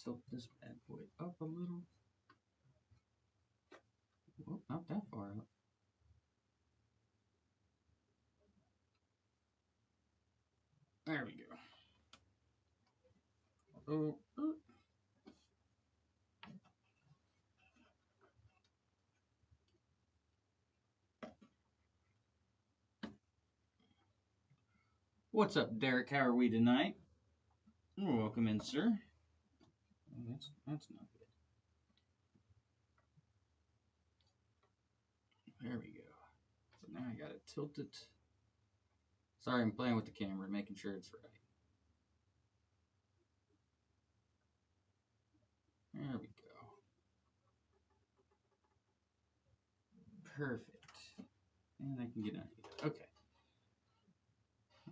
tilt this bad boy up a little. Well, not that far up. There we go. Oh. What's up, Derek? How are we tonight? Welcome in, sir. Oh, that's not good. There we go. So now I gotta tilt it. Sorry, I'm playing with the camera, making sure it's right. There we go. Perfect. And I can get underneath it. Okay.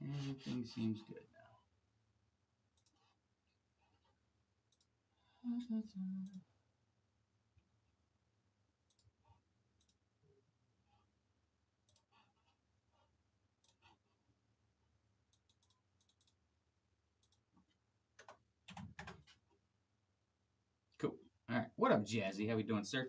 Everything seems good now. Cool. All right. What up, Jazzy? How we doing, sir?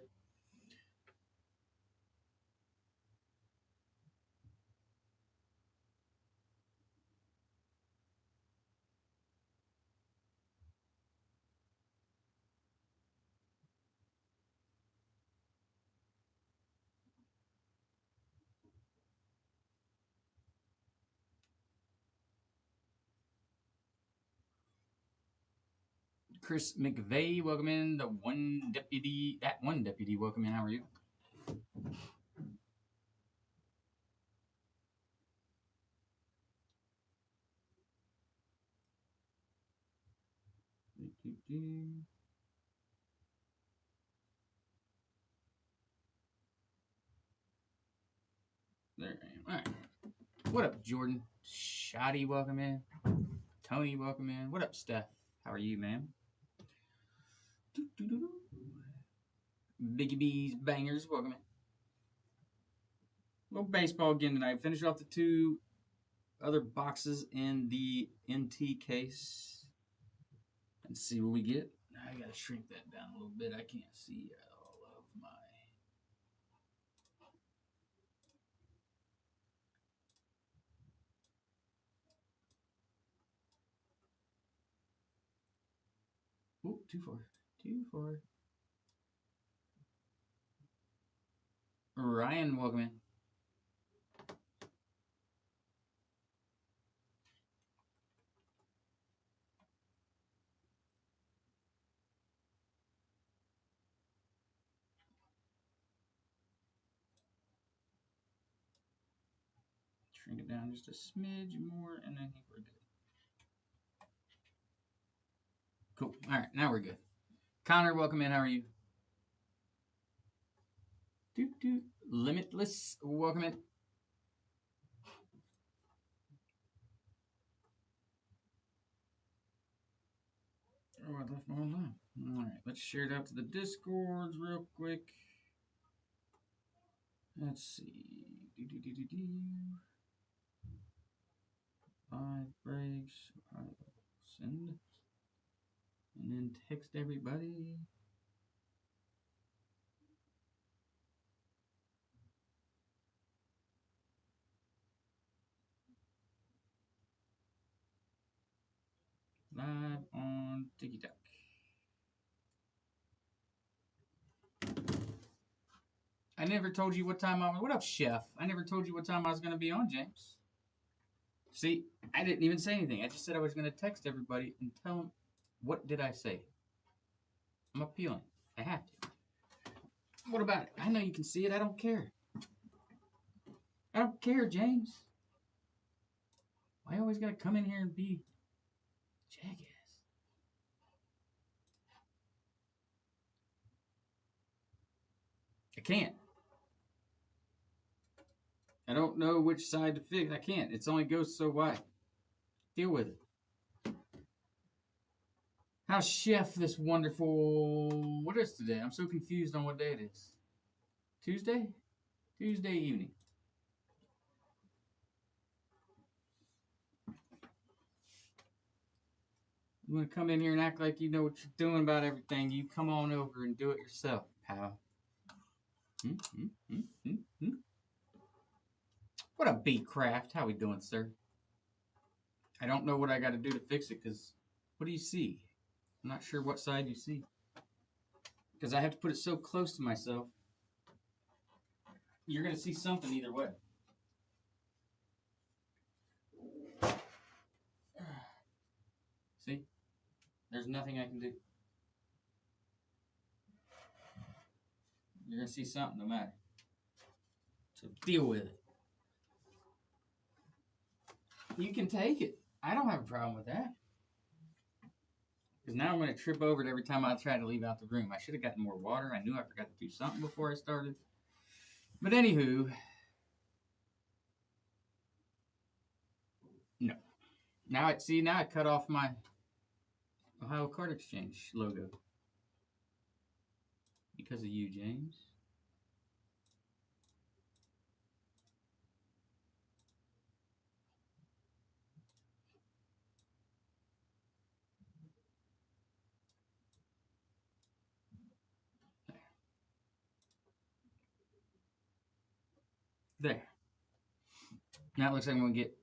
Chris McVeigh, welcome in. That one deputy, welcome in. How are you? There I am. All right. What up, Jordan? Shoddy, welcome in. Tony, welcome in. What up, Steph? How are you, man? Biggie B's Bangers, welcome in. Little baseball again tonight. Finish off the two other boxes in the NT case. And see what we get. I gotta shrink that down a little bit. I can't see all of my. Oh, too far. Too far. Ryan, welcome in. Shrink it down just a smidge more, and I think we're good. Cool. All right, now we're good. Connor, welcome in. How are you? Limitless, welcome in. Oh, I left my whole line. All right, let's share it out to the Discords real quick. Let's see. 5 breaks. I will send. And then text everybody. Live on TikTok. I never told you what time I was. What up, Chef? I never told you what time I was going to be on, James. See, I didn't even say anything. I just said I was going to text everybody and tell them what did I say. I'm appealing. I have to. What about it? I know you can see it. I don't care. I don't care, James. Why always got to come in here and be jackass? I can't. I don't know which side to fix. I can't. It only goes so wide. Deal with it. How's Chef this wonderful... What is today? I'm so confused on what day it is. Tuesday? Tuesday evening. You want to come in here and act like you know what you're doing about everything? You come on over and do it yourself, pal. What a beat craft. How we doing, sir? I don't know what I got to do to fix it because what do you see? I'm not sure what side you see because I have to put it so close to myself. You're going to see something either way. See? There's nothing I can do. You're going to see something no matter. So deal with it. You can take it. I don't have a problem with that. Because now I'm going to trip over it every time I try to leave out the room. I should have gotten more water. I knew I forgot to do something before I started. But anywho, no. Now I cut off my Ohio Card Exchange logo. Because of you, James. There. Now it looks like I'm going to get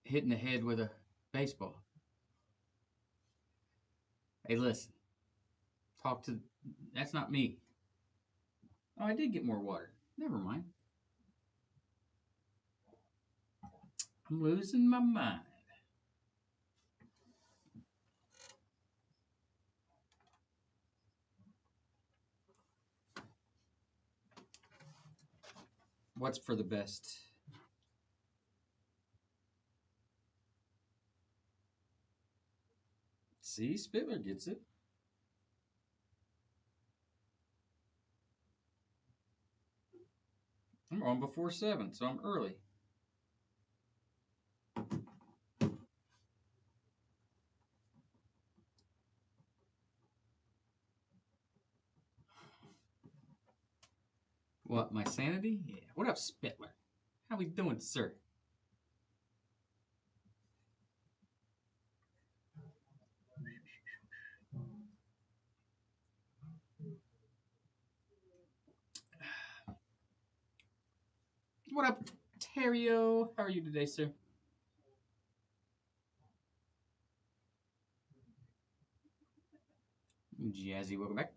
hit in the head with a baseball. Hey, listen. That's not me. Oh, I did get more water. Never mind. I'm losing my mind. What's for the best? See, Spittler gets it. I'm on before 7, so I'm early. What, my sanity? Yeah. What up, Spittler? How we doing, sir? What up, Terrio? How are you today, sir? Jazzy, welcome back.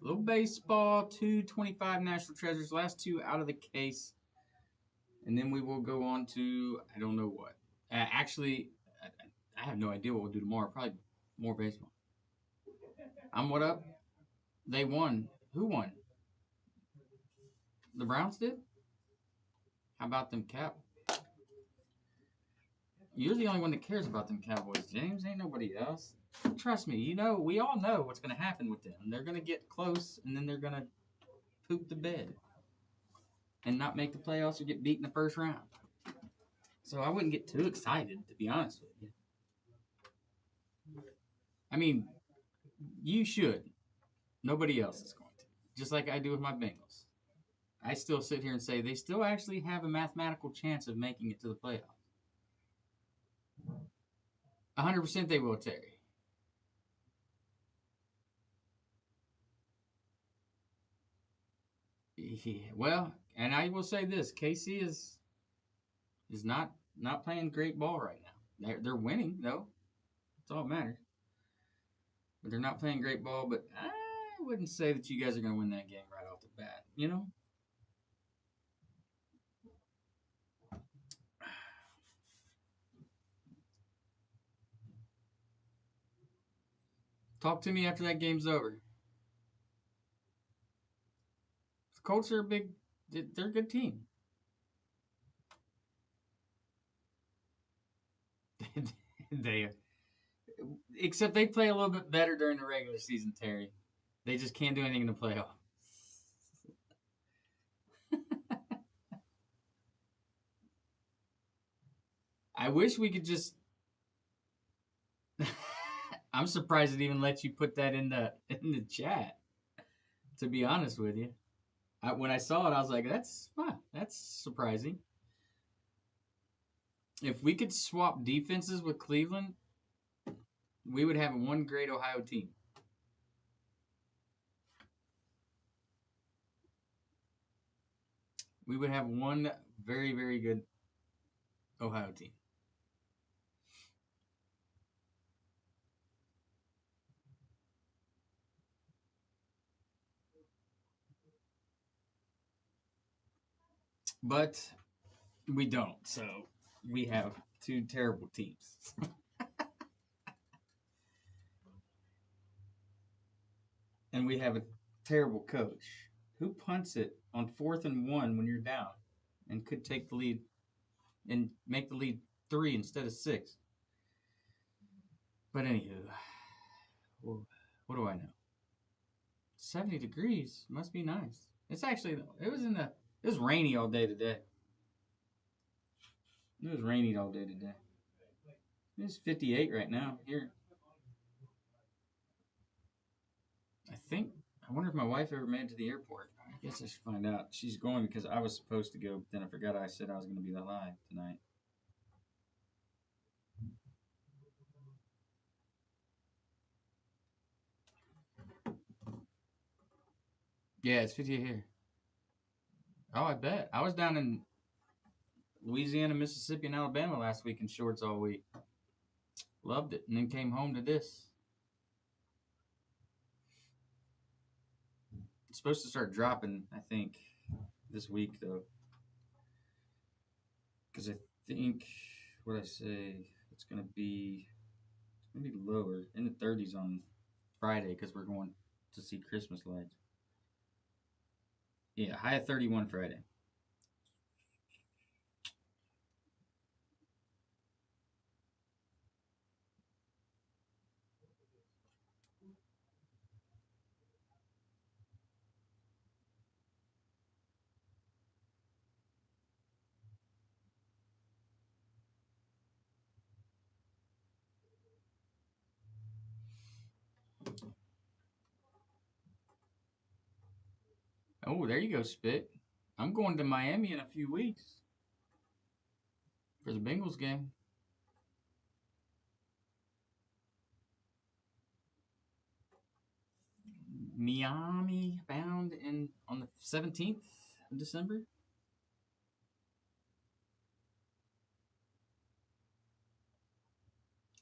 Little baseball, 225 National Treasures, last 2 out of the case. And then we will go on to, I don't know what. Actually, I have no idea what we'll do tomorrow. Probably more baseball. What up? They won. Who won? The Browns did? How about them You're the only one that cares about them Cowboys, James. Ain't nobody else. Trust me, we all know what's going to happen with them. They're going to get close, and then they're going to poop the bed and not make the playoffs or get beat in the first round. So I wouldn't get too excited, to be honest with you. I mean, you should. Nobody else is going to. Just like I do with my Bengals. I still sit here and say they still actually have a mathematical chance of making it to the playoffs. 100% they will, Terry. Yeah, well, and I will say this: KC is not playing great ball right now. They're winning though. That's all that matters. But they're not playing great ball. But I wouldn't say that you guys are going to win that game right off the bat. Talk to me after that game's over. The Colts are they're a good team. Except they play a little bit better during the regular season, Terry. They just can't do anything in the playoffs. I wish we could just. I'm surprised it even lets you put that in the chat. To be honest with you, when I saw it, I was like, "That's fun. That's surprising." If we could swap defenses with Cleveland, we would have one great Ohio team. We would have one very, very good Ohio team. But we don't. So we have two terrible teams. And we have a terrible coach who punts it on 4th and 1 when you're down and could take the lead and make the lead 3 instead of 6. But anywho, well, what do I know? 70 degrees must be nice. It's actually it was rainy all day today. It was rainy all day today. It's 58 right now here. I wonder if my wife ever made it to the airport. I guess I should find out. She's going because I was supposed to go, but then I forgot I said I was going to be live tonight. Yeah, it's 58 here. Oh, I bet. I was down in Louisiana, Mississippi, and Alabama last week in shorts all week. Loved it, and then came home to this. It's supposed to start dropping, I think, this week though, because I think what I say it's gonna be lower in the 30s on Friday because we're going to see Christmas lights. Yeah, high of 31 Friday. Oh, there you go, Spit. I'm going to Miami in a few weeks for the Bengals game. Miami bound in on the 17th of December.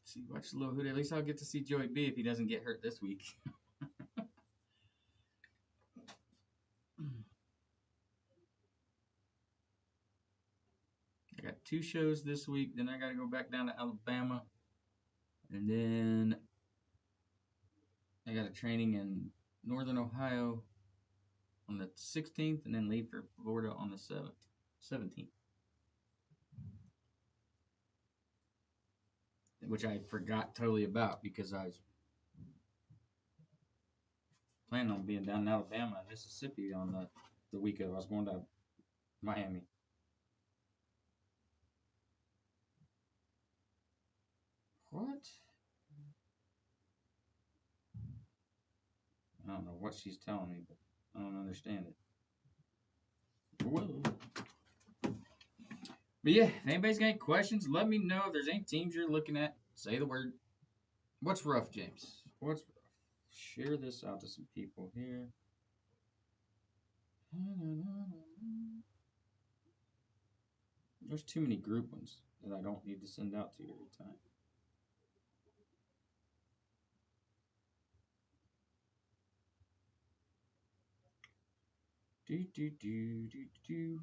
See, watch the little hood. At least I'll get to see Joey B if he doesn't get hurt this week. I got 2 shows this week. Then I got to go back down to Alabama. And then I got a training in Northern Ohio on the 16th and then leave for Florida on the 17th. Which I forgot totally about because I was planning on being down in Alabama and Mississippi on the week of. I was going to Miami. What? I don't know what she's telling me, but I don't understand it. Whoa. But yeah, if anybody's got any questions, let me know. If there's any teams you're looking at, say the word. What's rough, James? What's rough? Share this out to some people here. There's too many group ones that I don't need to send out to you every time. Do.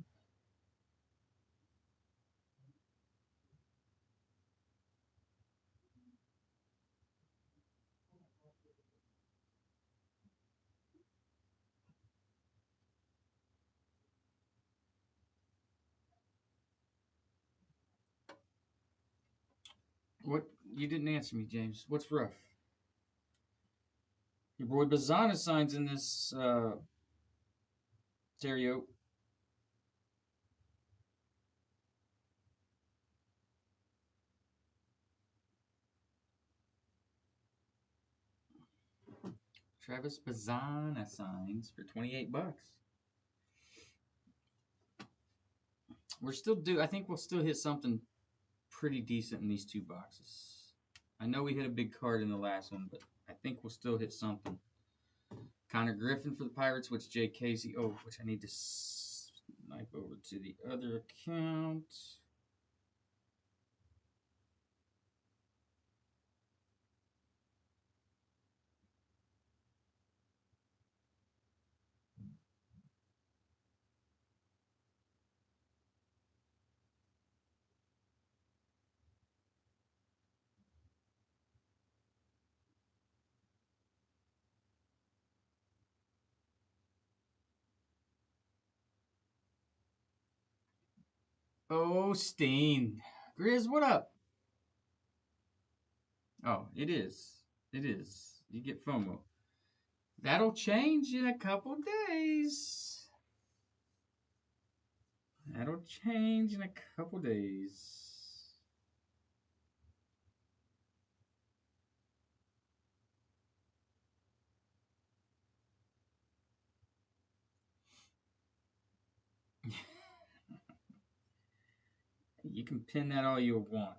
What? You didn't answer me, James. What's rough? Your boy Bazana signs in this stereo. Travis Bazana signs for $28. We're still due. I think we'll still hit something pretty decent in these 2 boxes. I know we hit a big card in the last one, but I think we'll still hit something. Connor Griffin for the Pirates, which Jay Casey. Oh, which I need to snipe over to the other account. Oh, Steen. Grizz, what up? Oh, it is. It is. You get FOMO. That'll change in a couple days. That'll change in a couple days. You can pin that all you want.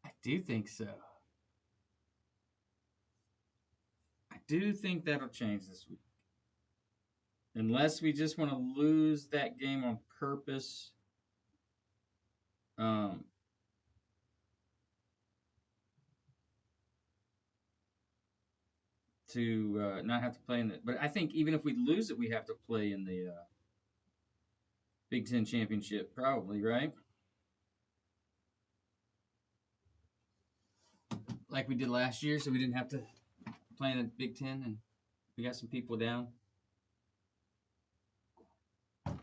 I do think so. I do think that'll change this week. Unless we just want to lose that game on purpose. Um, to not have to play in it. But I think even if we lose it, we have to play in the Big Ten championship, probably, right? Like we did last year, so we didn't have to play in the Big Ten, and we got some people down. We'll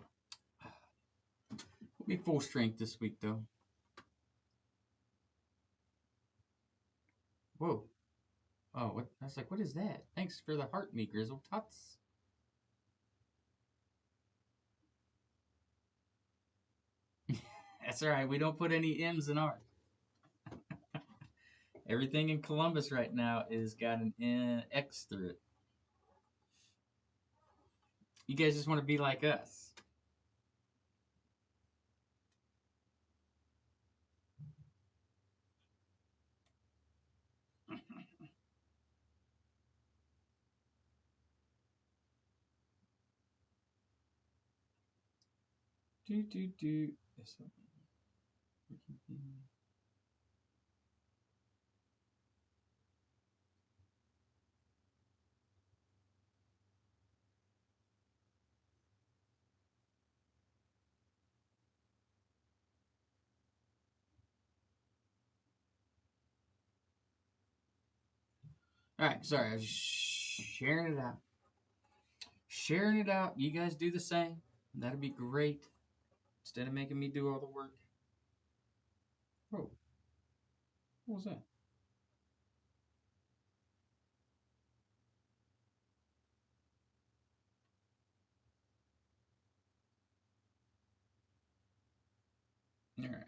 be full strength this week, though. Whoa. Oh, what? I was like, what is that? Thanks for the heart, me Grizzle Tots. That's all right. We don't put any M's in ours. Everything in Columbus right now is got an X through it. You guys just want to be like us. Do. All right, sorry, I was sharing it out. Sharing it out. You guys do the same. That'd be great. Instead of making me do all the work. Oh, what was that? All right,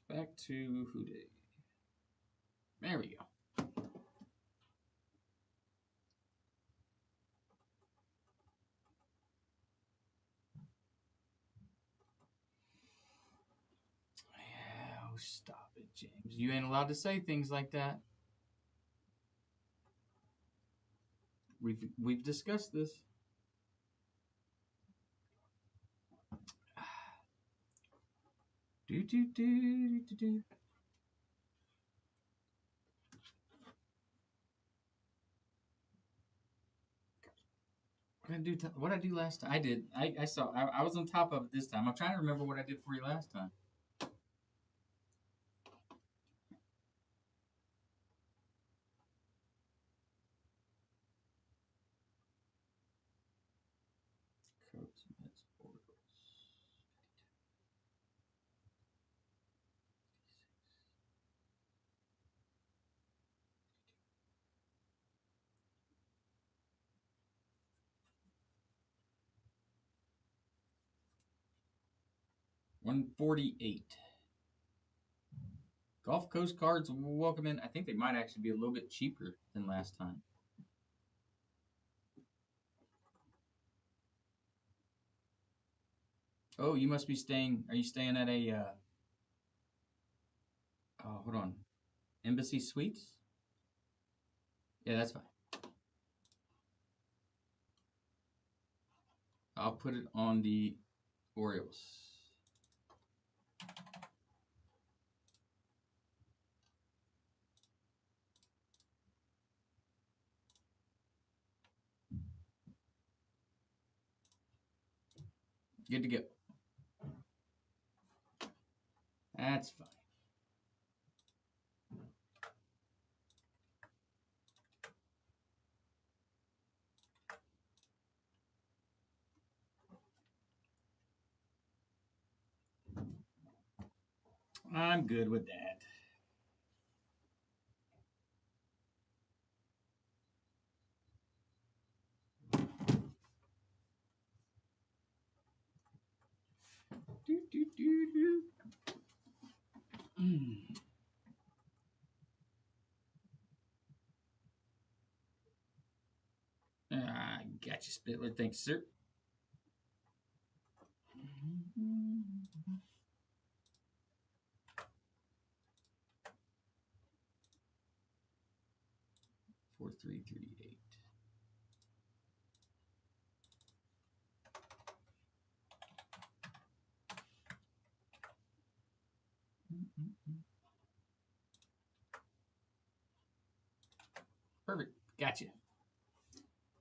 back to Houday. There we go. Yeah, oh, stop it, James. You ain't allowed to say things like that. We've discussed this. Do. What I do last time? I did. I saw. I was on top of it this time. I'm trying to remember what I did for you last time. Coats, Mets, Orioles. 148. Gulf Coast cards, welcome in. I think they might actually be a little bit cheaper than last time. Oh, you must be staying. Are you staying at a? Oh, hold on. Embassy Suites. Yeah, that's fine. I'll put it on the Orioles. Good to go. That's fine. I'm good with that. I got you, Spitler. Thanks, sir. 4338. Perfect. Gotcha.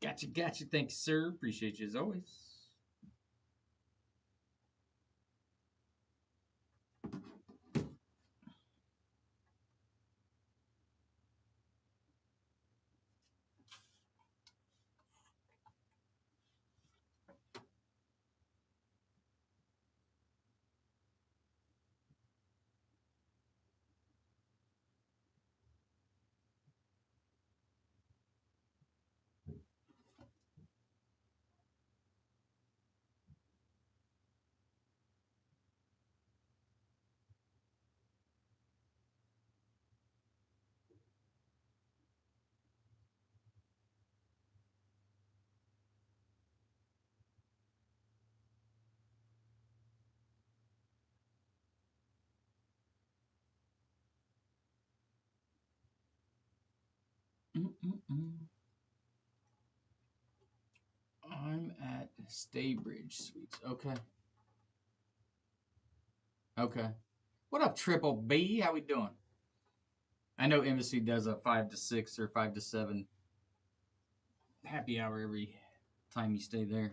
Gotcha. Thanks, sir. Appreciate you as always. I'm at Staybridge Suites. Okay. What up, Triple B? How we doing? I know Embassy does a 5 to 6 or 5 to 7 happy hour every time you stay there.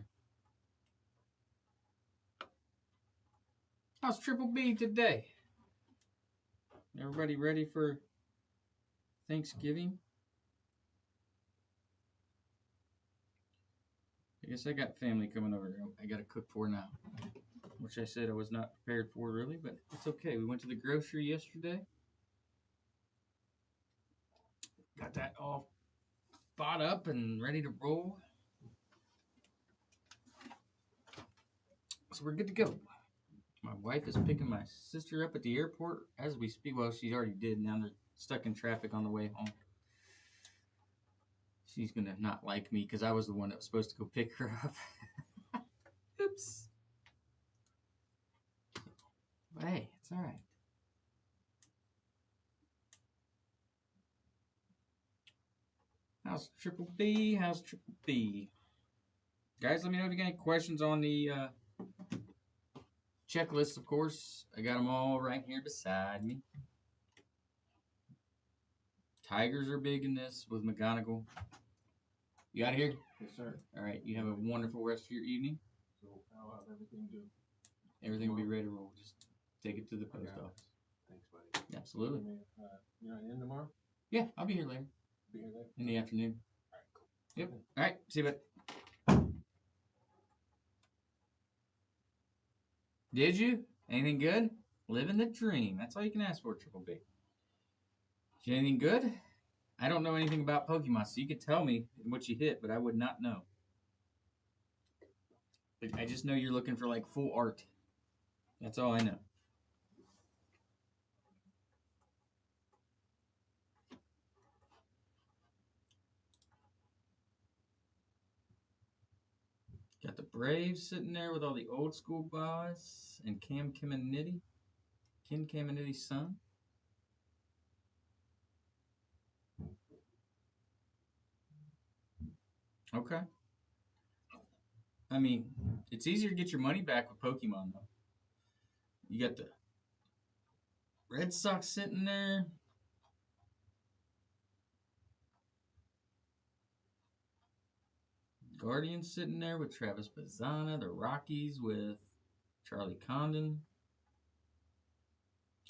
How's Triple B today? Everybody ready for Thanksgiving? I guess I got family coming over. I got to cook for now, which I said I was not prepared for really, but it's okay. We went to the grocery yesterday. Got that all bought up and ready to roll. So we're good to go. My wife is picking my sister up at the airport as we speak. Well, she already did. Now they're stuck in traffic on the way home. She's going to not like me because I was the one that was supposed to go pick her up. Oops. But hey, it's all right. How's Triple B? How's Triple B? Guys, let me know if you got any questions on the checklist, of course. I got them all right here beside me. Tigers are big in this with McGonagall. You out of here? Yes, sir. All right. You have a wonderful rest of your evening. So how everything do? Everything will be ready to roll. Just take it to the post office. Thanks, buddy. Absolutely. You're not in tomorrow? Yeah, I'll be here later. Be here later? In the afternoon. All right, cool. Yep. All right. See you, bud. Did you? Anything good? Living the dream. That's all you can ask for, Triple B. Did you anything good? I don't know anything about Pokemon, so you could tell me what you hit, but I would not know. I just know you're looking for like full art. That's all I know. Got the Braves sitting there with all the old school guys and Ken Caminiti's son. Okay. I mean, it's easier to get your money back with Pokemon, though. You got the Red Sox sitting there. Guardians sitting there with Travis Bazzana. The Rockies with Charlie Condon.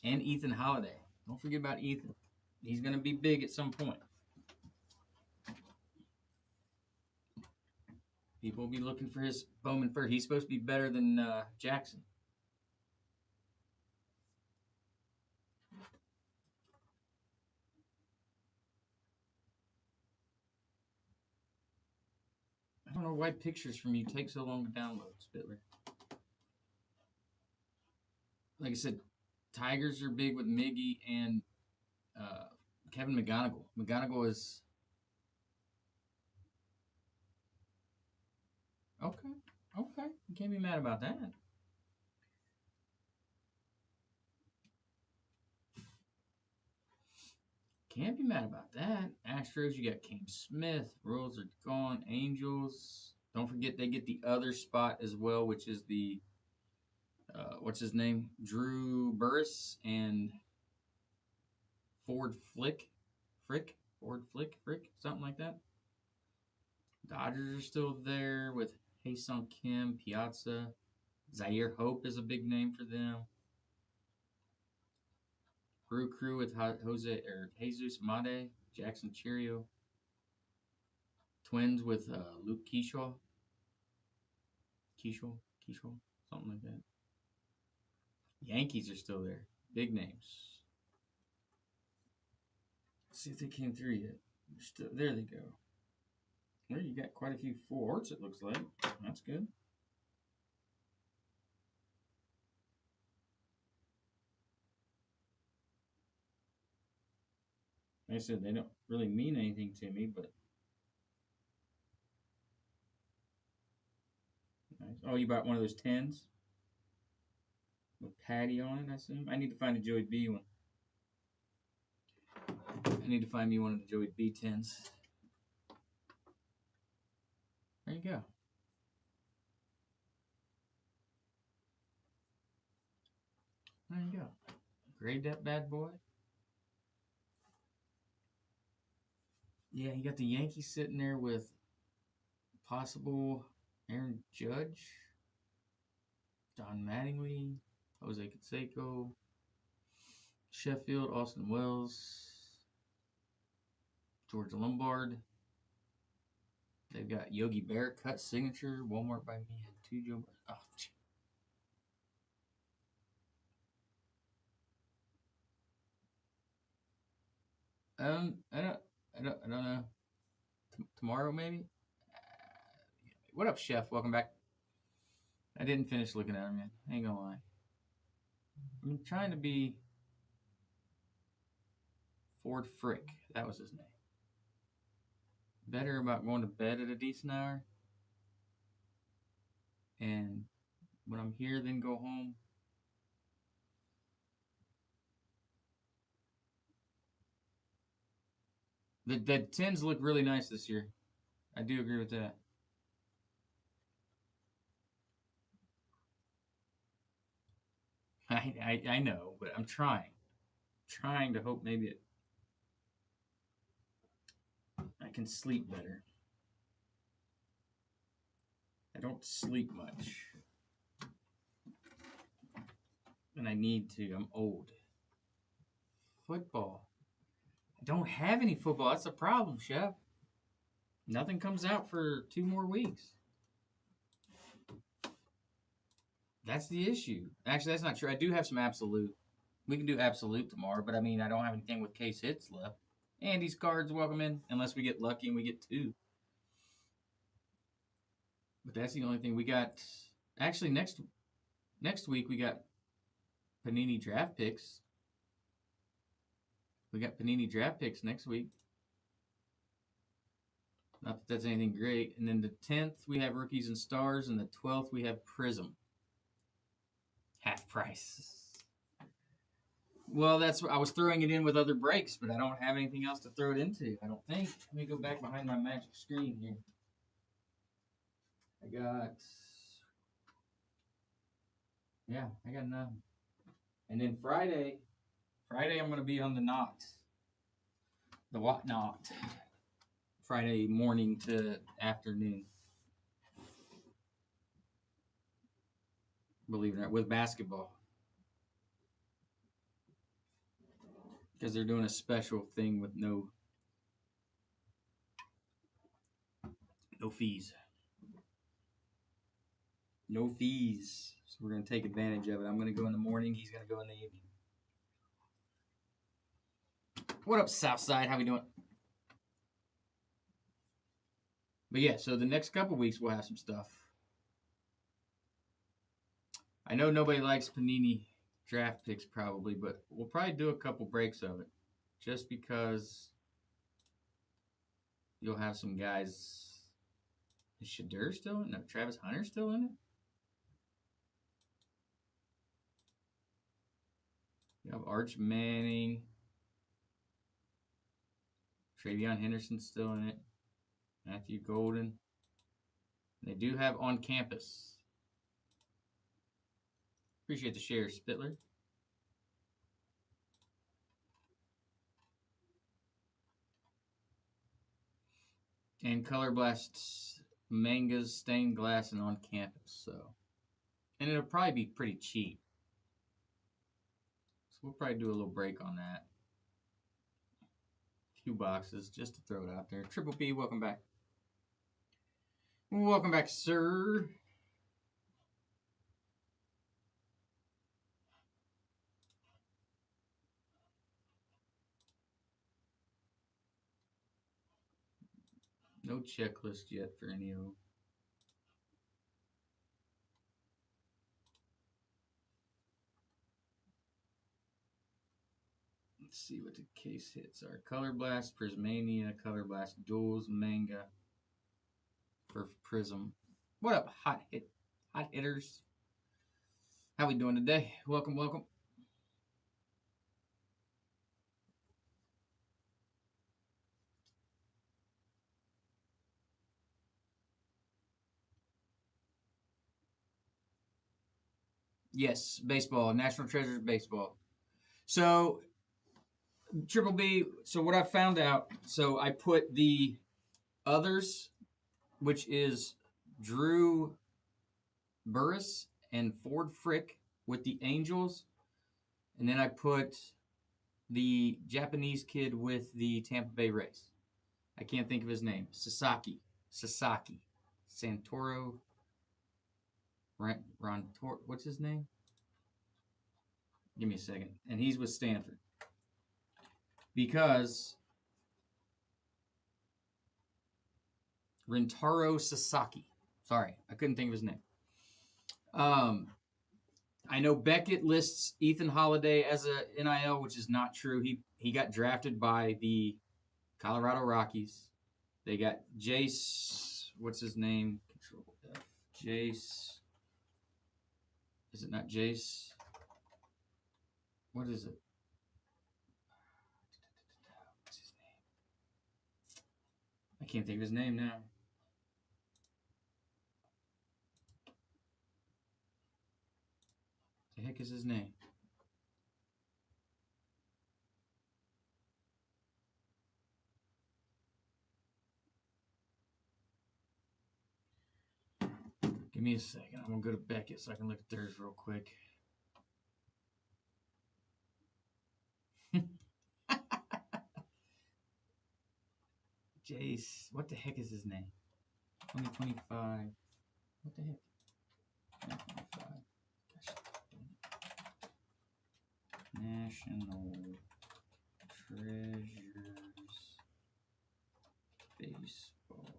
And Ethan Holiday. Don't forget about Ethan. He's going to be big at some point. People will be looking for his Bowman first. He's supposed to be better than Jackson. I don't know why pictures from you take so long to download, Spitler. Like I said, Tigers are big with Miggy and Kevin McGonigal. McGonigal is okay. Okay, you can't be mad about that. Can't be mad about that. Astros, you got Cam Smith. Royals are gone. Angels. Don't forget they get the other spot as well, which is the what's his name? Drew Burris and Ford Frick, something like that. Dodgers are still there with Hae-Sung Kim, Piazza. Zaire Hope is a big name for them. Brew Crew with Jesus Made, Jackson Cheerio. Twins with Luke Keyshaw, something like that. Yankees are still there. Big names. Let's see if they came through yet. There they go. There you got quite a few forwards, it looks like. That's good. Like I said, they don't really mean anything to me, but nice. Oh, you bought one of those 10s? With Patty on it, I assume? I need to find a Joey B one. I need to find me one of the Joey B 10s. There you go. There you go. Grade that bad boy. Yeah, you got the Yankees sitting there with possible Aaron Judge, Don Mattingly, Jose Canseco, Sheffield, Austin Wells, George Lombard. They've got Yogi Bear cut signature. Walmart by me had 2 Joe. Oh, I don't know. Tomorrow maybe. What up, Chef? Welcome back. I didn't finish looking at him yet. I ain't gonna lie. I'm trying to be Ford Frick. That was his name. Better about going to bed at a decent hour. And when I'm here, then go home. The 10s look really nice this year. I do agree with that. I know, but I'm trying to hope maybe I can sleep better. I don't sleep much, and I need to. I'm old. Football. I don't have any football. That's the problem, Chef. Nothing comes out for 2 more weeks. That's the issue. Actually, that's not true. I do have some absolute. We can do absolute tomorrow, but I mean, I don't have anything with case hits left. Andy's cards, welcome in, unless we get lucky and we get 2. But that's the only thing we got. Actually, next week we got Panini draft picks. We got Panini draft picks next week. Not that that's anything great. And then the 10th, we have Rookies and Stars. And the 12th, we have Prism. Half price. Well, that's I was throwing it in with other breaks, but I don't have anything else to throw it into, I don't think. Let me go back behind my magic screen here. I got none. And then Friday I'm going to be on the whatnot. Friday morning to afternoon. Believe it or not, with basketball. Because they're doing a special thing with no fees. No fees. So we're going to take advantage of it. I'm going to go in the morning. He's going to go in the evening. What up, Southside? How we doing? But yeah, so the next couple weeks we'll have some stuff. I know nobody likes Panini draft picks probably, but we'll probably do a couple breaks of it. Just because you'll have some guys. Is Shadur still in it? No, Travis Hunter still in it? You have Arch Manning. Travion Henderson still in it. Matthew Golden. They do have on campus. Appreciate the share, Spittler. And Color Blast mangas, stained glass, and on campus. So, and it'll probably be pretty cheap. So we'll probably do a little break on that. A few boxes just to throw it out there. Triple P, welcome back. Welcome back, sir. No checklist yet for any of them. Let's see what the case hits are. Color Blast, Prismania, Color Blast Duels, Manga for Prism. What up, hot hitters? How we doing today? Welcome, welcome. Yes, baseball, National Treasures baseball. So, Triple B, so what I found out, so I put the others, which is Drew Burris and Ford Frick with the Angels, and then I put the Japanese kid with the Tampa Bay Rays. I can't think of his name. Sasaki. Santoro. What's his name? Give me a second. And he's with Stanford. Because Rintaro Sasaki. Sorry, I couldn't think of his name. I know Beckett lists Ethan Holiday as a NIL, which is not true. He got drafted by the Colorado Rockies. They got Jace. What's his name? Control F. Jace. Is it not Jace? What is it? What's his name? I can't think of his name now. The heck is his name? Give me a second. I'm going to go to Beckett so I can look at theirs real quick. Jace. What the heck is his name? 2025. What the heck? 2025. Gosh. National Treasures Baseball.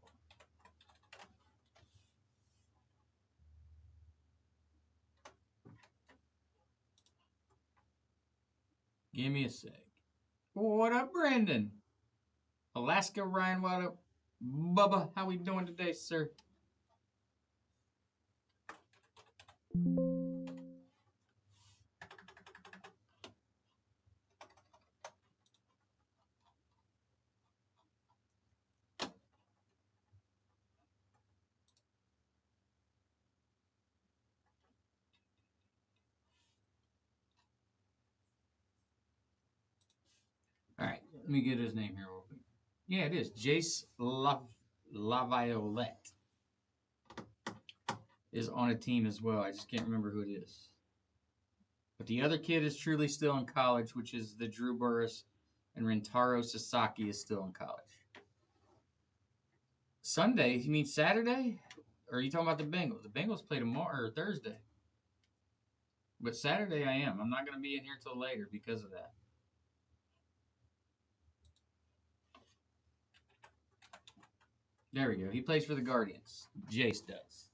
Give me a sec. What up, Brandon? Alaska Ryan, what up? Bubba, how we doing today, sir? All right, let me get his name here real quick. Yeah, it is. Jace Laviolette is on a team as well. I just can't remember who it is. But the other kid is truly still in college, which is the Drew Burris, and Rentaro Sasaki is still in college. Sunday? You mean Saturday? Or are you talking about the Bengals? The Bengals play tomorrow or Thursday. But Saturday I am. I'm not going to be in here till later because of that. There we go. He plays for the Guardians. Jace does.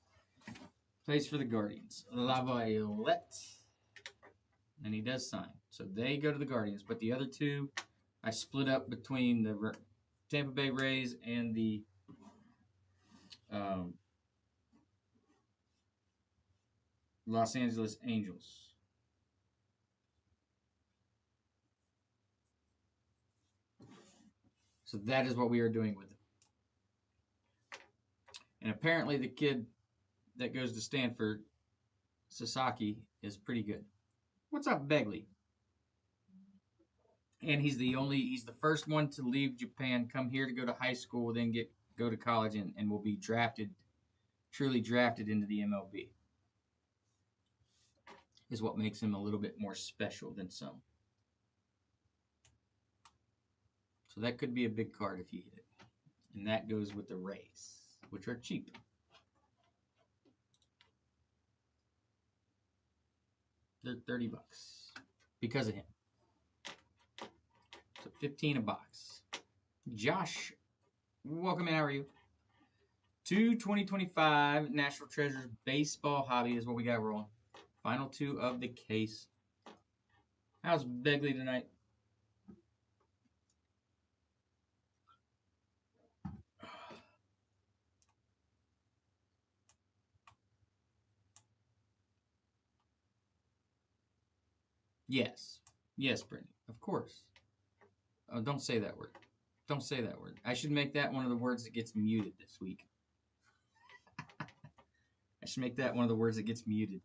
Plays for the Guardians. Laviolette. And he does sign. So they go to the Guardians. But the other two, I split up between the Tampa Bay Rays and the Los Angeles Angels. So that is what we are doing with it. And apparently the kid that goes to Stanford, Sasaki, is pretty good. What's up, Begley? And he's the first one to leave Japan, come here to go to high school, then go to college, and will be truly drafted into the MLB. Is what makes him a little bit more special than some. So that could be a big card if you hit it. And that goes with the Rays, which are cheap. They're $30 because of him. So 15 a box. Josh, welcome in. How are you? 2025 National Treasures Baseball Hobby is what we got rolling. Final two of the case. How's Begley tonight? Yes. Yes, Brittany. Of course. Oh, don't say that word. Don't say that word. I should make that one of the words that gets muted this week. I should make that one of the words that gets muted.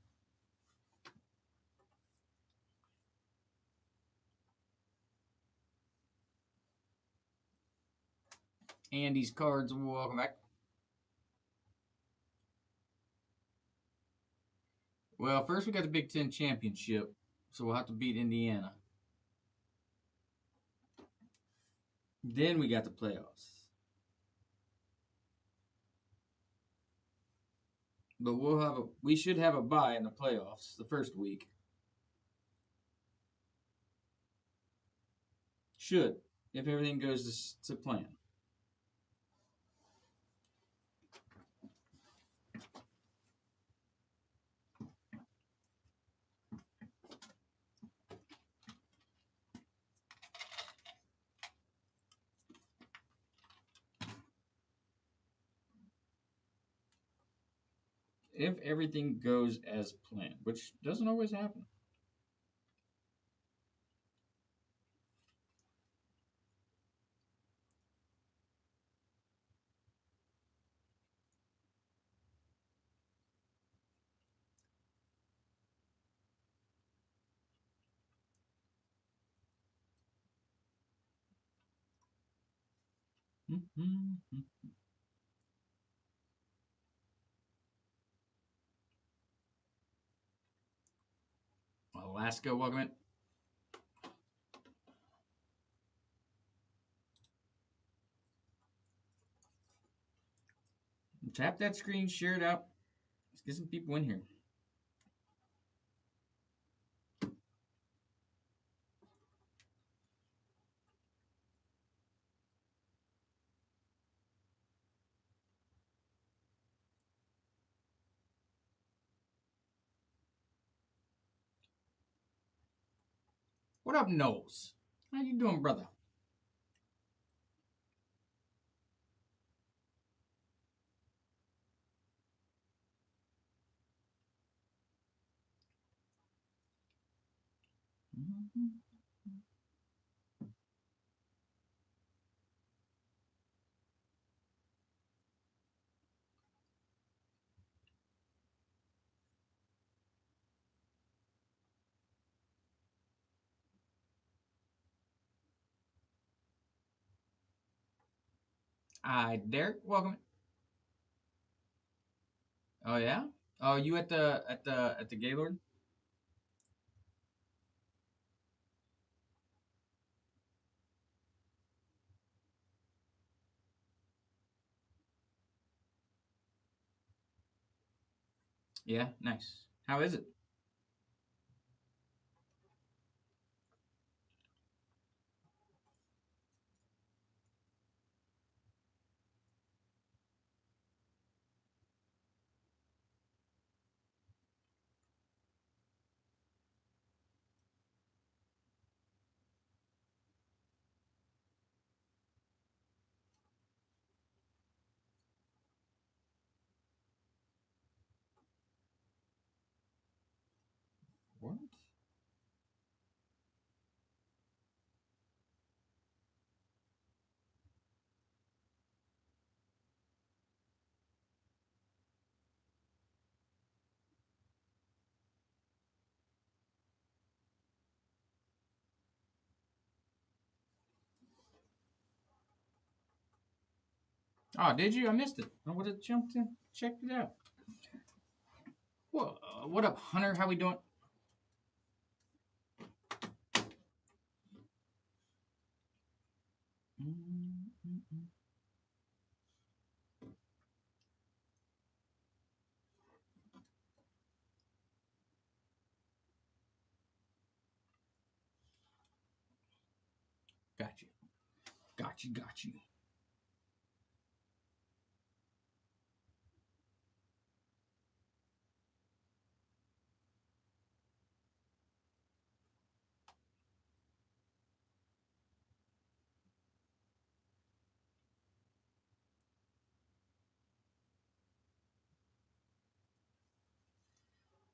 Andy's cards, welcome back. Well, first we got the Big Ten Championship, so we'll have to beat Indiana. Then we got the playoffs. But we should have a bye in the playoffs the first week. Should, if everything goes to plan. If everything goes as planned, which doesn't always happen. Alaska, welcome in. Tap that screen, share it out. Let's get some people in here. What up, Knowles? How you doing, brother? Hi, Derek. Welcome. Oh yeah. Oh, you at the Gaylord? Yeah, nice. How is it? What? Oh, did you? I missed it. I would have jumped in, checked it out. Well, what up, Hunter? How we doing? Mm-mm-mm. Got you. Got you. Got you.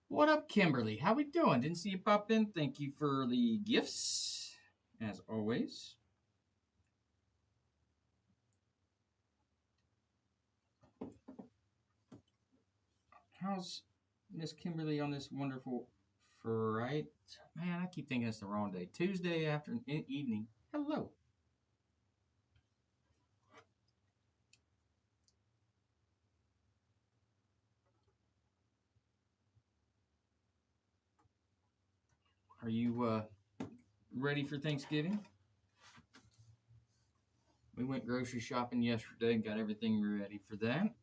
What up, Kimberly? How we doing? Didn't see you pop in. Thank you for the gifts, as always. How's Miss Kimberly on this wonderful Friday? Man, I keep thinking it's the wrong day. Tuesday afternoon, evening. Hello. Are you ready for Thanksgiving? We went grocery shopping yesterday and got everything ready for that.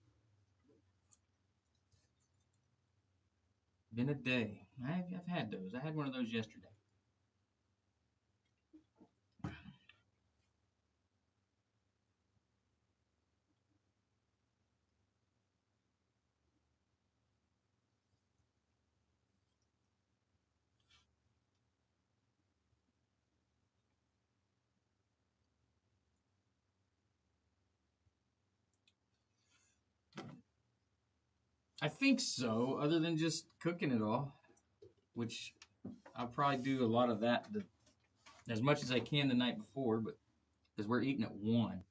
Been a day. I've had those. I had one of those yesterday. I think so, other than just cooking it all, which I'll probably do a lot of that as much as I can the night before, but because we're eating at 1,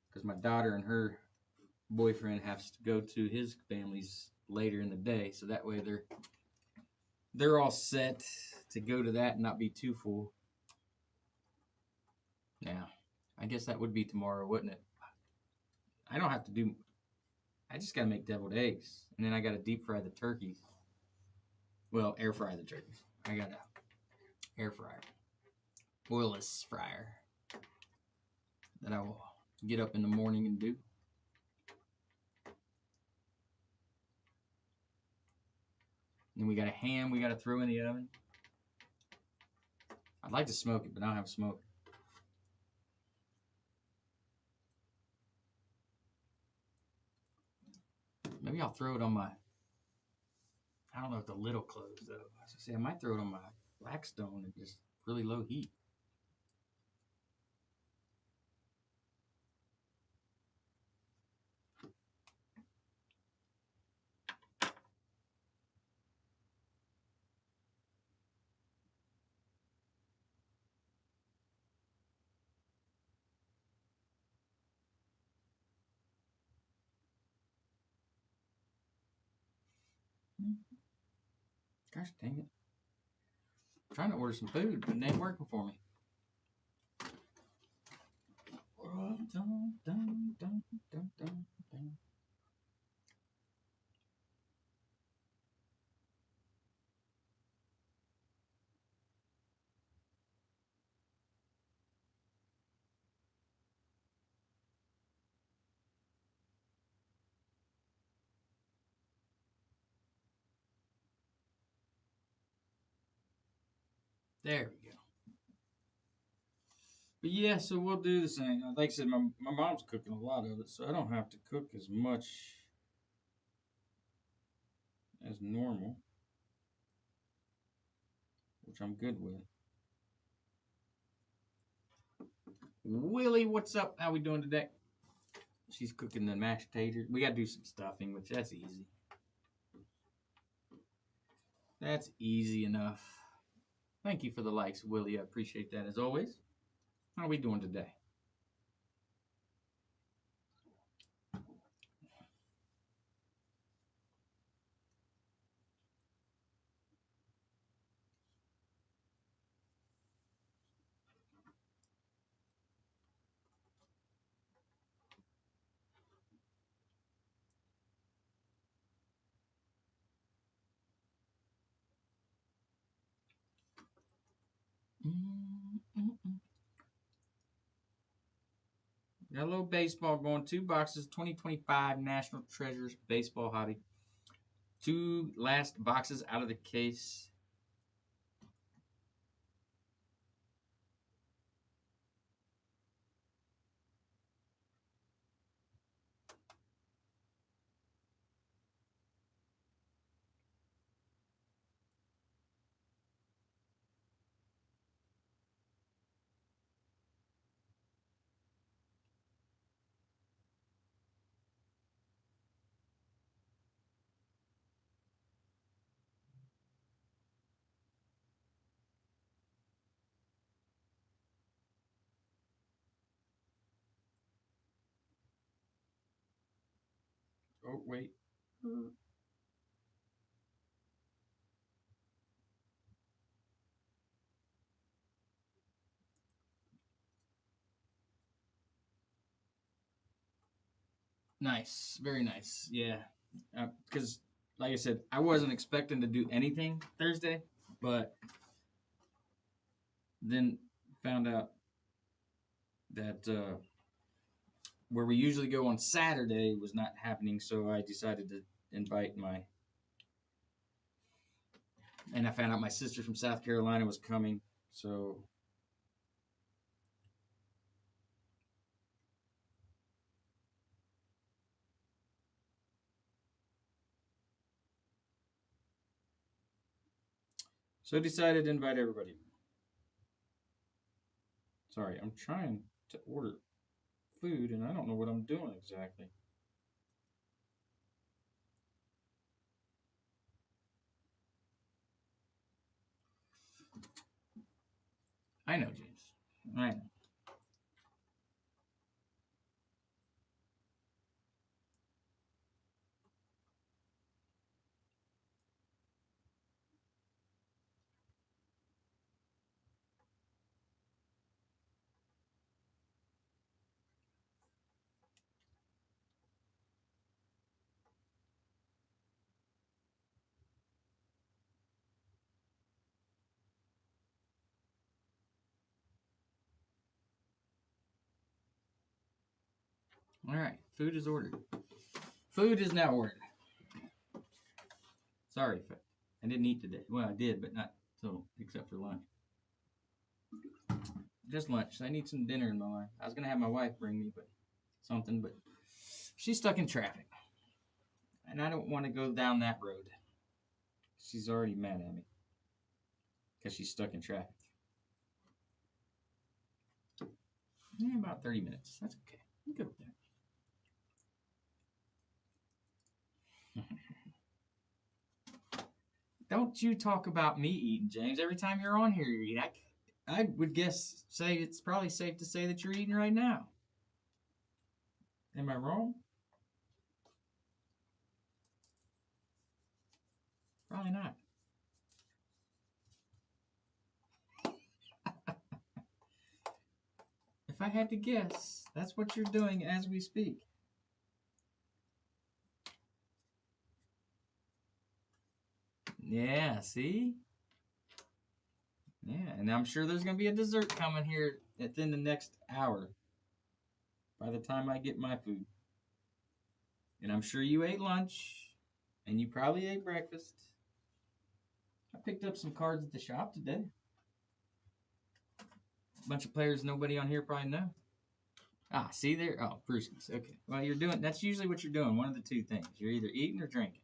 because my daughter and her boyfriend has to go to his family's later in the day, so that way they're all set to go to that and not be too full. Yeah, I guess that would be tomorrow, wouldn't it? I don't have to do. I just gotta make deviled eggs, and then I gotta deep fry the turkeys. Well, air fry the turkeys. I got a air fryer, oilless fryer that I will get up in the morning and do. Then we got a ham we got to throw in the oven. I'd like to smoke it, but I don't have a smoker. Maybe I'll throw it on my. I don't know if the lid will close though. I might throw it on my Blackstone and just really low heat. Gosh dang it. I'm trying to order some food, but it ain't working for me. Dun, dun, dun, dun, dun, dun. There we go. But yeah, so we'll do the same. Like I said, my mom's cooking a lot of it, so I don't have to cook as much as normal, which I'm good with. Willie, what's up? How we doing today? She's cooking the mashed taters. We gotta do some stuffing, which that's easy. That's easy enough. Thank you for the likes, Willie. I appreciate that as always. How are we doing today? Got a little baseball going. 2 boxes, 2025 National Treasures Baseball Hobby. 2 last boxes out of the case. Oh, wait. Nice. Very nice. Yeah. Because, like I said, I wasn't expecting to do anything Thursday, but then found out that where we usually go on Saturday was not happening, so I decided to invite and I found out my sister from South Carolina was coming, so I decided to invite everybody. Sorry, I'm trying to order food and I don't know what I'm doing exactly. I know, James. I know. All right, food is ordered. Food is now ordered. Sorry, I didn't eat today. Well, I did, but not so except for lunch. Just lunch. I need some dinner in my life. I was gonna have my wife bring me, but something, but she's stuck in traffic, and I don't want to go down that road. She's already mad at me because she's stuck in traffic. Yeah, about 30 minutes. That's okay. I'm good with that. Don't you talk about me eating, James. Every time you're on here, you eat. I would say it's probably safe to say that you're eating right now. Am I wrong? Probably not. If I had to guess, that's what you're doing as we speak. Yeah, see? Yeah, and I'm sure there's going to be a dessert coming here within the next hour by the time I get my food. And I'm sure you ate lunch, and you probably ate breakfast. I picked up some cards at the shop today. A bunch of players nobody on here probably know. Ah, see there? Oh, Brewskis. Okay. Well, that's usually what you're doing. One of the two things. You're either eating or drinking.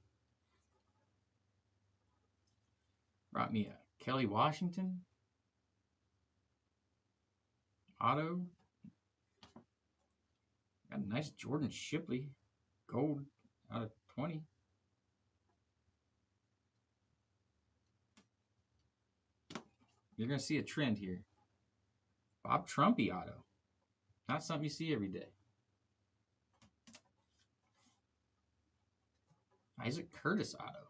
Brought me a Kelly Washington auto. Got a nice Jordan Shipley gold out of 20. You're going to see a trend here. Bob Trumpy auto. Not something you see every day. Isaac Curtis auto.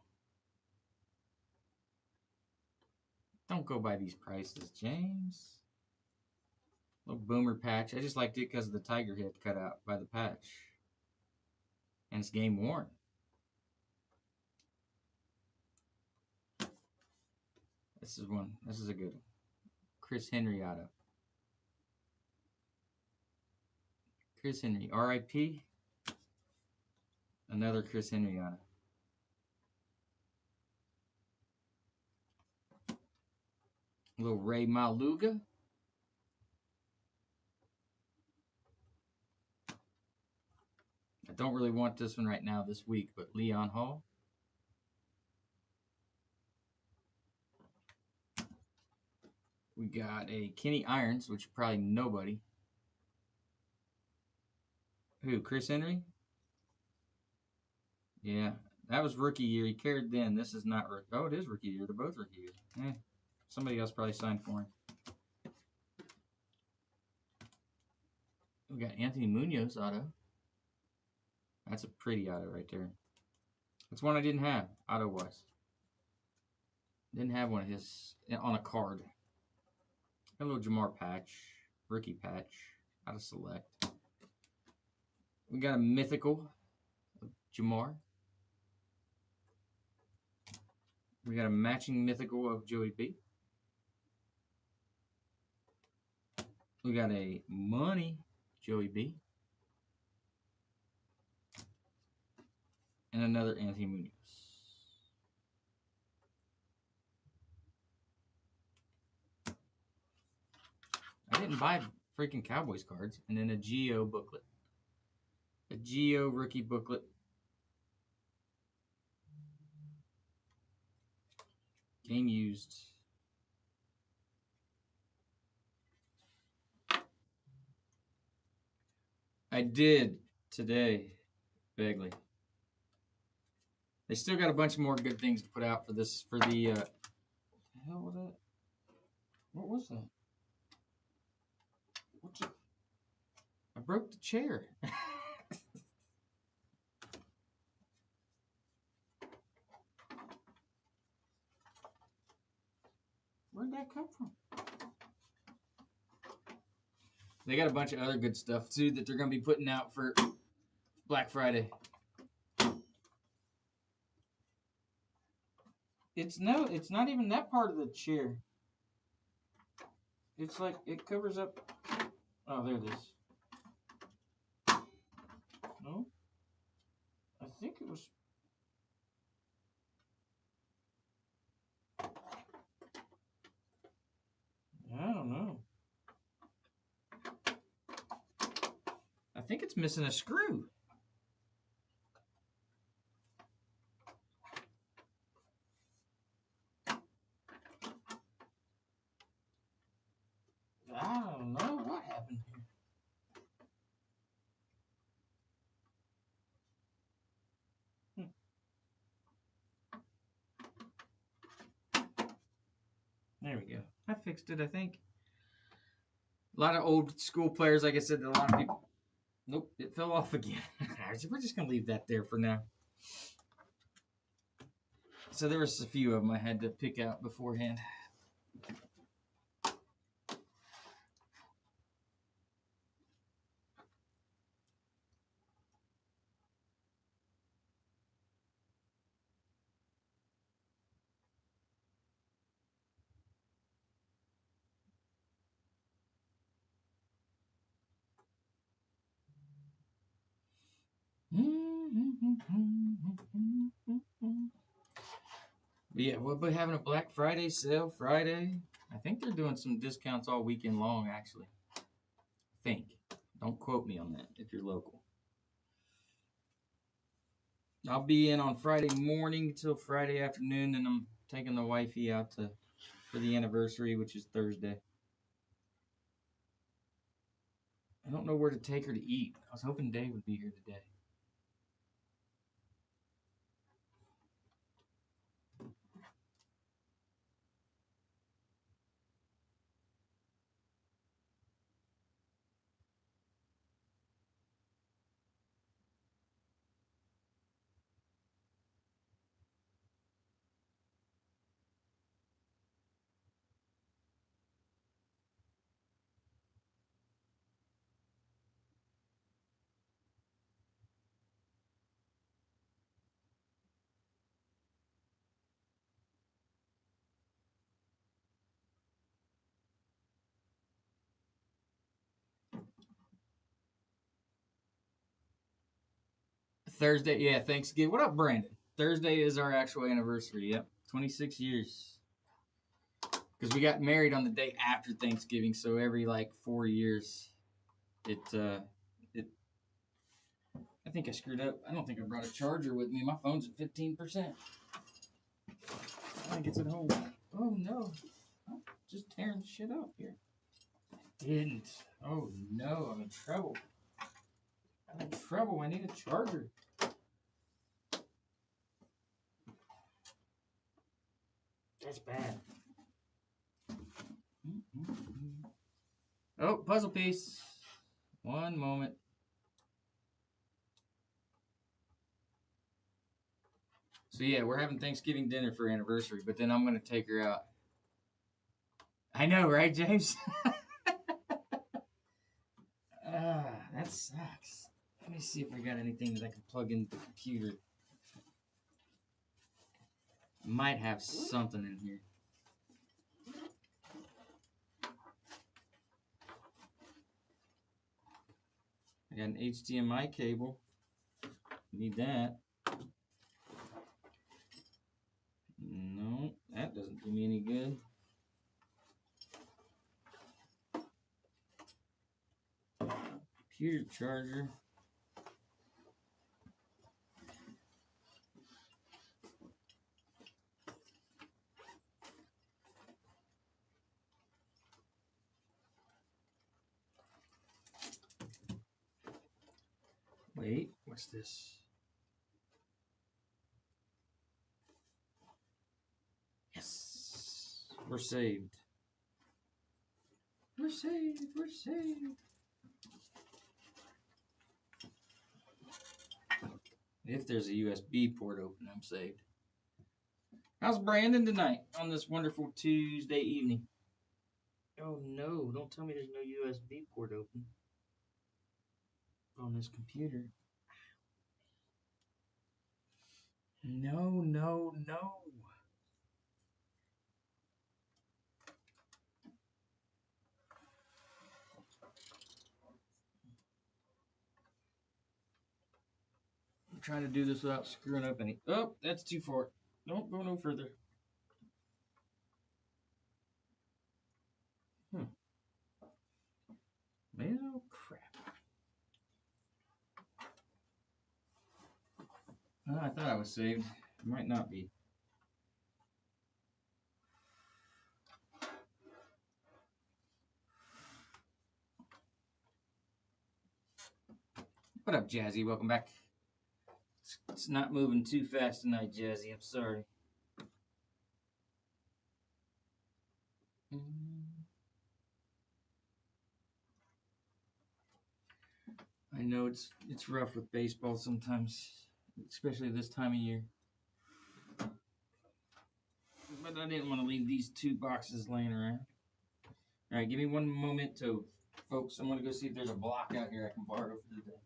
Don't go by these prices, James. Little boomer patch. I just liked it because of the tiger head cut out by the patch. And it's game worn. This is one. This is a good one. Chris Henry auto. Chris Henry. R.I.P. Another Chris Henry auto. A little Ray Maluga. I don't really want this one right now this week, but Leon Hall. We got a Kenny Irons, which probably nobody. Who? Chris Henry? Yeah, that was rookie year. He carried then. This is not rookie. Oh, it is rookie year. They're both rookie year. Somebody else probably signed for him. We got Anthony Munoz auto. That's a pretty auto right there. That's one I didn't have, auto-wise. Didn't have one of his on a card. A little Jamar patch, rookie patch, out of select. We got a mythical of Jamar. We got a matching mythical of Joey B. We got a money Joey B. And another Anthony Munoz. I didn't buy freaking Cowboys cards. And then a Geo booklet. A Geo rookie booklet. Game used. I did today, Bagley. They still got a bunch more good things to put out for this, for the, what the hell was that? What was that? What's it? I broke the chair. Where'd that come from? They got a bunch of other good stuff, too, that they're going to be putting out for Black Friday. It's not even that part of the chair. It's like, it covers up. Oh, there it is. No? I think it was. I don't know. I think it's missing a screw. I don't know what happened here. fixed it, I think. A lot of old school players, like I said, a lot of people. Nope, it fell off again. We're just gonna leave that there for now. So there was a few of them I had to pick out beforehand. But yeah, we'll be having a Black Friday sale Friday. I think they're doing some discounts all weekend long, actually. I think. Don't quote me on that if you're local. I'll be in on Friday morning till Friday afternoon, and I'm taking the wifey out for the anniversary, which is Thursday. I don't know where to take her to eat. I was hoping Dave would be here today. Thursday, yeah, Thanksgiving. What up, Brandon? Thursday is our actual anniversary. Yep, 26 years. Because we got married on the day after Thanksgiving, so every like 4 years, it. I think I screwed up. I don't think I brought a charger with me. My phone's at 15%. I think it's at home. Oh no, I'm just tearing shit up here. Didn't. Oh no, I'm in trouble. I'm in trouble. I need a charger. That's bad. Oh, puzzle piece. One moment. So yeah, we're having Thanksgiving dinner for anniversary, but then I'm gonna take her out. I know, right, James? That sucks. Let me see if I got anything that I can plug into the computer. Might have something in here. I got an HDMI cable. Need that. No, that doesn't do me any good. Computer charger. Wait, what's this? Yes, we're saved. We're saved. We're saved. If there's a USB port open, I'm saved. How's Brandon tonight on this wonderful Tuesday evening? Oh no, don't tell me there's no USB port open on this computer. No, no, no. I'm trying to do this without screwing up any. Oh, that's too far. Don't go no further. Man, oh crap. Oh, I thought I was saved. I might not be. What up, Jazzy? Welcome back. It's not moving too fast tonight, Jazzy. I'm sorry. know it's rough with baseball sometimes, especially this time of year. But I didn't want to leave these 2 boxes laying around. All right, give me one moment to, folks. I'm gonna go see if there's a block out here I can borrow for the day.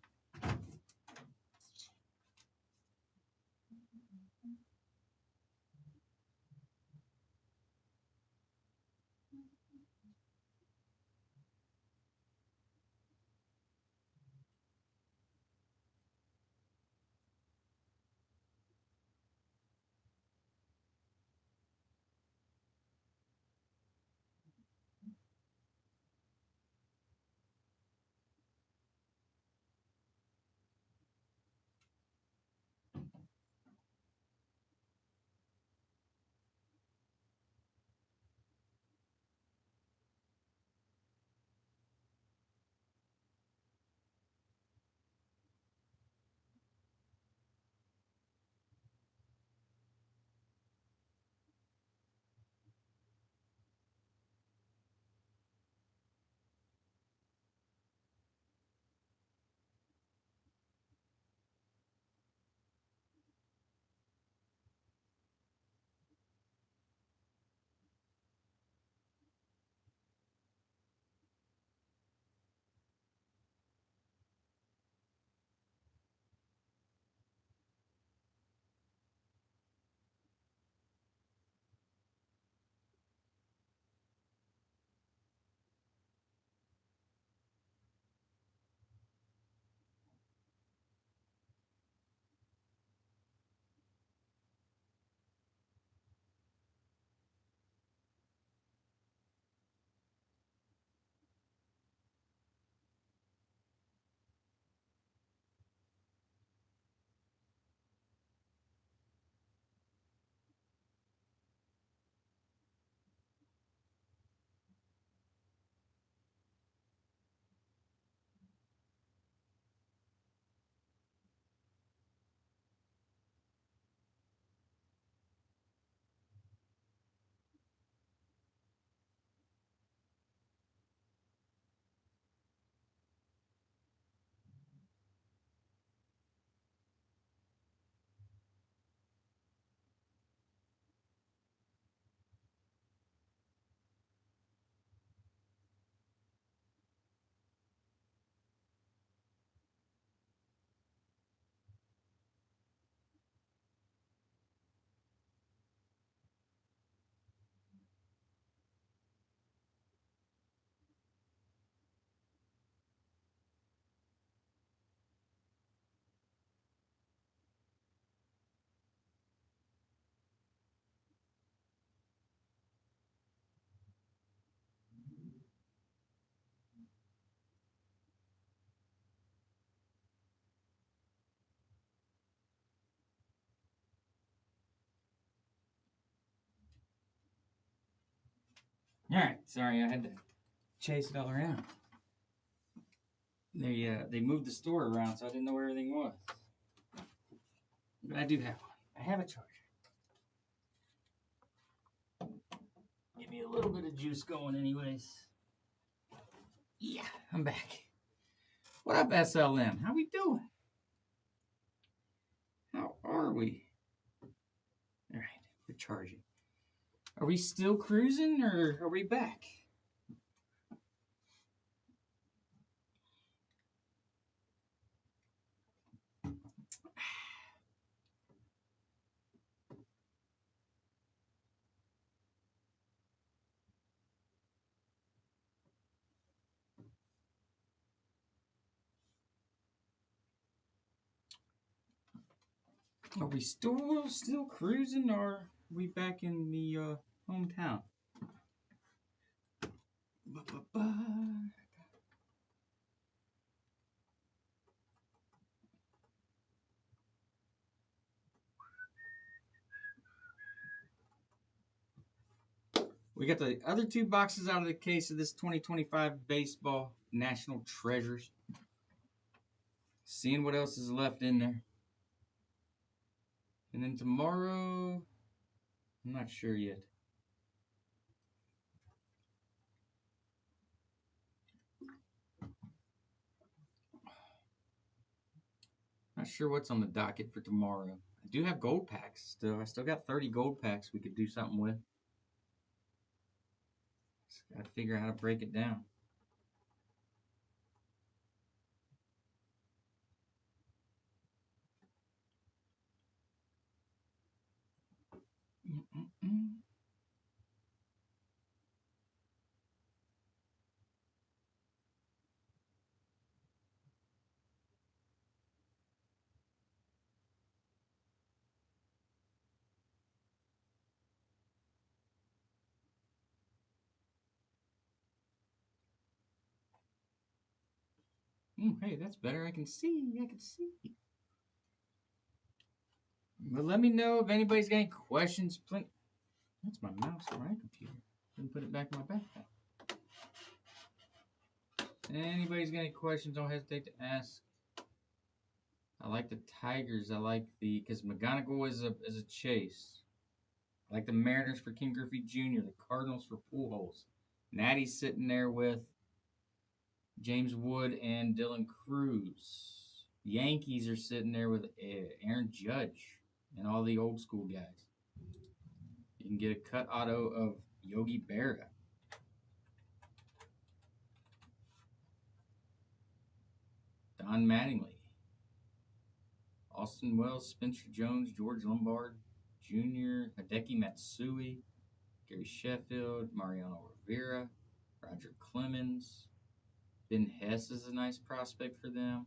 All right, sorry I had to chase it all around. They moved the store around, so I didn't know where everything was. But I do have one. I have a charger. Give me a little bit of juice going, anyways. Yeah, I'm back. What up, SLM? How we doing? How are we? All right, we're charging. Are we still cruising, or are we back? Are we still cruising, or are we back in the hometown? Ba-ba-ba. We got the other 2 boxes out of the case of this 2025 baseball National Treasures. Seeing what else is left in there. And then tomorrow, I'm not sure yet. Not sure what's on the docket for tomorrow. I do have gold packs still. I still got 30 gold packs we could do something with. Just gotta figure out how to break it down. Hey, that's better. I can see. I can see. But let me know if anybody's got any questions. That's my mouse for my computer. Didn't put it back in my backpack. Anybody's got any questions, don't hesitate to ask. I like the Tigers. I like because McGonagall is a chase. I like the Mariners for King Griffey Jr., the Cardinals for Pujols. Natty's sitting there with James Wood and Dylan Cruz. Yankees are sitting there with Aaron Judge and all the old school guys. You can get a cut auto of Yogi Berra. Don Mattingly. Austin Wells, Spencer Jones, George Lombard Jr., Hideki Matsui, Gary Sheffield, Mariano Rivera, Roger Clemens. Ben Hess is a nice prospect for them.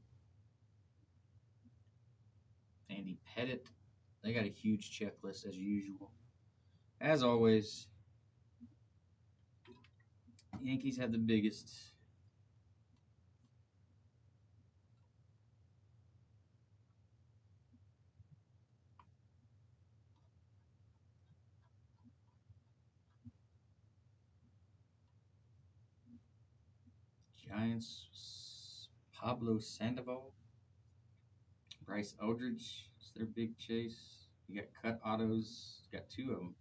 Andy Pettit. They got a huge checklist as usual. As always, Yankees have the biggest. Giants, Pablo Sandoval. Bryce Eldridge is their big chase. You got cut autos. You got two of them.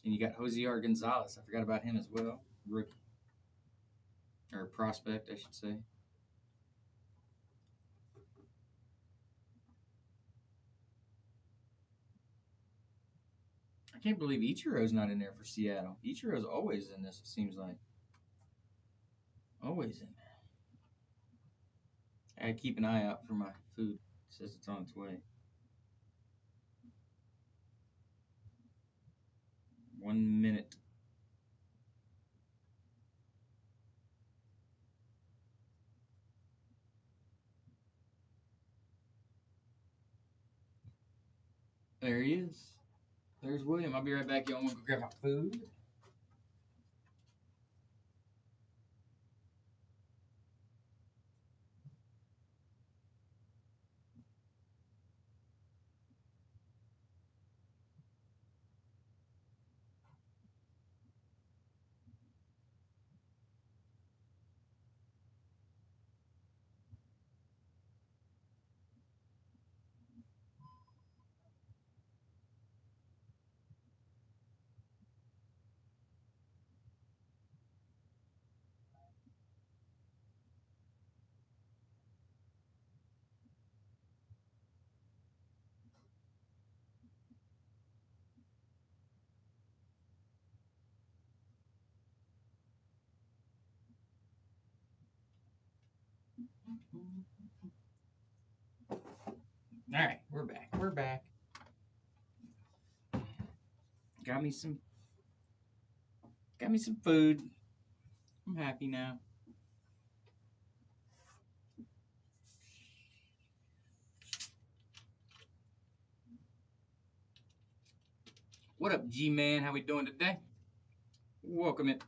And you got Josier Gonzalez. I forgot about him as well. Rookie. Or prospect, I should say. I can't believe Ichiro's not in there for Seattle. Ichiro's always in this, it seems like. Always in there. I gotta keep an eye out for my food. It says it's on its way. 1 minute. There he is. There's William. I'll be right back, y'all. I'm gonna go grab my food. All right, we're back. We're back. Got me some food. I'm happy now. What up, G-Man? How we doing today? Welcome in.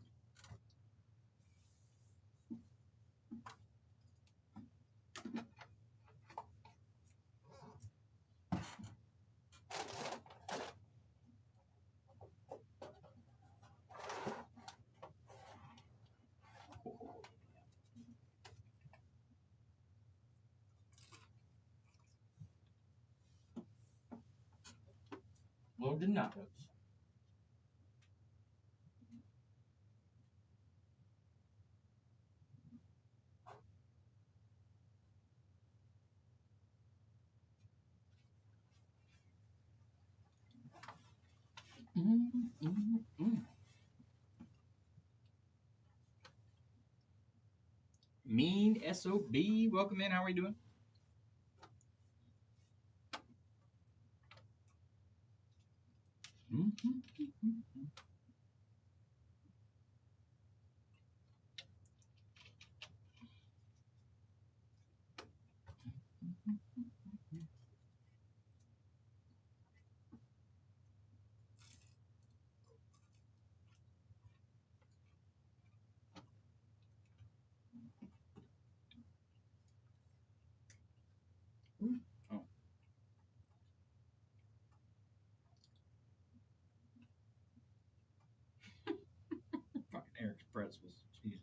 Load the nachos. Mean SOB, welcome in. How are you doing? Oh, fucking Eric's pretzels. Jeez.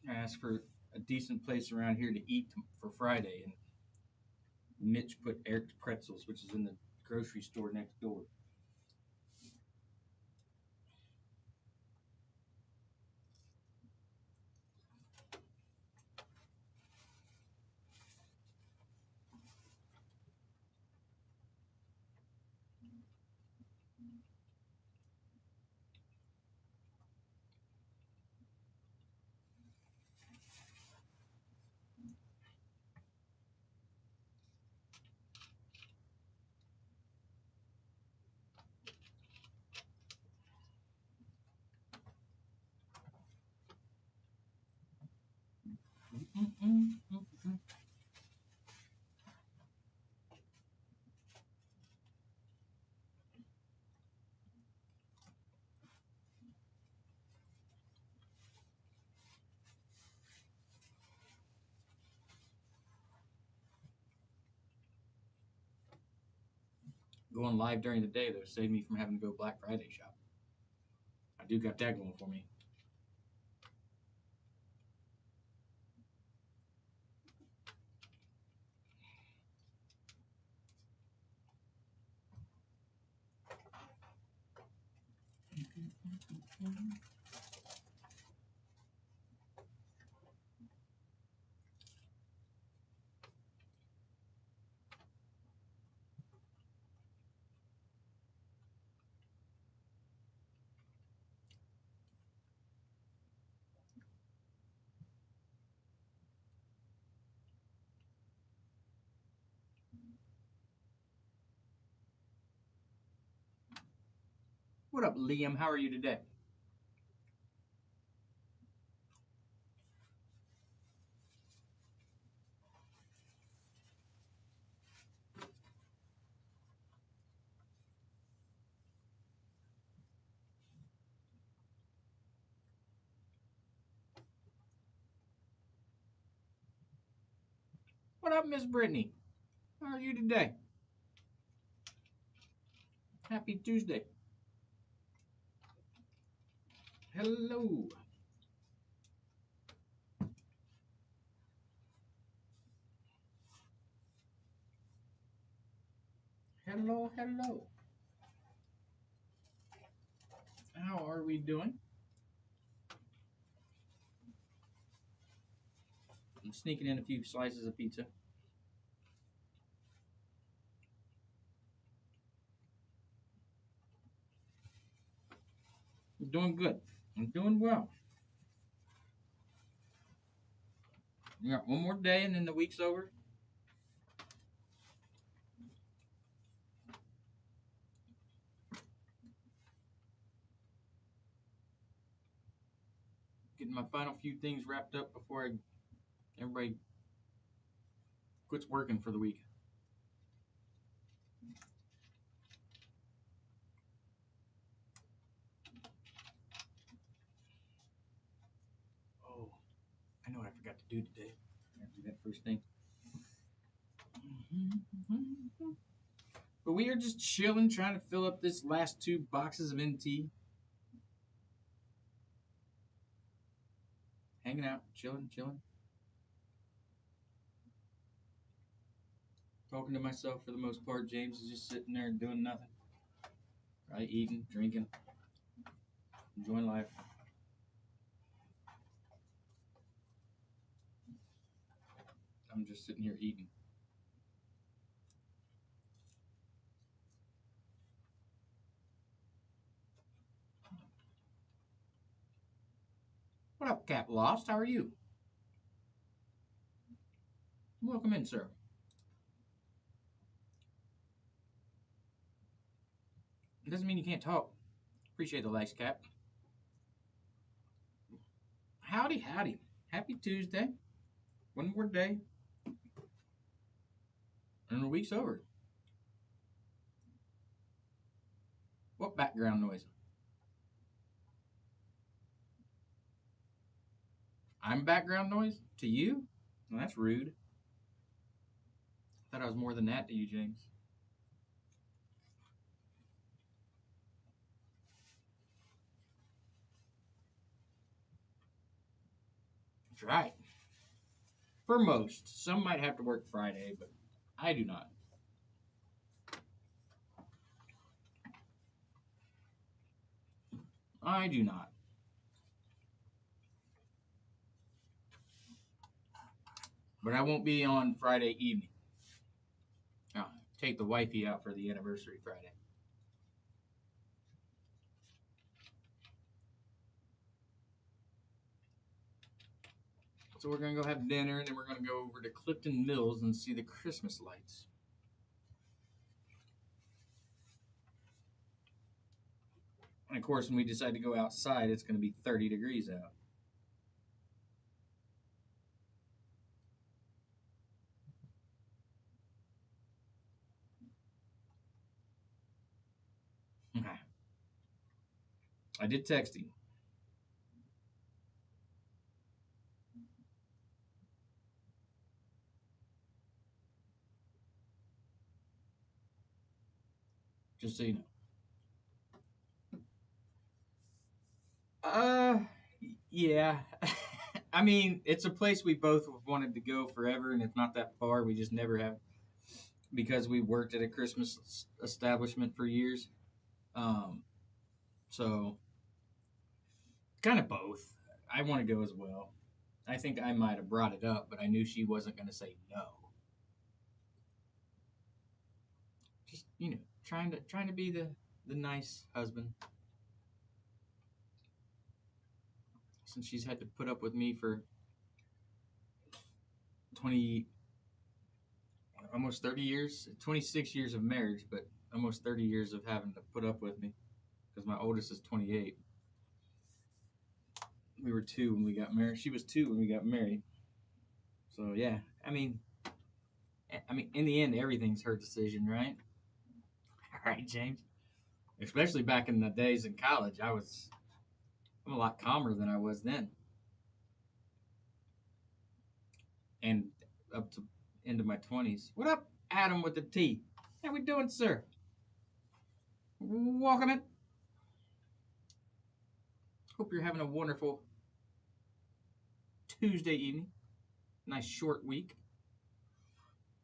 I asked for a decent place around here to eat for Friday, and Mitch put Eric's Pretzels, which is in the grocery store next door. Going live during the day, though, saved me from having to go Black Friday shop. I do got that going for me. What up, Liam? How are you today? What up, Miss Brittany? How are you today? Happy Tuesday. Hello. Hello, hello. How are we doing? I'm sneaking in a few slices of pizza. I'm doing good. I'm doing well. We got one more day and then the week's over. Getting my final few things wrapped up before everybody quits working for the week. Oh, I know what I forgot to do today. I have to do that first thing. But we are just chilling, trying to fill up this last 2 boxes of NT. Hanging out, chilling. Talking to myself for the most part. James is just sitting there doing nothing. Right? Eating, drinking, enjoying life. I'm just sitting here eating. What up, Cap Lost? How are you? Welcome in, sir. It doesn't mean you can't talk. Appreciate the likes, Cap. Howdy. Happy Tuesday. One more day. And the week's over. What background noise? I'm background noise? To you? Well, that's rude. I thought I was more than that to you, James. That's right. For most. Some might have to work Friday, but I do not. I do not. But I won't be on Friday evening. I'll take the wifey out for the anniversary Friday. So we're going to go have dinner, and then we're going to go over to Clifton Mills and see the Christmas lights. And of course, when we decide to go outside, it's going to be 30 degrees out. I did text him. Just so you know. Yeah. I mean, it's a place we both have wanted to go forever, and it's not that far. We just never have, because we worked at a Christmas establishment for years. So kind of both. I want to go as well. I think I might have brought it up, but I knew she wasn't going to say no. Just trying to be the nice husband. Since she's had to put up with me for 20, almost 30 years, 26 years of marriage, but almost 30 years of having to put up with me, because my oldest is 28. We were 2 when we got married. She was 2 when we got married. So yeah, I mean, in the end, everything's her decision, right? All right, James. Especially back in the days in college, I'm a lot calmer than I was then, and up to into my 20s. What up, Adam with the T? How we doing, sir? Welcome in. Hope you're having a wonderful Tuesday evening. Nice short week.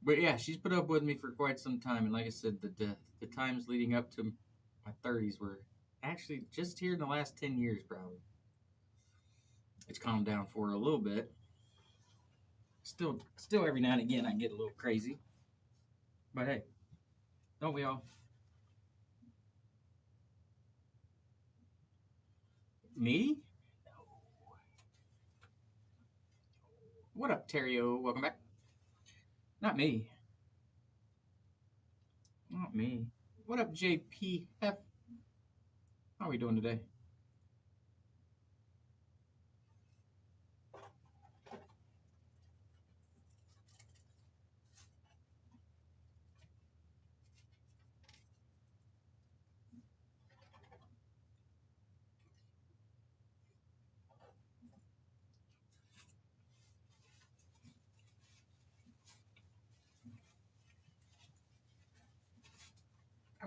But yeah, she's put up with me for quite some time, and like I said, the times leading up to my 30s were actually just here in the last 10 years, probably. It's calmed down for her a little bit. Still every now and again I get a little crazy. But hey, don't we all? Me? What up, Terrio? Welcome back. Not me. Not me. What up, JPF? How are we doing today?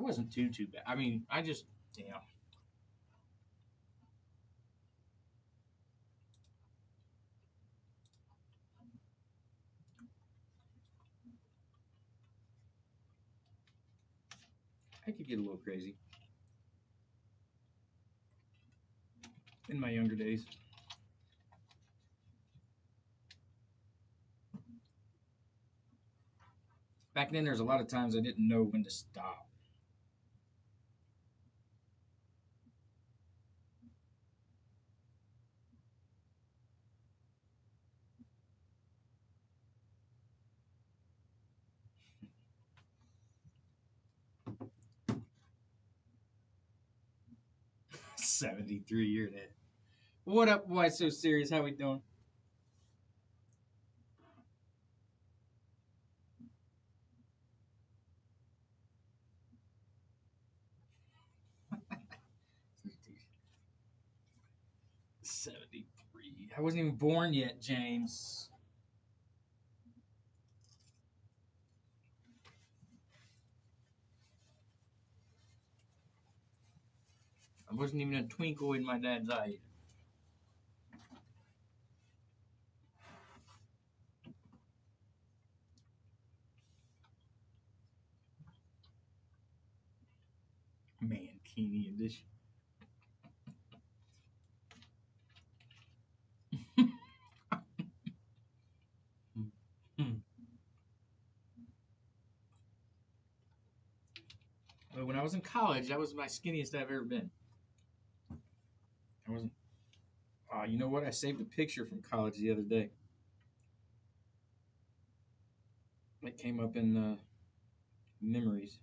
wasn't too bad. I mean, I just, I could get a little crazy in my younger days. Back then, there's a lot of times I didn't know when to stop. '73 year that. What up? Why so serious? How we doing? '73. I wasn't even born yet, James. I wasn't even a twinkle in my dad's eye. Mankini edition. Well, when I was in college, that was my skinniest I've ever been. I wasn't. You know what? I saved a picture from college the other day. It came up in memories.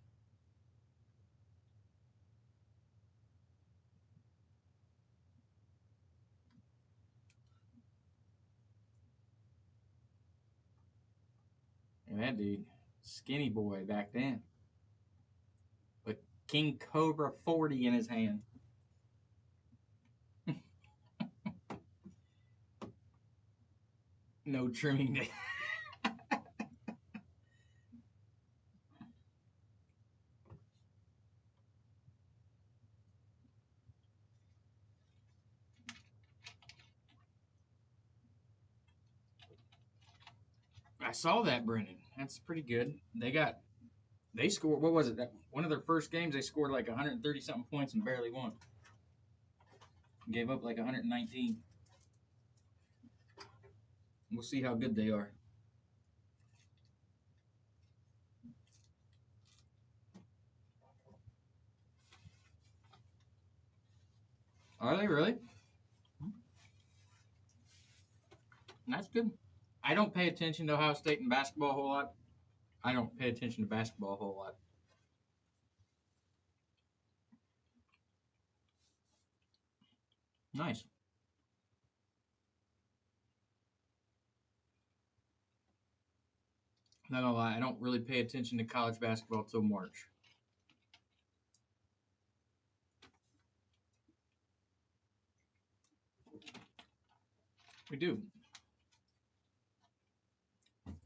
And that dude, skinny boy back then, with King Cobra 40 in his hand. No trimming day. I saw that, Brennan. That's pretty good. They scored, what was it? That one of their first games, they scored like 130 something points and barely won. Gave up like 119. We'll see how good they are. Are they really? That's good. I don't pay attention to Ohio State in basketball a whole lot. I don't pay attention to basketball a whole lot. Nice. Not gonna lie, I don't really pay attention to college basketball till March. We do.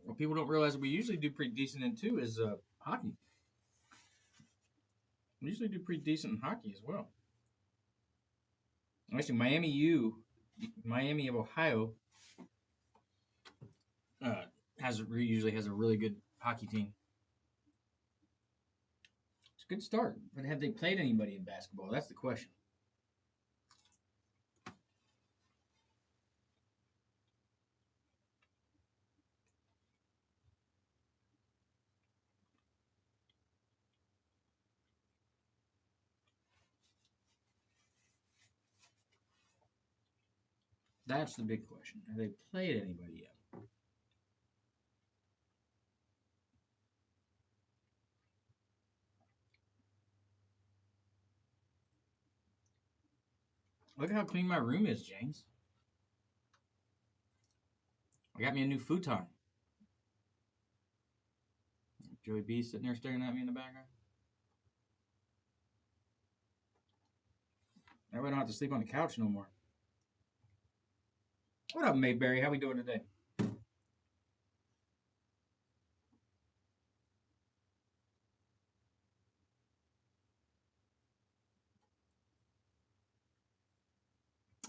What people don't realize we usually do pretty decent in too is hockey. We usually do pretty decent in hockey as well. Actually, Miami of Ohio, usually has a really good hockey team. It's a good start, but have they played anybody in basketball? That's the question. That's the big question. Have they played anybody yet? Look at how clean my room is, James. I got me a new futon. Joey B sitting there staring at me in the background. That way I don't have to sleep on the couch no more. What up, Mayberry? How we doing today?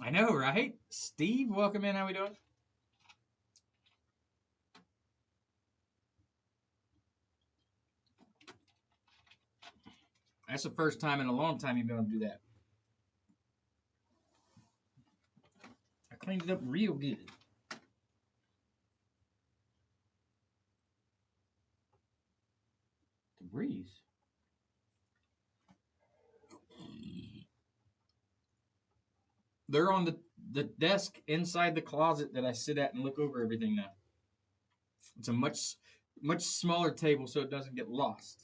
I know, right? Steve, welcome in. How we doing? That's the first time in a long time you've been able to do that. I cleaned it up real good. The breeze. They're on the desk inside the closet that I sit at and look over everything now. It's a much smaller table so it doesn't get lost.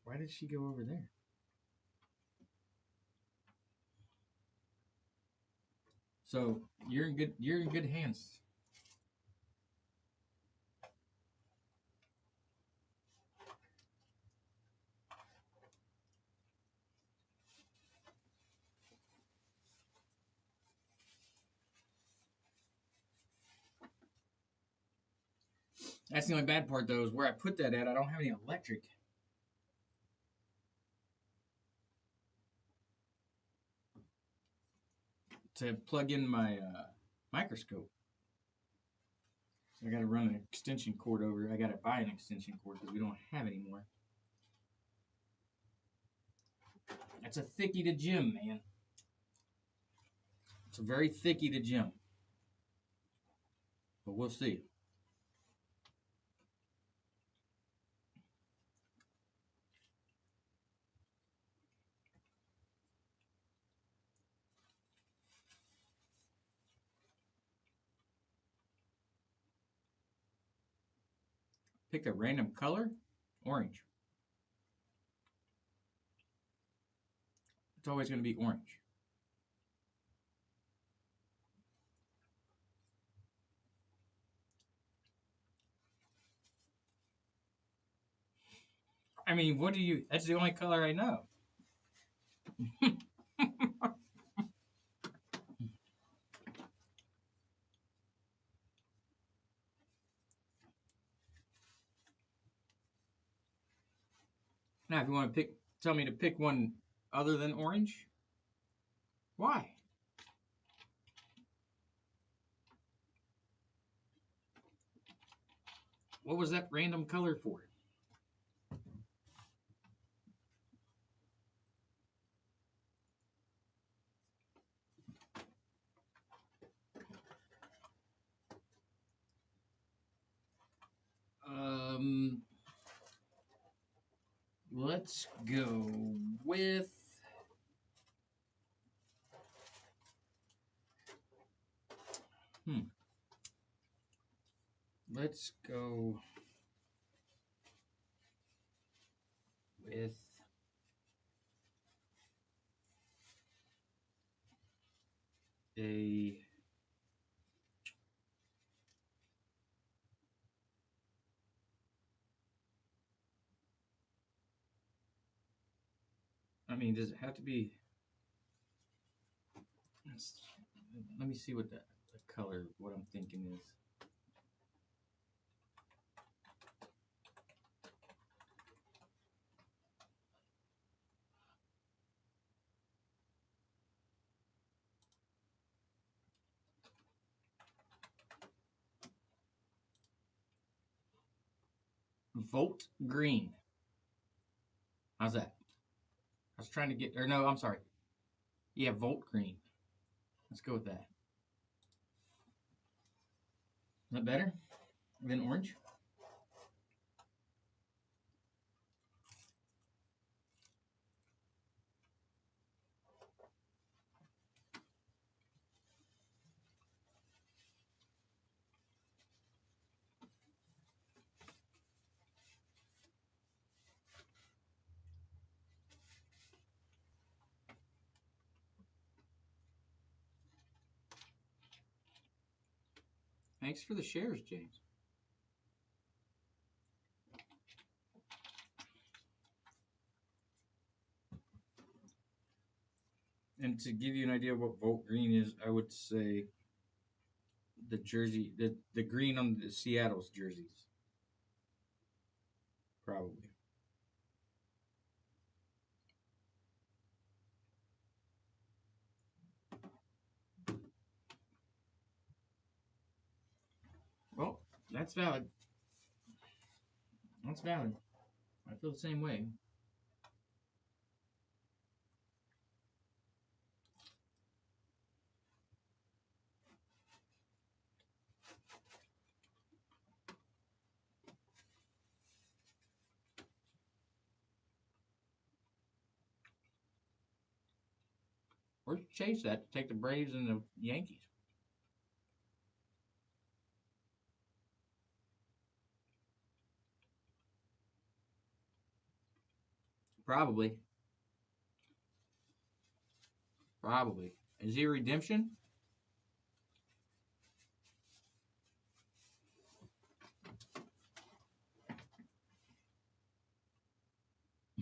Why did she go over there? So you're in good hands. That's the only bad part though, is where I put that at. I don't have any electric to plug in my microscope. So I got to run an extension cord over. I got to buy an extension cord because we don't have any more. That's a thickie to Jim, man. It's a very thickie to Jim. But we'll see. Pick a random color. Orange. It's always going to be orange. I mean, what do you... That's the only color I know. Now, if you want to tell me to pick one other than orange, why? What was that random color for? Let's go with... Let's go with a... I mean, does it have to be... Let me see what the color, what I'm thinking is. Volt green. How's that? I was trying to get... Or no, I'm sorry. Yeah, volt green. Let's go with that. Is that better than orange? Thanks for the shares, James. And to give you an idea of what volt green is, I would say the jersey, the green on the Seattle's jerseys. Probably. Well, that's valid. That's valid. I feel the same way. Where'd you chase that to take the Braves and the Yankees? Probably. Probably. Is he a redemption?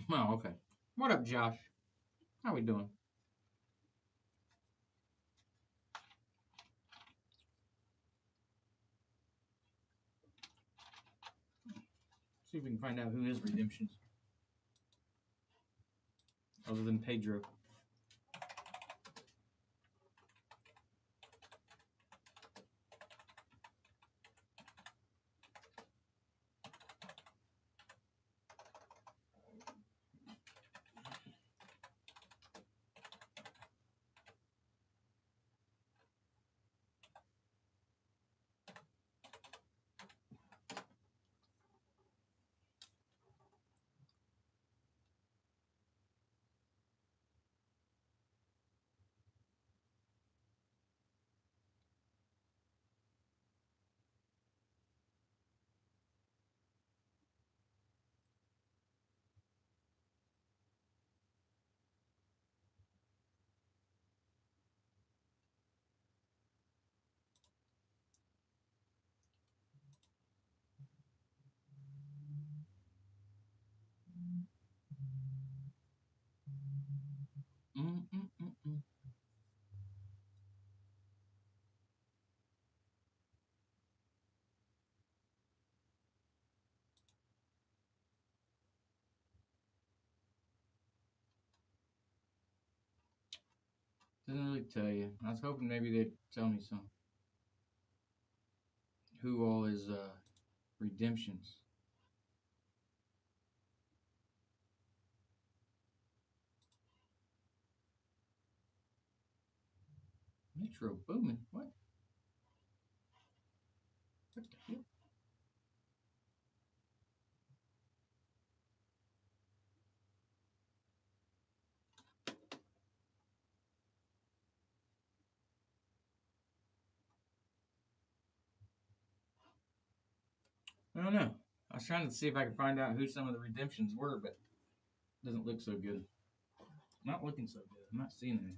Oh, okay. What up, Josh? How we doing? See if we can find out who is redemptions. Other than Pedro. Mm-mm-mm-mm. Doesn't really tell you. I was hoping maybe they'd tell me some. Who all is redemptions? Metro Boomin. What? What the hell? I don't know. I was trying to see if I could find out who some of the redemptions were, but it doesn't look so good. Not looking so good. I'm not seeing anything.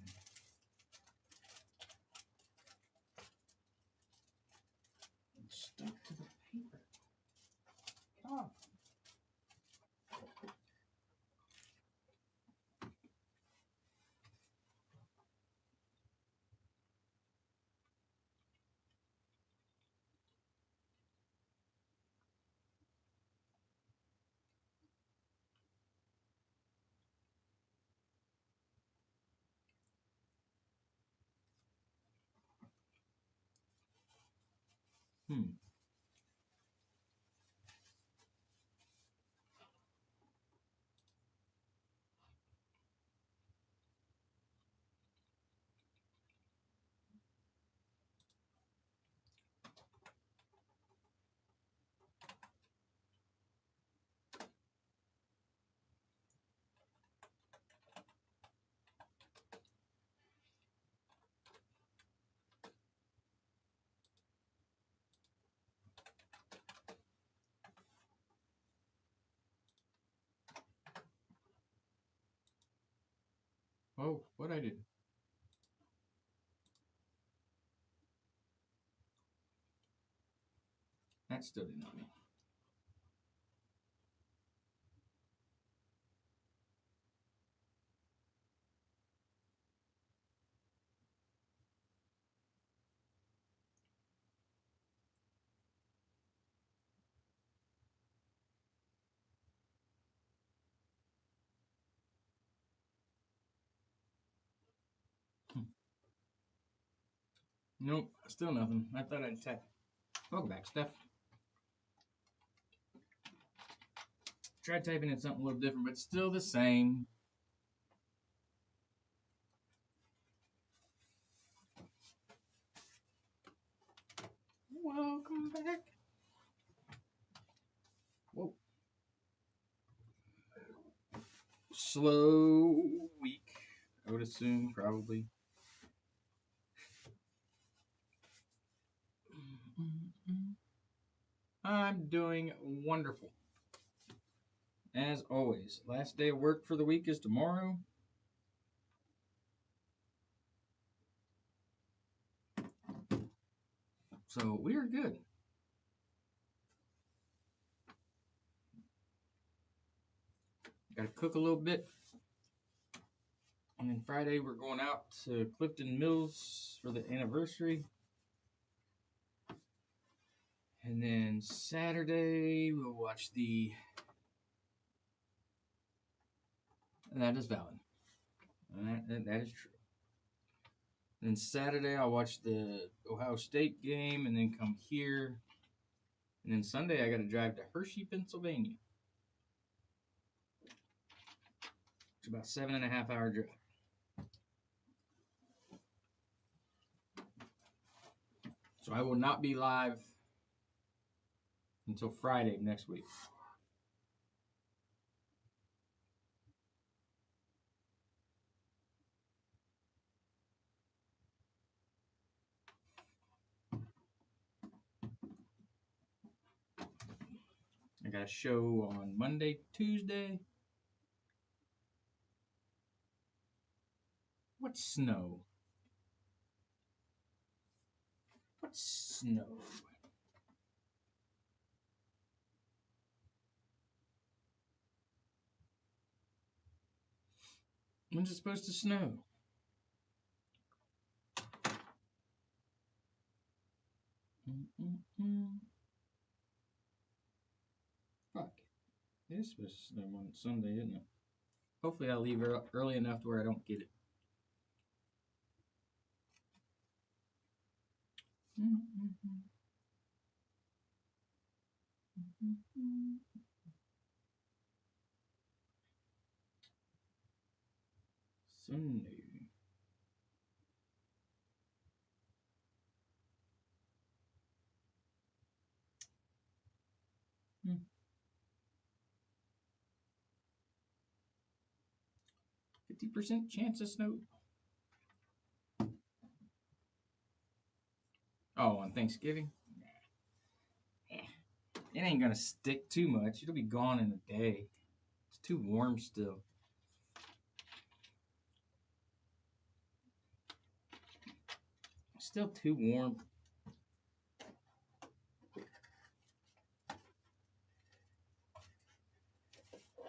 It's stuck to the paper. Oh. Hmm. Oh, what I did? That still did not mean. Nope, still nothing. I thought I'd check. Welcome back, Steph. Try typing in something a little different, but still the same. Welcome back. Whoa. Slow week, I would assume, probably. I'm doing wonderful. As always, last day of work for the week is tomorrow. So we're good. Got to cook a little bit. And then Friday, we're going out to Clifton Mills for the anniversary. And then Saturday, we'll watch the... That is valid. That is true. And then Saturday, I'll watch the Ohio State game and then come here. And then Sunday, I got to drive to Hershey, Pennsylvania. It's about 7.5 hour drive. So I will not be live until Friday of next week. I got a show on Monday, Tuesday. What's snow? What's snow? When's it supposed to snow? Fuck. It is supposed to snow on Sunday, isn't it? Hopefully I'll leave early enough to where I don't get it. Sunday. 50% chance of snow. Oh, on Thanksgiving? It ain't gonna stick too much. It'll be gone in a day. It's too warm still. Still too warm.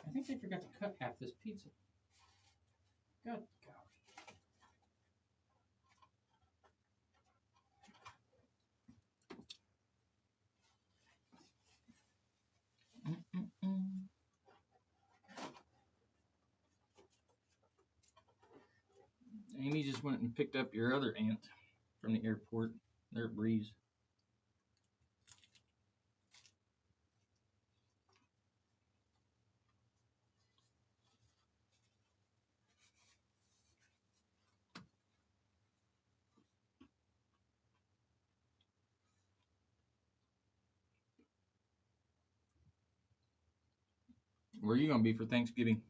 I think they forgot to cut half this pizza. Good golly. Amy just went and picked up your other aunt from the airport. They're at Breeze. Where are you gonna be for Thanksgiving?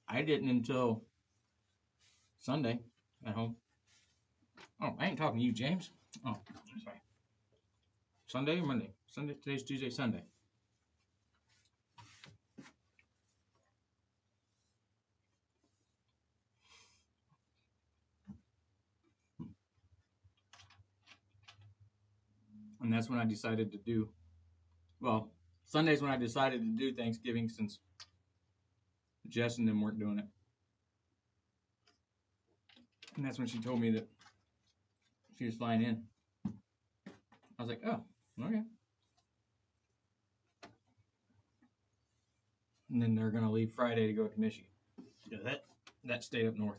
I didn't until Sunday at home. Oh, I ain't talking to you, James. Oh, sorry. Sunday or Monday? Sunday. Today's Tuesday. Sunday. And that's when I decided to do. Well, Sunday's when I decided to do Thanksgiving since Jess and them weren't doing it. And that's when she told me that she was flying in. I was like, oh, okay. And then they're going to leave Friday to go to Michigan. Yeah, that state up north.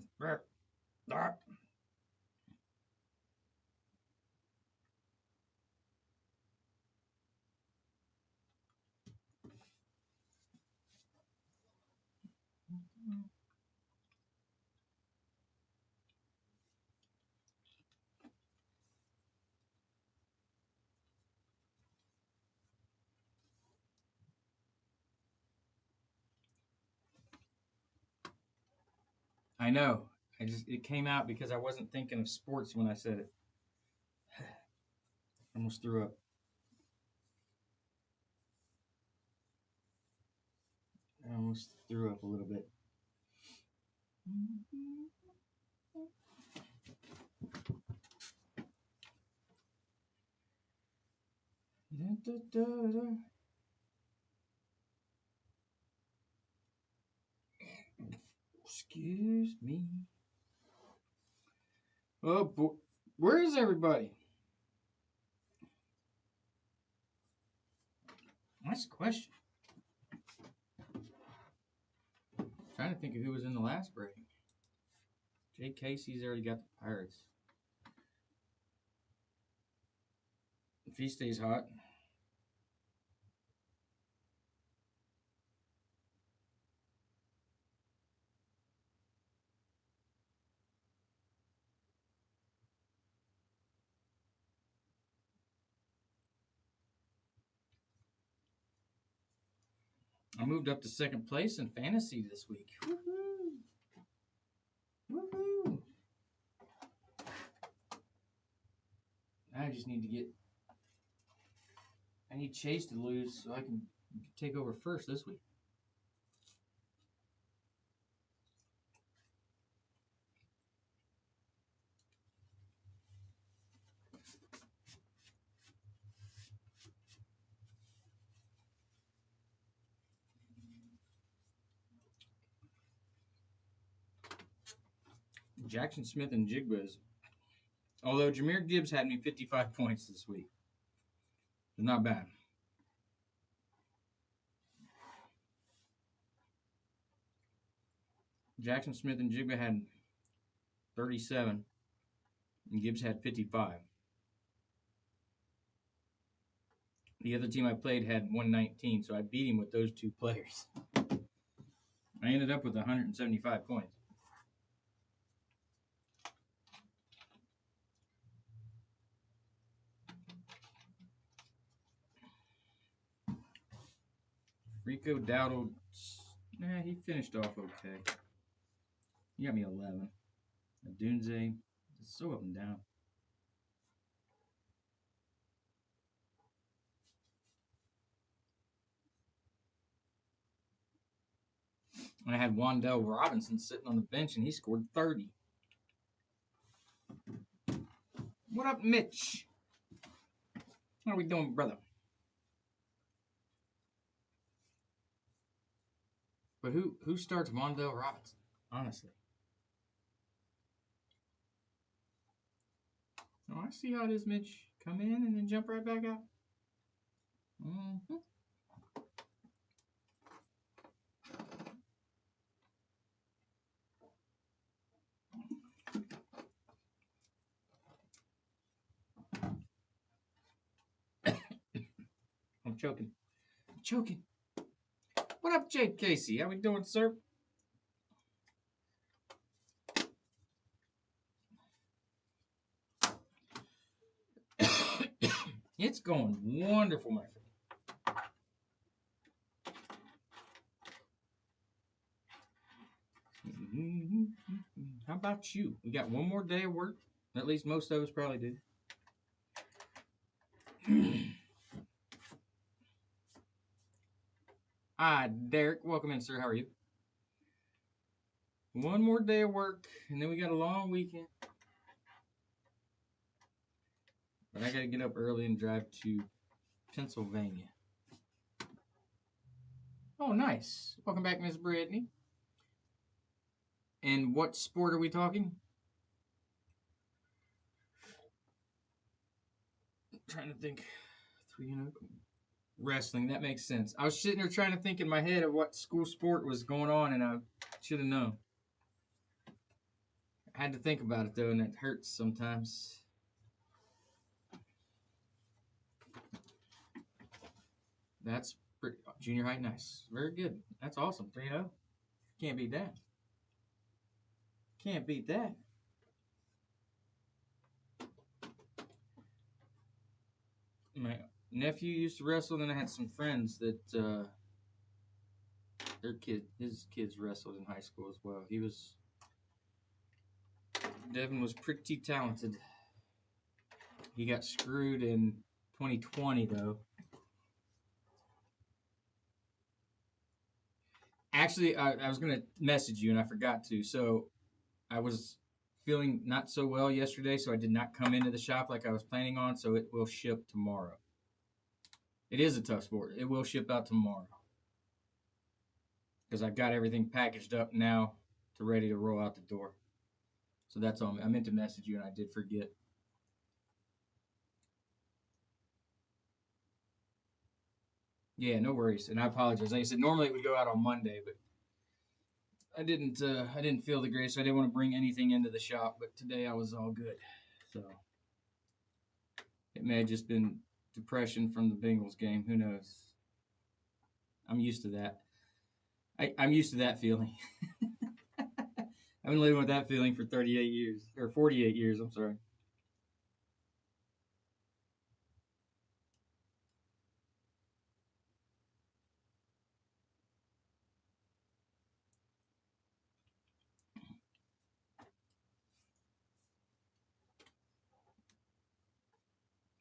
I know. It came out because I wasn't thinking of sports when I said it. I almost threw up. I almost threw up a little bit. Excuse me. Oh boy, where is everybody? Nice question. Trying to think of who was in the last break. Jay Casey's already got the Pirates. If he stays hot. I moved up to second place in fantasy this week. Woohoo! Woohoo! I just need to get. I need Chase to lose so I can take over first this week. Jackson Smith and Jigba's. Although Jahmyr Gibbs had me 55 points this week. Not bad. Jackson Smith and Jigba had 37, and Gibbs had 55. The other team I played had 119, so I beat him with those two players. I ended up with 175 points. Rico Dowdle, he finished off okay. He got me 11. Dunze, it's so up and down. And I had Wandell Robinson sitting on the bench, and he scored 30. What up, Mitch? How are we doing, brother? But who starts Wandell Robinson, honestly? Oh, I see how it is, Mitch. Come in and then jump right back out. Mm-hmm. I'm choking. What up, Jake Casey? How we doing, sir? It's going wonderful, my friend. How about you? We got one more day of work. At least most of us probably do. Hi, Derek. Welcome in, sir. How are you? One more day of work, and then we got a long weekend. But I got to get up early and drive to Pennsylvania. Oh, nice. Welcome back, Miss Brittany. And what sport are we talking? I'm trying to think. 3-0. Wrestling, that makes sense. I was sitting there trying to think in my head of what school sport was going on, and I should have known. I had to think about it, though, and it hurts sometimes. That's pretty, junior high, nice. Very good. That's awesome. 3-0. Can't beat that. Can't beat that. My nephew used to wrestle, and then I had some friends that his kids wrestled in high school as well. Devin was pretty talented. He got screwed in 2020, though. Actually, I was going to message you, and I forgot to. So I was feeling not so well yesterday, so I did not come into the shop like I was planning on, so it will ship tomorrow. It is a tough sport. It will ship out tomorrow because I've got everything packaged up now to ready to roll out the door. So that's all. I meant to message you, and I did forget. Yeah, no worries. And I apologize. Like I said, normally it would go out on Monday, but I didn't feel the grace. So I didn't want to bring anything into the shop, but today I was all good. So it may have just been depression from the Bengals game. Who knows? I'm used to that. I'm used to that feeling. I've been living with that feeling for 38 years, or 48 years, I'm sorry.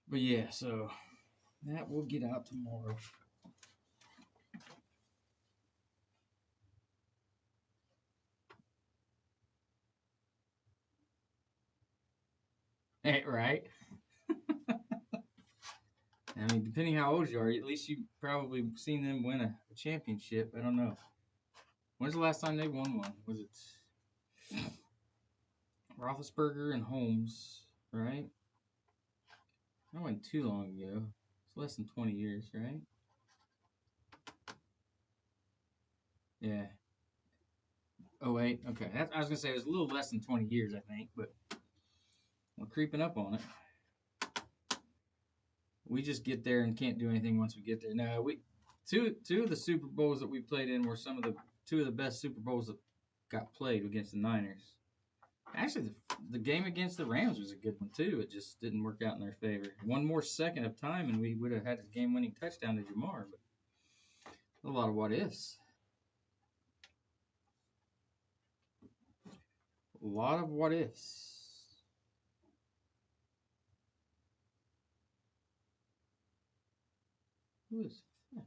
But yeah, so that will get out tomorrow. Right? I mean, depending how old you are, at least you've probably seen them win a championship. I don't know. When's the last time they won one? Was it Roethlisberger and Holmes, right? That wasn't too long ago. It's less than 20 years, right? Yeah. Oh, wait. Okay. I was going to say it was a little less than 20 years, I think, but we're creeping up on it. We just get there and can't do anything once we get there. No, two of the Super Bowls that we played in were two of the best Super Bowls that got played against the Niners. Actually, the game against the Rams was a good one too. It just didn't work out in their favor. One more second of time, and we would have had a game-winning touchdown to Jamar. But a lot of what ifs. A lot of what ifs. Who is Fleck?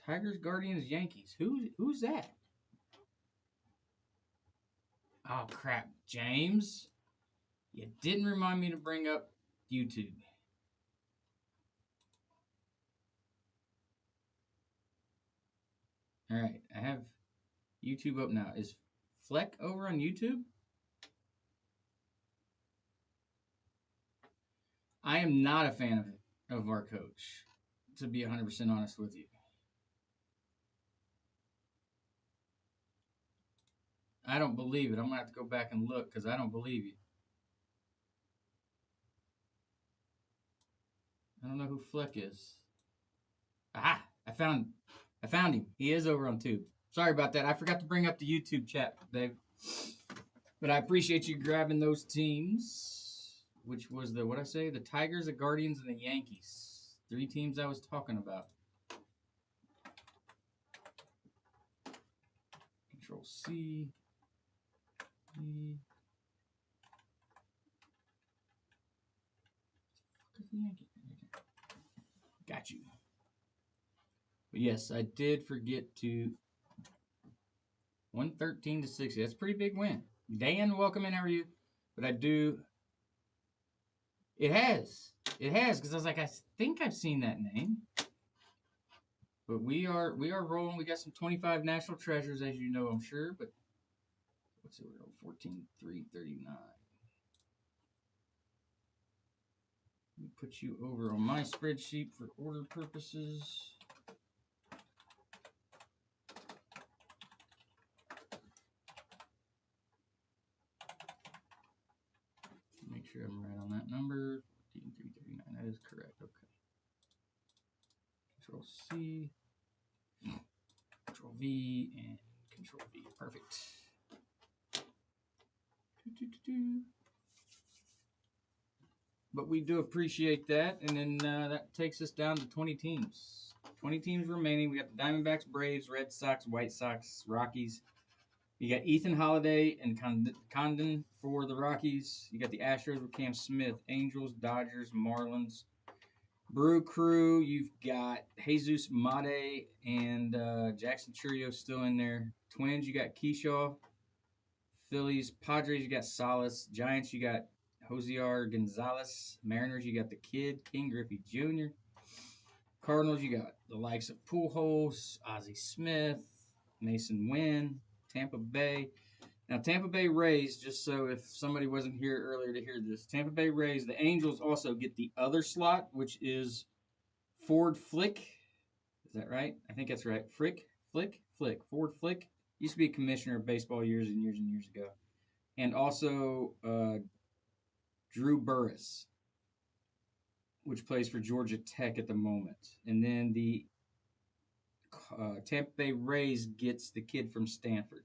Tigers, Guardians, Yankees. Who's that? Oh crap, James. You didn't remind me to bring up YouTube. All right, I have YouTube up now. Is Fleck over on YouTube? I am not a fan of our coach, to be 100% honest with you. I don't believe it. I'm going to have to go back and look because I don't believe you. I don't know who Fleck is. Ah, I found him. He is over on Tube. Sorry about that. I forgot to bring up the YouTube chat, Dave. But I appreciate you grabbing those teams, which was the Tigers, the Guardians, and the Yankees. 3 teams I was talking about. Control C. Got you. But yes, I did forget to 113 to 60. That's a pretty big win. Dan, welcome in. How are you? But I do. It has, because I was like, I think I've seen that name. But we are rolling. We got some 25 national treasures, as you know, I'm sure. But What's it? 14,339. Let me put you over on my spreadsheet for order purposes. Make sure I'm right on that number. 14,339. That is correct. Okay. Control C, Control V, and Control V. Perfect. But we do appreciate that. And then that takes us down to 20 teams. 20 teams remaining. We got the Diamondbacks, Braves, Red Sox, White Sox, Rockies. You got Ethan Holiday and Condon for the Rockies. You got the Astros with Cam Smith, Angels, Dodgers, Marlins. Brew Crew, you've got Jesus Mate and Jackson Churio still in there. Twins, you got Keyshaw. Phillies, Padres, you got Salas. Giants, you got Josiar Gonzalez. Mariners, you got the Kid, King Griffey Jr. Cardinals, you got the likes of Pujols, Ozzie Smith, Mason Wynn, Tampa Bay. Now, Tampa Bay Rays, just so if somebody wasn't here earlier to hear this, Tampa Bay Rays, the Angels also get the other slot, which is Ford Flick. Is that right? I think that's right. Flick. Ford Flick. Used to be a commissioner of baseball years and years and years ago. And also Drew Burris, which plays for Georgia Tech at the moment. And then the Tampa Bay Rays gets the kid from Stanford.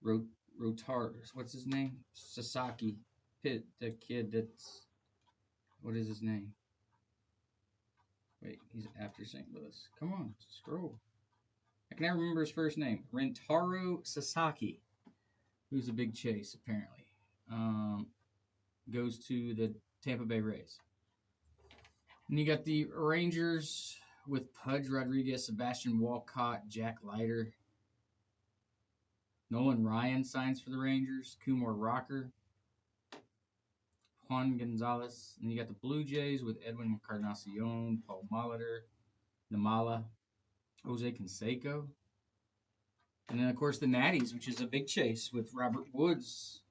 Rotars. What's his name? Sasaki. Pitt, the kid that's... What is his name? Wait, he's after St. Louis. Come on, scroll. I can never remember his first name. Rentaro Sasaki, who's a big chase, apparently. Goes to the Tampa Bay Rays. And you got the Rangers with Pudge Rodriguez, Sebastian Walcott, Jack Leiter. Nolan Ryan signs for the Rangers. Kumar Rocker. Juan Gonzalez. And you got the Blue Jays with Edwin Encarnacion, Paul Molitor, Namala, Jose Canseco. And then, of course, the Natties, which is a big chase with Robert Woods,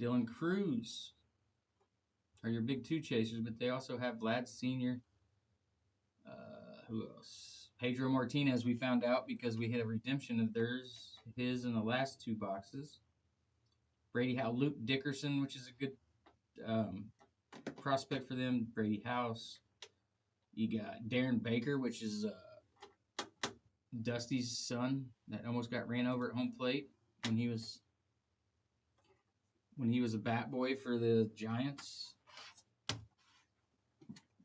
Dylan Cruz are your big two chasers, but they also have Vlad Sr. Who else? Pedro Martinez, we found out because we hit a redemption of his in the last two boxes. Brady Howe, Luke Dickerson, which is a good prospect for them. Brady House. You got Darren Baker, which is Dusty's son that almost got ran over at home plate when he was a bat boy for the Giants. I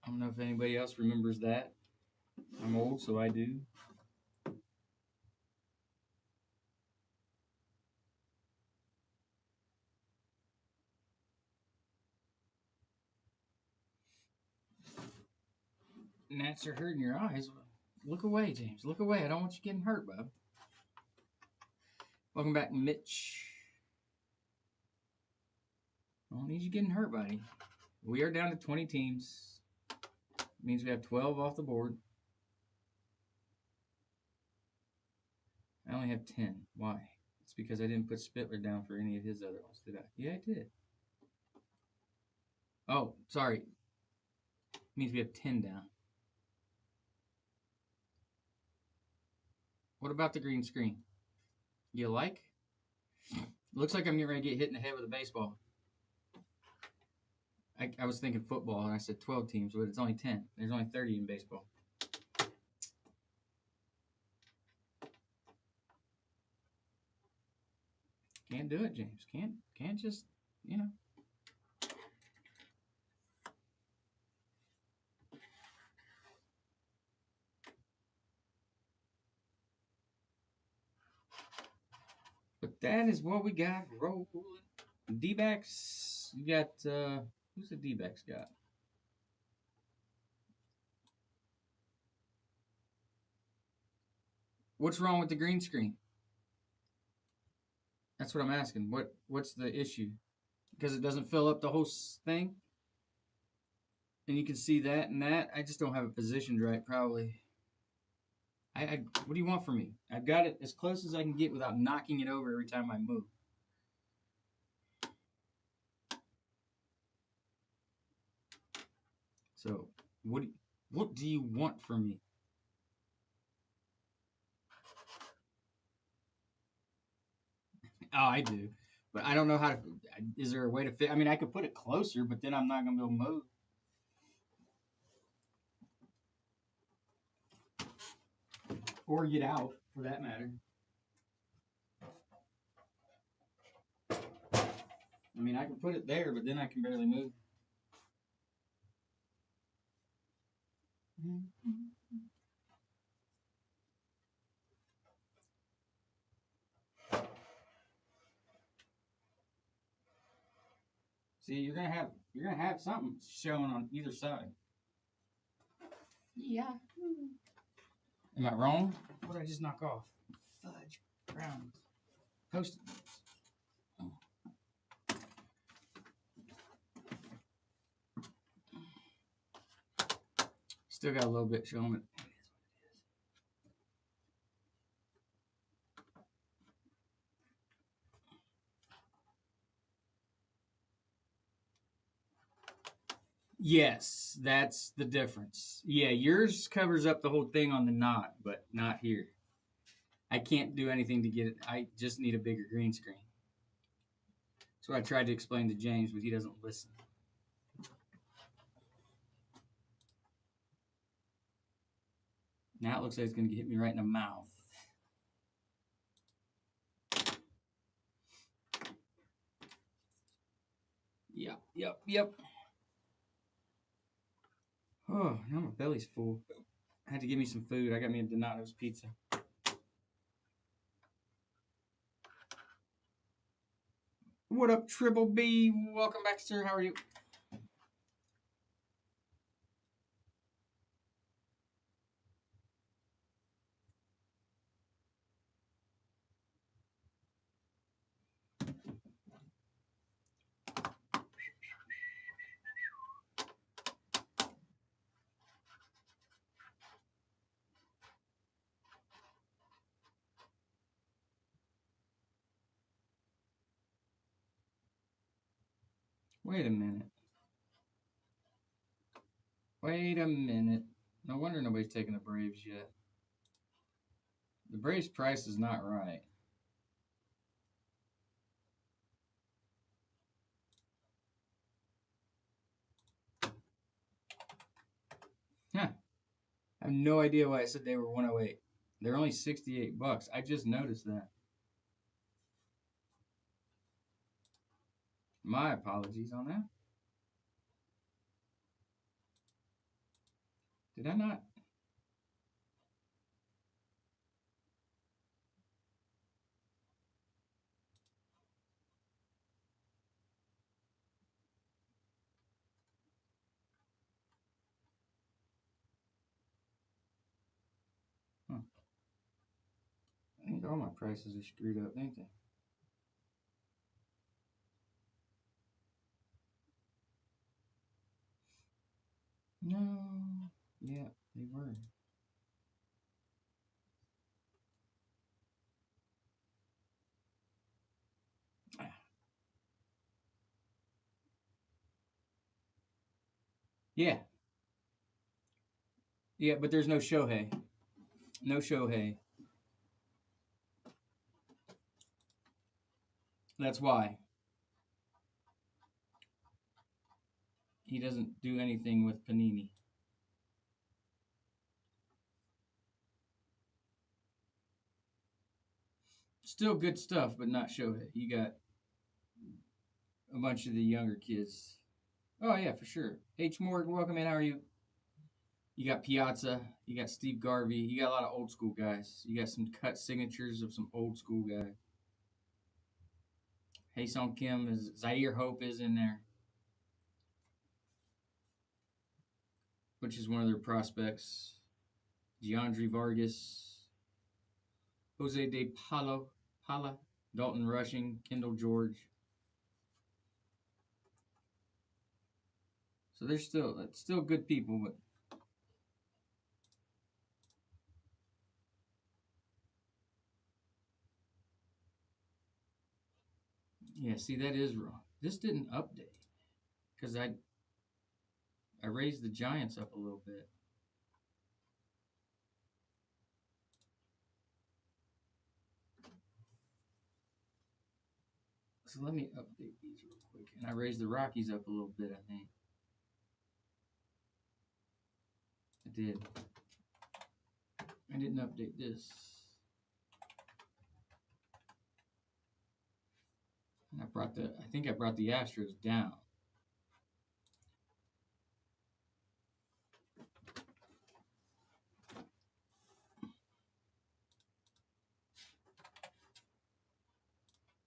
don't know if anybody else remembers that. I'm old, so I do. Gnats are hurting your eyes. Look away, James. Look away. I don't want you getting hurt, bub. Welcome back, Mitch. I don't need you getting hurt, buddy. We are down to 20 teams. It means we have 12 off the board. I only have 10. Why? It's because I didn't put Spittler down for any of his other ones, did I? Yeah, I did. Oh, sorry. It means we have 10 down. What about the green screen? You like? Looks like I'm getting ready to get hit in the head with a baseball. I was thinking football, and I said 12 teams, but it's only 10. There's only 30 in baseball. Can't do it, James. Can't just, you know. But that is what we got rolling. D-backs, you got, who's the D-backs got? What's wrong with the green screen? That's what I'm asking. What's the issue? Because it doesn't fill up the whole thing? And you can see that and that. I just don't have it positioned right, probably. What do you want from me? I've got it as close as I can get without knocking it over every time I move. So, what do you want from me? Oh, I do, but I don't know how to. Is there a way to fit? I mean, I could put it closer, but then I'm not gonna be able to move. Or get out, for that matter. I mean, I can put it there, but then I can barely move. See, you're gonna have something showing on either side. Yeah. Am I wrong? What did I just knock off? Fudge brownies. Post-it notes. Still got a little bit showing it. Yes, that's the difference. Yeah, yours covers up the whole thing on the knot, but not here. I can't do anything to get it. I just need a bigger green screen. That's what I tried to explain to James, but he doesn't listen. Now it looks like it's going to hit me right in the mouth. Yep. Oh, now my belly's full. I had to give me some food. I got me a Donato's pizza. What up, Triple B? Welcome back, sir. How are you? Wait a minute. No wonder nobody's taking the Braves yet. The Braves price is not right. Huh. I have no idea why I said they were 108. They're only $68. I just noticed that. My apologies on that. Did I not? Huh. I think all my prices are screwed up, ain't they? No. Yeah, they were. Yeah. Yeah, but there's no Shohei. No Shohei. That's why. He doesn't do anything with Panini. Still good stuff, but not Shohei. You got a bunch of the younger kids. Oh, yeah, for sure. H. Morgan, welcome in. How are you? You got Piazza. You got Steve Garvey. You got a lot of old school guys. You got some cut signatures of some old school guys. Haesung Kim is Zaire Hope is in there, which is one of their prospects. Giandri Vargas, Jose De Pala, Dalton Rushing, Kendall George. So they're still good people, but yeah, see that is wrong. This didn't update because I raised the Giants up a little bit. So let me update these real quick. And I raised the Rockies up a little bit, I think. I did. I didn't update this. And I think I brought the Astros down.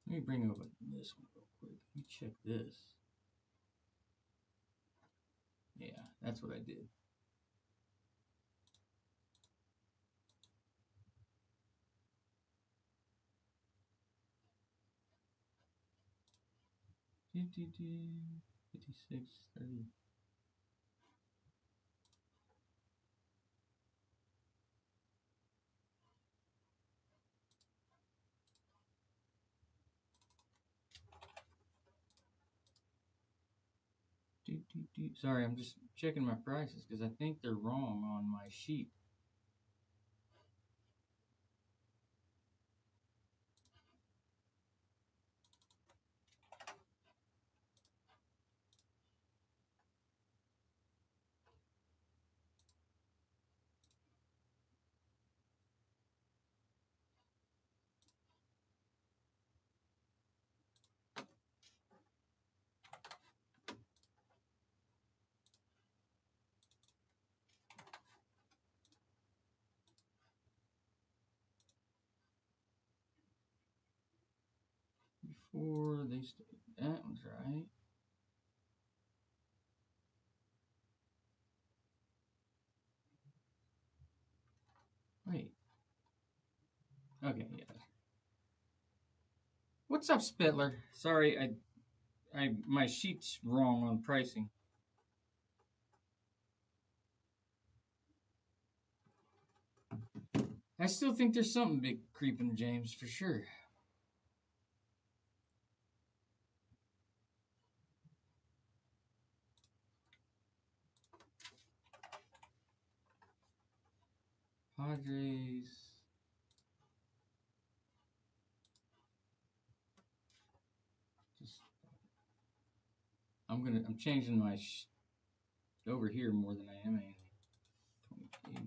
Let me bring over this one real quick. Let me check this. Yeah, that's what I did. Do, do, do. 56, 30. Sorry, I'm just checking my prices because I think they're wrong on my sheet. Before they stayed, that one's right. Wait. Okay, yeah. What's up, Spitler? Sorry, my sheet's wrong on pricing. I still think there's something big creeping, James, for sure. Padres. I'm changing my over here more than I am anything. 28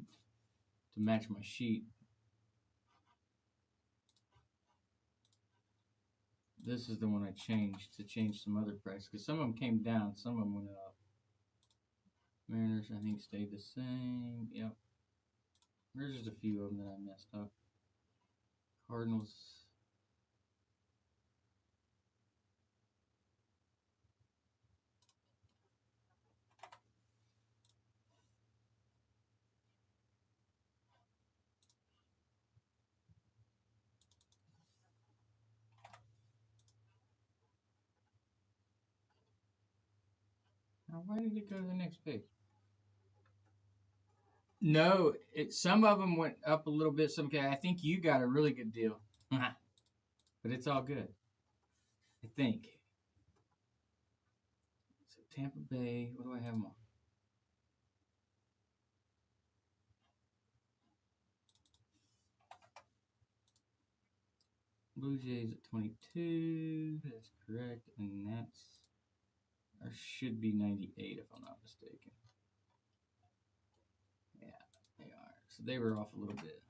to match my sheet. This is the one I changed to change some other price because some of them came down, some of them went up. Mariners, I think, stayed the same. Yep. There's just a few of them that I messed up. Cardinals. Now, why did it go to the next page? No, some of them went up a little bit. I think you got a really good deal, but it's all good. I think. So Tampa Bay. What do I have them on? Blue Jays at 22. That's correct, and that's or should be 98 if I'm not mistaken. Yeah, they are. So they were off a little bit.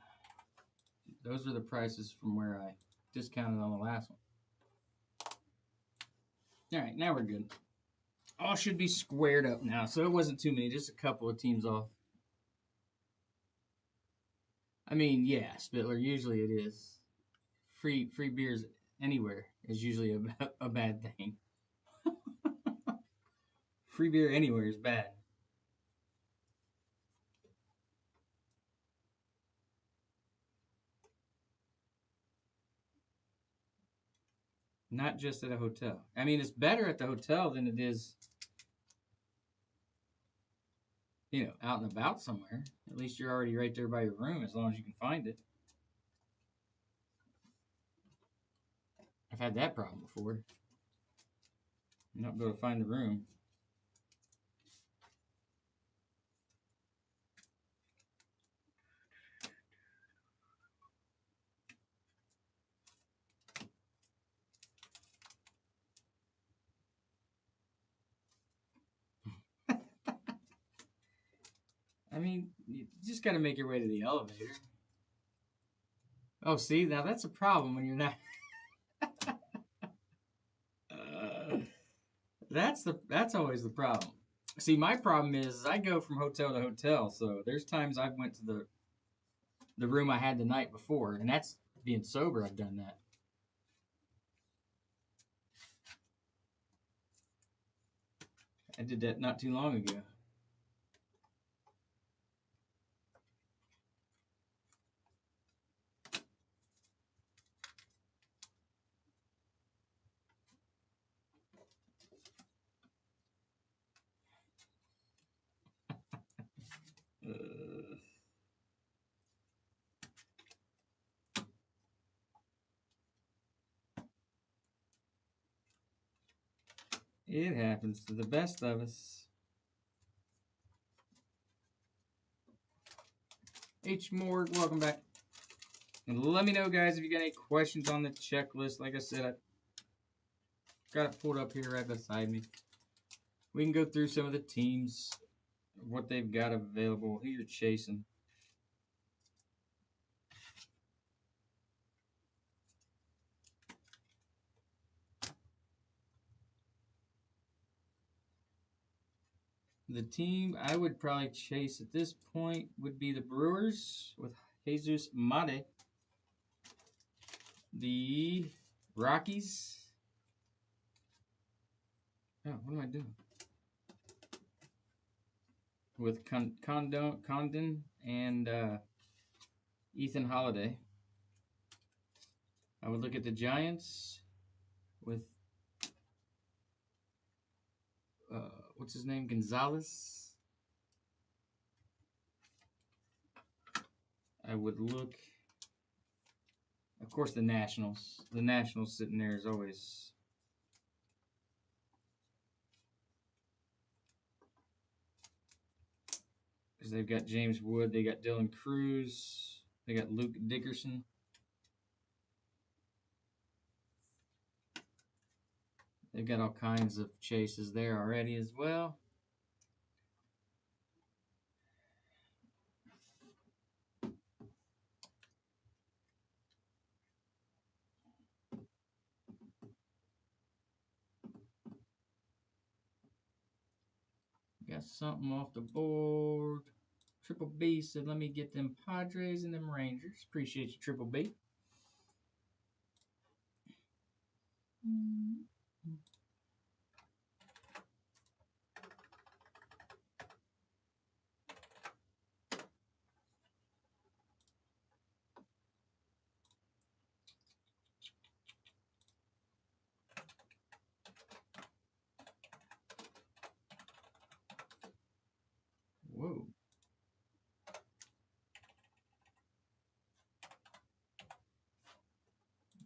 Those are the prices from where I discounted on the last one. All right, now we're good. All should be squared up now, so it wasn't too many, just a couple of teams off. I mean, yeah, Spitler, usually it is. Free beers anywhere is usually a bad thing. Free beer anywhere is bad. Not just at a hotel. I mean, it's better at the hotel than it is, out and about somewhere. At least you're already right there by your room as long as you can find it. I've had that problem before. You don't go to find the room. I mean, you just got to make your way to the elevator. Oh, see, now that's a problem when you're not. uh, that's always the problem. See, my problem is I go from hotel to hotel, so there's times I've went to the room I had the night before, and that's being sober. I've done that. I did that not too long ago. Uh, it happens to the best of us. H. Moore, welcome back. And let me know, guys, if you got any questions on the checklist. Like I said, I got it pulled up here right beside me. We can go through some of the teams, what they've got available, who you're chasing. The team I would probably chase at this point would be the Brewers with Jesus Mate. The Rockies. Oh, what am I doing? With Condon and Ethan Holiday. I would look at the Giants with what's his name? Gonzalez. I would look, of course, the Nationals. The Nationals sitting there is always. Because they've got James Wood, they got Dylan Cruz, they got Luke Dickerson. They've got all kinds of chases there already as well. Got something off the board. Triple B said, let me get them Padres and them Rangers. Appreciate you, Triple B. Whoa.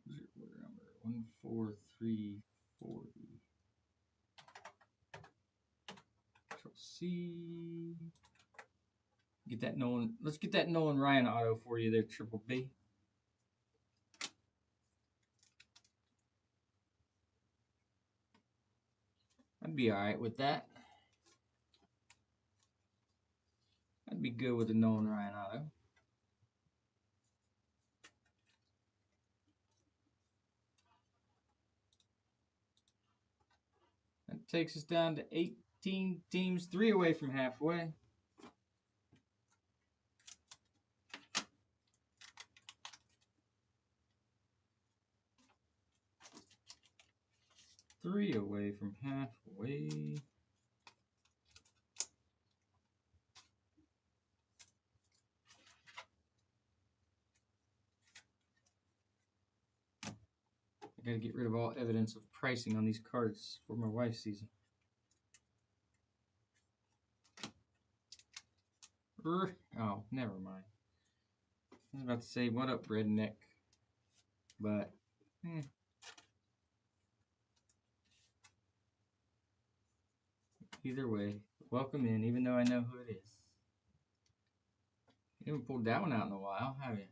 Order number 14340. Control C. Get that Nolan. Let's get that Nolan Ryan auto for you there, Triple B. I'd be alright with that. I'd be good with the Nolan Ryan auto. That takes us down to 18 teams, 3 away from halfway. Three away from halfway. I gotta get rid of all evidence of pricing on these cards for my wife's season. Oh, never mind. I was about to say, what up, redneck? But, either way, welcome in, even though I know who it is. You haven't pulled that one out in a while, have you?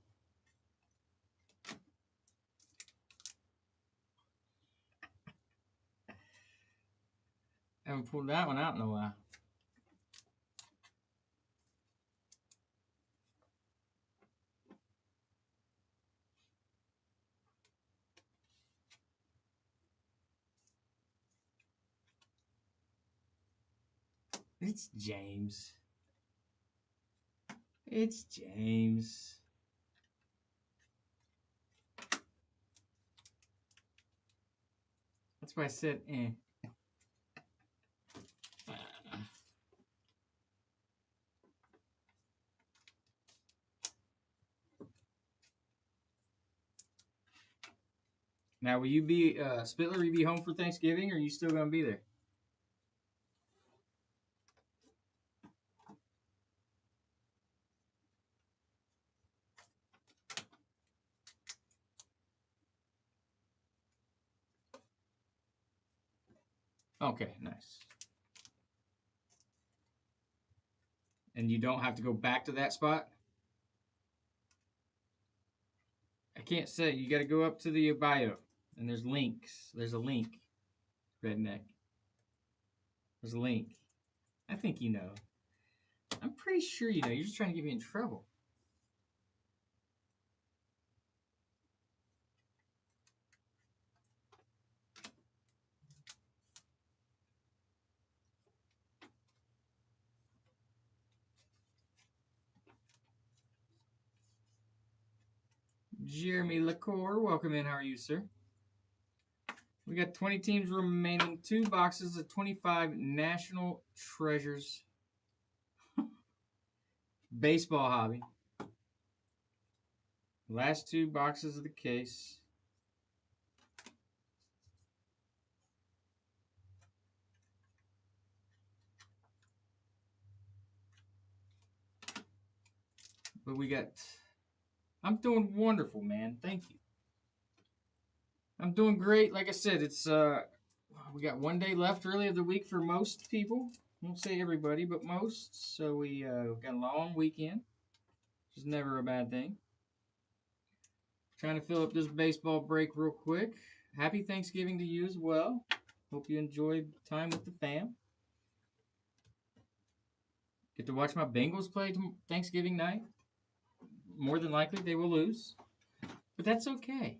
Haven't pulled that one out in a while. It's James. It's James. That's why I said, eh. Now, will you be, Spitler, will you be home for Thanksgiving, or are you still going to be there? Okay, nice. And you don't have to go back to that spot? I can't say. You got to go up to the bio, and there's links. There's a link, redneck. There's a link. I think you know. I'm pretty sure you know. You're just trying to get me in trouble. Jeremy LaCour, welcome in. How are you, sir? We got 20 teams remaining. 2 boxes of 25 National Treasures. Baseball hobby. Last 2 boxes of the case. But we got... I'm doing wonderful, man. Thank you. I'm doing great. Like I said, it's we got 1 day left really of the week for most people. I won't say everybody, but most. So we got a long weekend, which is never a bad thing. Trying to fill up this baseball break real quick. Happy Thanksgiving to you as well. Hope you enjoyed time with the fam. Get to watch my Bengals play Thanksgiving night. More than likely, they will lose. But that's okay.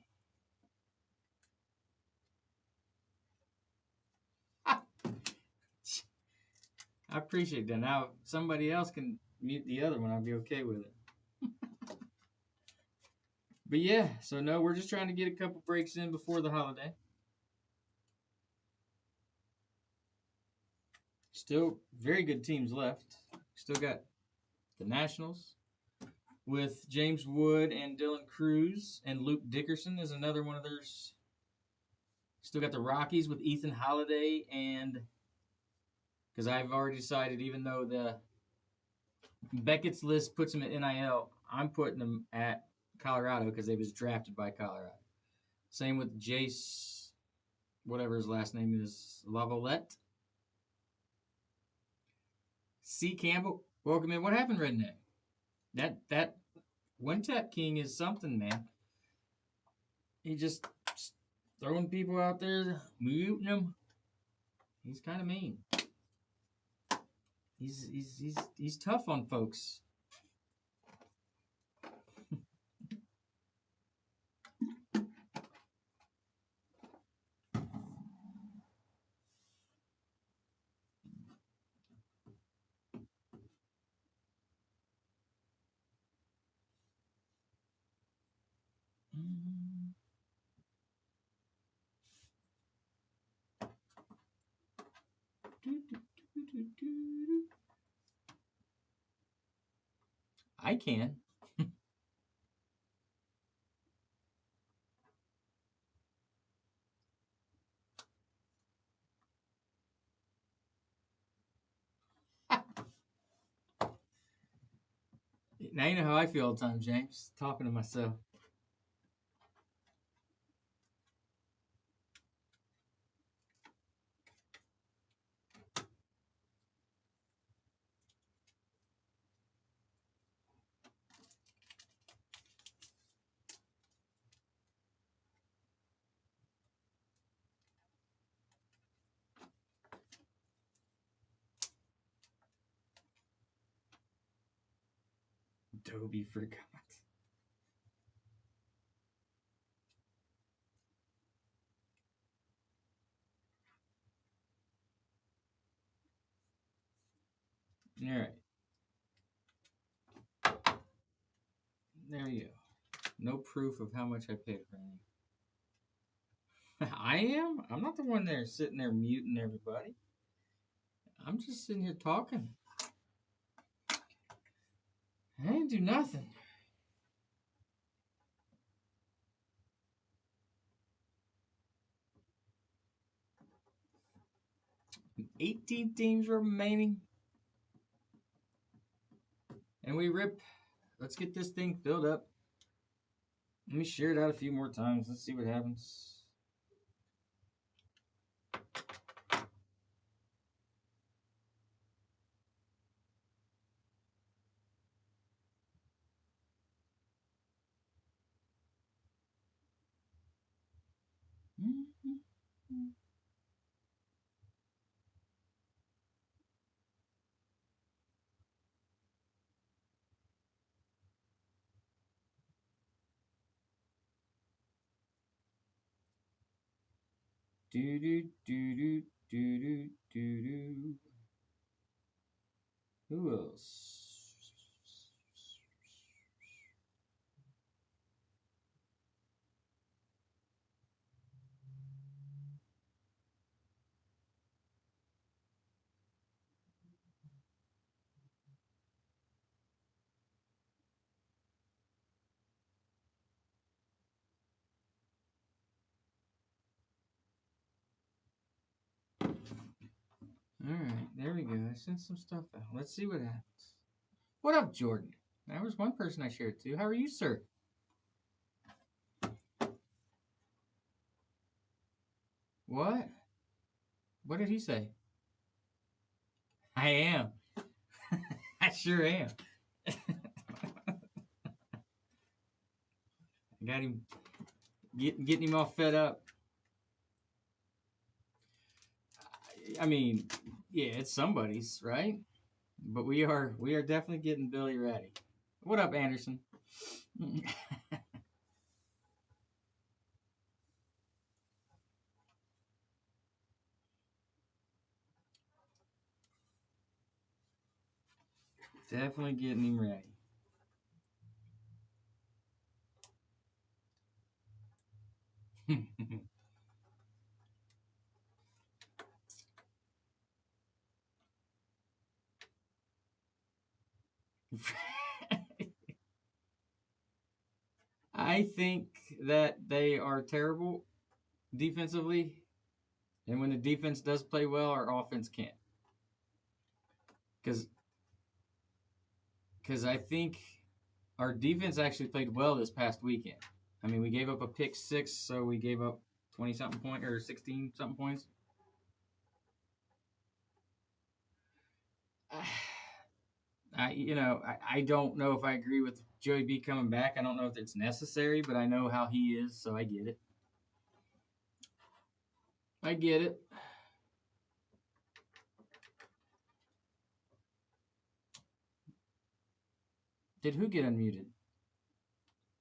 I appreciate that. Now, somebody else can mute the other one. I'll be okay with it. But yeah, so no, we're just trying to get a couple breaks in before the holiday. Still very good teams left. Still got the Nationals with James Wood and Dylan Cruz, and Luke Dickerson is another one of theirs. Still got the Rockies with Ethan Holiday, and because I've already decided, even though the Beckett's list puts him at NIL, I'm putting him at Colorado because they was drafted by Colorado. Same with Jace, whatever his last name is, Lavalette. C. Campbell, welcome in. What happened, Redneck? That one tap king is something, man. He just throwing people out there, muting them. He's kind of mean. He's tough on folks. I can. Now you know how I feel all the time, James. Talking to myself. Dobie forgot. All right. There you go. No proof of how much I paid for anything. I am? I'm not the one there sitting there muting everybody. I'm just sitting here talking. I didn't do nothing. And 18 teams remaining. And we rip. Let's get this thing filled up. Let me share it out a few more times. Let's see what happens. Do do do do do do do do. Who else? All right, there we go. I sent some stuff out. Let's see what happens. What up, Jordan? There was one person I shared to. How are you, sir? What? What did he say? I am. I sure am. I got him getting him all fed up. I mean, yeah, it's somebody's, right? But we are definitely getting Billy ready. What up, Anderson? Definitely getting him ready. I think that they are terrible defensively, and when the defense does play well, our offense can't. Because I think our defense actually played well this past weekend. I mean, we gave up a pick six, so we gave up 20 something point or 16 something points. I don't know if I agree with Joey B coming back. I don't know if it's necessary, but I know how he is, so I get it. I get it. Did who get unmuted?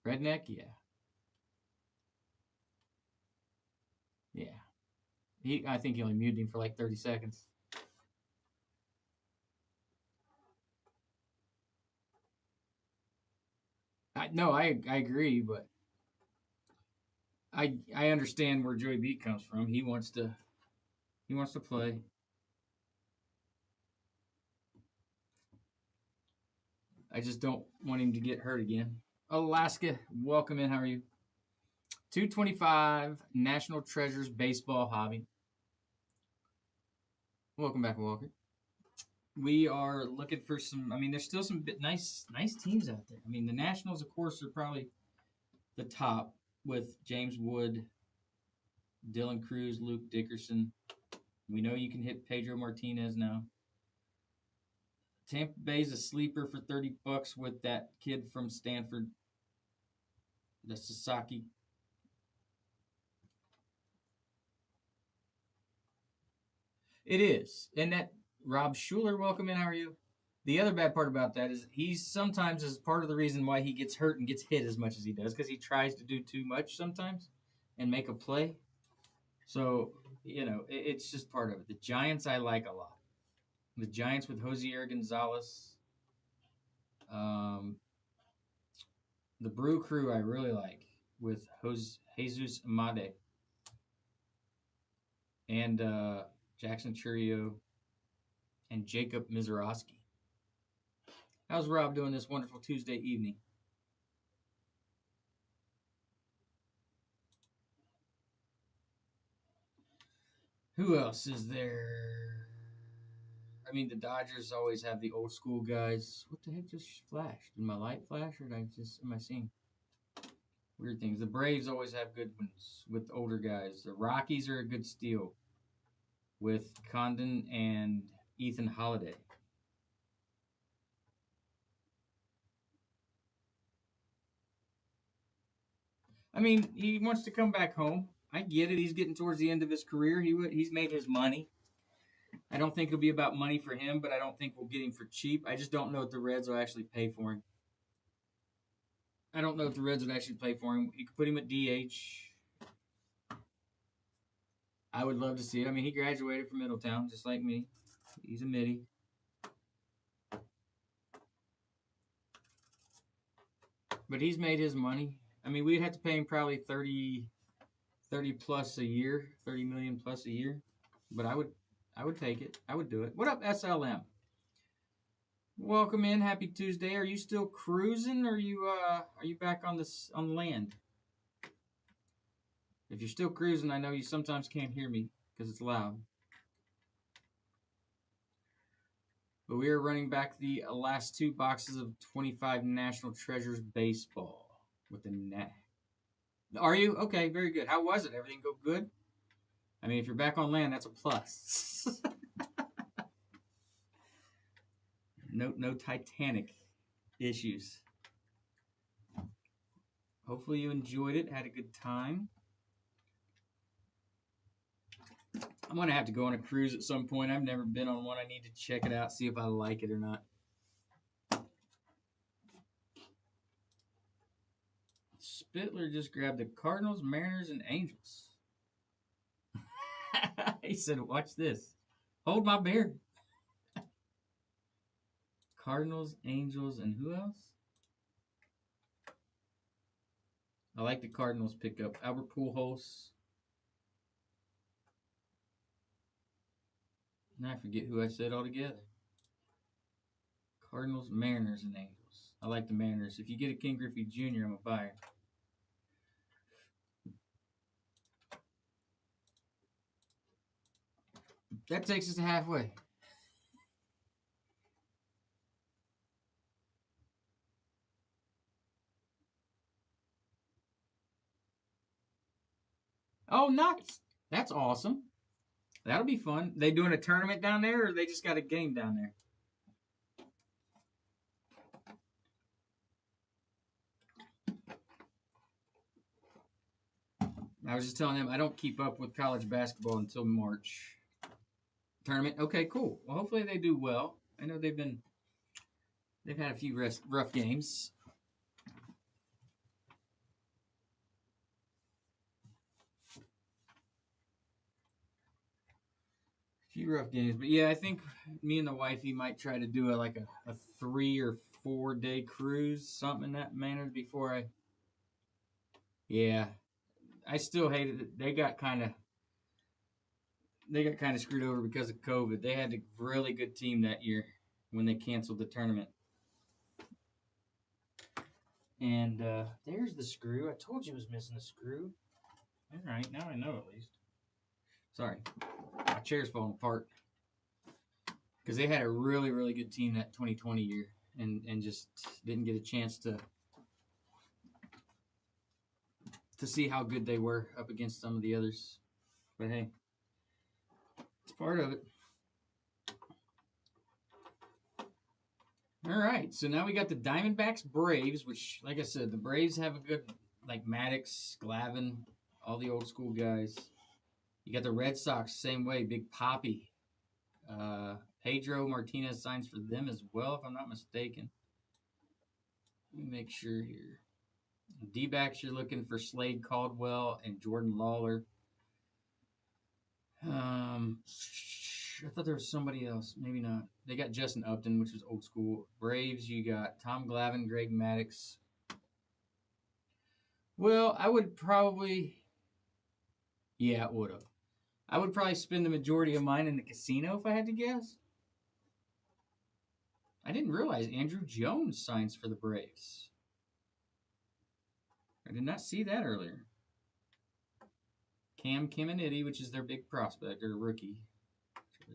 Redneck? Yeah. Yeah. I think he only muted him for like 30 seconds. I agree, but I understand where Joey B comes from. He wants to play. I just don't want him to get hurt again. Alaska, welcome in. How are you? 225 National Treasures Baseball Hobby. Welcome back, Walker. We are looking for some. I mean, there's still some nice teams out there. I mean, the Nationals, of course, are probably the top with James Wood, Dylan Cruz, Luke Dickerson. We know you can hit Pedro Martinez now. Tampa Bay's a sleeper for $30 with that kid from Stanford, the Sasaki. It is, and that Rob Schuler, welcome in. How are you? The other bad part about that is he's sometimes is part of the reason why he gets hurt and gets hit as much as he does because he tries to do too much sometimes and make a play. So it's just part of it. The Giants I like a lot. The Giants with Josier Gonzalez. The Brew Crew I really like with Jesus Amade and Jackson Churio and Jacob Mizorowski. How's Rob doing this wonderful Tuesday evening? Who else is there? I mean, the Dodgers always have the old school guys. What the heck just flashed? Did my light flash, or am I seeing weird things? The Braves always have good ones with older guys. The Rockies are a good steal with Condon and Ethan Holiday. I mean, he wants to come back home. I get it. He's getting towards the end of his career. He's made his money. I don't think it'll be about money for him, but I don't think we'll get him for cheap. I just don't know if the Reds will actually pay for him. I don't know if the Reds would actually pay for him. You could put him at DH. I would love to see it. I mean, he graduated from Middletown, just like me. He's a middie. But he's made his money. I mean, we'd have to pay him probably 30 plus a year, 30 million plus a year. But I would take it. I would do it. What up, SLM? Welcome in. Happy Tuesday. Are you still cruising, or are you back on land? If you're still cruising, I know you sometimes can't hear me because it's loud. But we are running back the last 2 boxes of 25 National Treasures baseball with the net. Are you? Okay, very good. How was it? Everything go good? I mean, if you're back on land, that's a plus. No Titanic issues. Hopefully you enjoyed it, had a good time. I'm going to have to go on a cruise at some point. I've never been on one. I need to check it out, see if I like it or not. Spittler just grabbed the Cardinals, Mariners, and Angels. He said, watch this. Hold my beer. Cardinals, Angels, and who else? I like the Cardinals pickup. Albert Pujols. Now I forget who I said altogether. Cardinals, Mariners, and Angels. I like the Mariners. If you get a King Griffey Jr., I'm a buyer. That takes us to halfway. Oh, nice. That's awesome. That'll be fun. They doing a tournament down there, or they just got a game down there? I was just telling them I don't keep up with college basketball until March. Tournament? Okay, cool. Well, hopefully they do well. I know they've had a few rough games. But yeah, I think me and the wifey might try to do a 3 or 4 day cruise, something in that manner before I. Yeah, I still hated it. They got kind of screwed over because of COVID. They had a really good team that year when they canceled the tournament. And there's the screw. I told you it was missing a screw. All right, now I know at least. Sorry, my chair's falling apart. Because they had a really, really good team that 2020 year and just didn't get a chance to see how good they were up against some of the others. But hey, it's part of it. All right, so now we got the Diamondbacks Braves, which, like I said, the Braves have a good, like Maddox, Glavine, all the old school guys. You got the Red Sox, same way, Big Poppy. Pedro Martinez signs for them as well, if I'm not mistaken. Let me make sure here. D-backs, you're looking for Slade Caldwell and Jordan Lawler. I thought there was somebody else. Maybe not. They got Justin Upton, which was old school. Braves, you got Tom Glavine, Greg Maddux. Well, I would probably. Yeah, it would have. I would probably spend the majority of mine in the casino if I had to guess. I didn't realize Andrew Jones signs for the Braves. I did not see that earlier. Cam Caminiti, which is their big prospect, or rookie,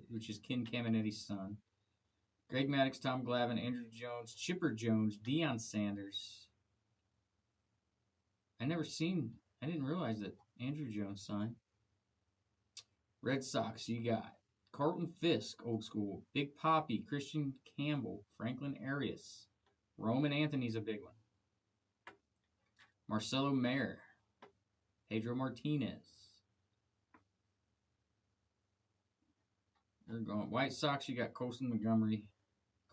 which is Ken Caminiti's son. Greg Maddux, Tom Glavine, Andrew Jones, Chipper Jones, Deion Sanders. I didn't realize that Andrew Jones signed. Red Sox, you got Carlton Fisk, old school. Big Papi, Christian Campbell, Franklin Arias. Roman Anthony's a big one. Marcelo Mayer, Pedro Martinez. They're going. White Sox, you got Colson Montgomery,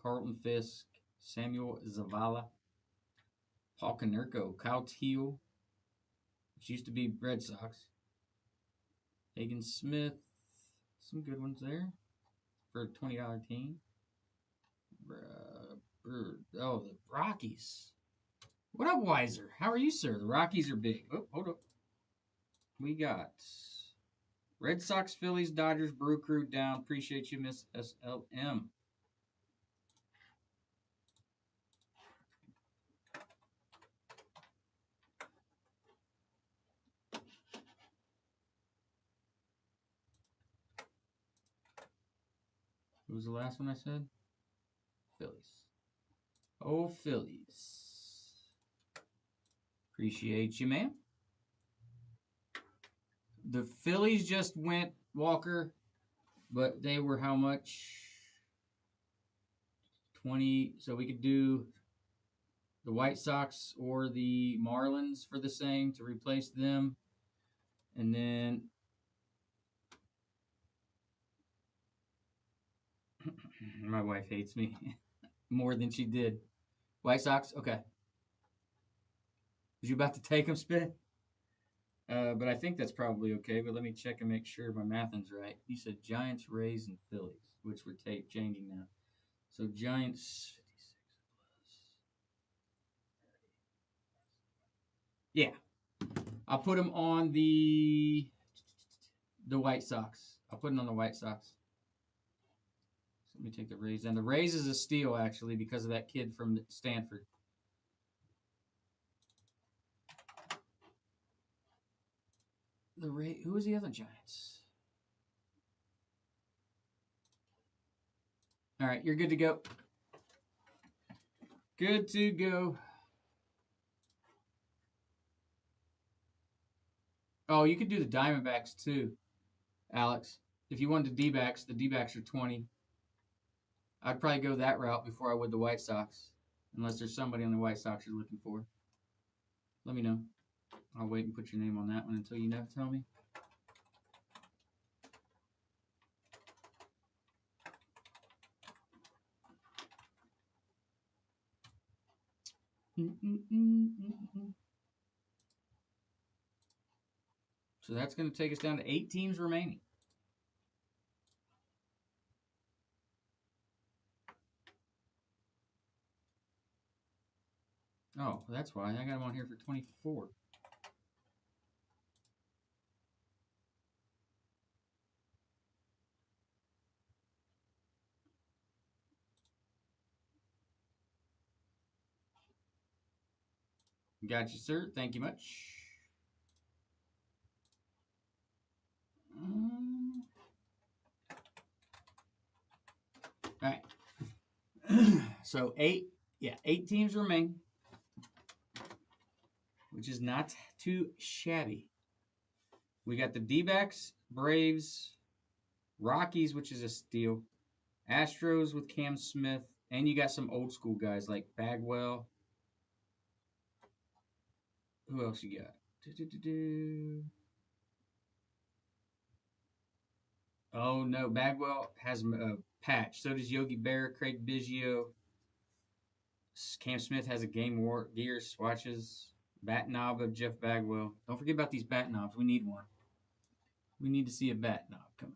Carlton Fisk, Samuel Zavala, Paul Konerko, Kyle Teal, which used to be Red Sox. Hagen Smith, some good ones there for a $20 team. The Rockies. What up, Weiser? How are you, sir? The Rockies are big. Oh, hold up. We got Red Sox, Phillies, Dodgers, Brew Crew down. Appreciate you, Miss SLM. What was the last one I said? Phillies. Oh, Phillies. Appreciate you, man. The Phillies just went Walker, but they were how much? 20. So we could do the White Sox or the Marlins for the same to replace them. And then my wife hates me more than she did. White Sox? Okay. Was you about to take them, Spit? But I think that's probably okay. But let me check and make sure my mathing's right. You said Giants, Rays, and Phillies, which we're changing now. So Giants, 56 plus. Yeah, I'll put them on the White Sox. I'll put them on the White Sox. So let me take the Rays. And the Rays is a steal, actually, because of that kid from Stanford. Who was the other Giants? All right, you're good to go. Good to go. Oh, you could do the Diamondbacks too, Alex. If you wanted the D-backs are 20. I'd probably go that route before I would the White Sox, unless there's somebody on the White Sox you're looking for. Let me know. I'll wait and put your name on that one until you tell me. So that's going to take us down to 8 teams remaining. Oh, that's why. I got them on here for 24. Got you, sir. Thank you much. All right. So 8 teams remain, which is not too shabby. We got the D-backs, Braves, Rockies, which is a steal, Astros with Cam Smith, and you got some old school guys like Bagwell. Who else you got? Oh, no. Bagwell has a patch. So does Yogi Berra, Craig Biggio. Cam Smith has a Game Gear swatches. Bat knob of Jeff Bagwell. Don't forget about these bat knobs. We need one. We need to see a bat knob come out.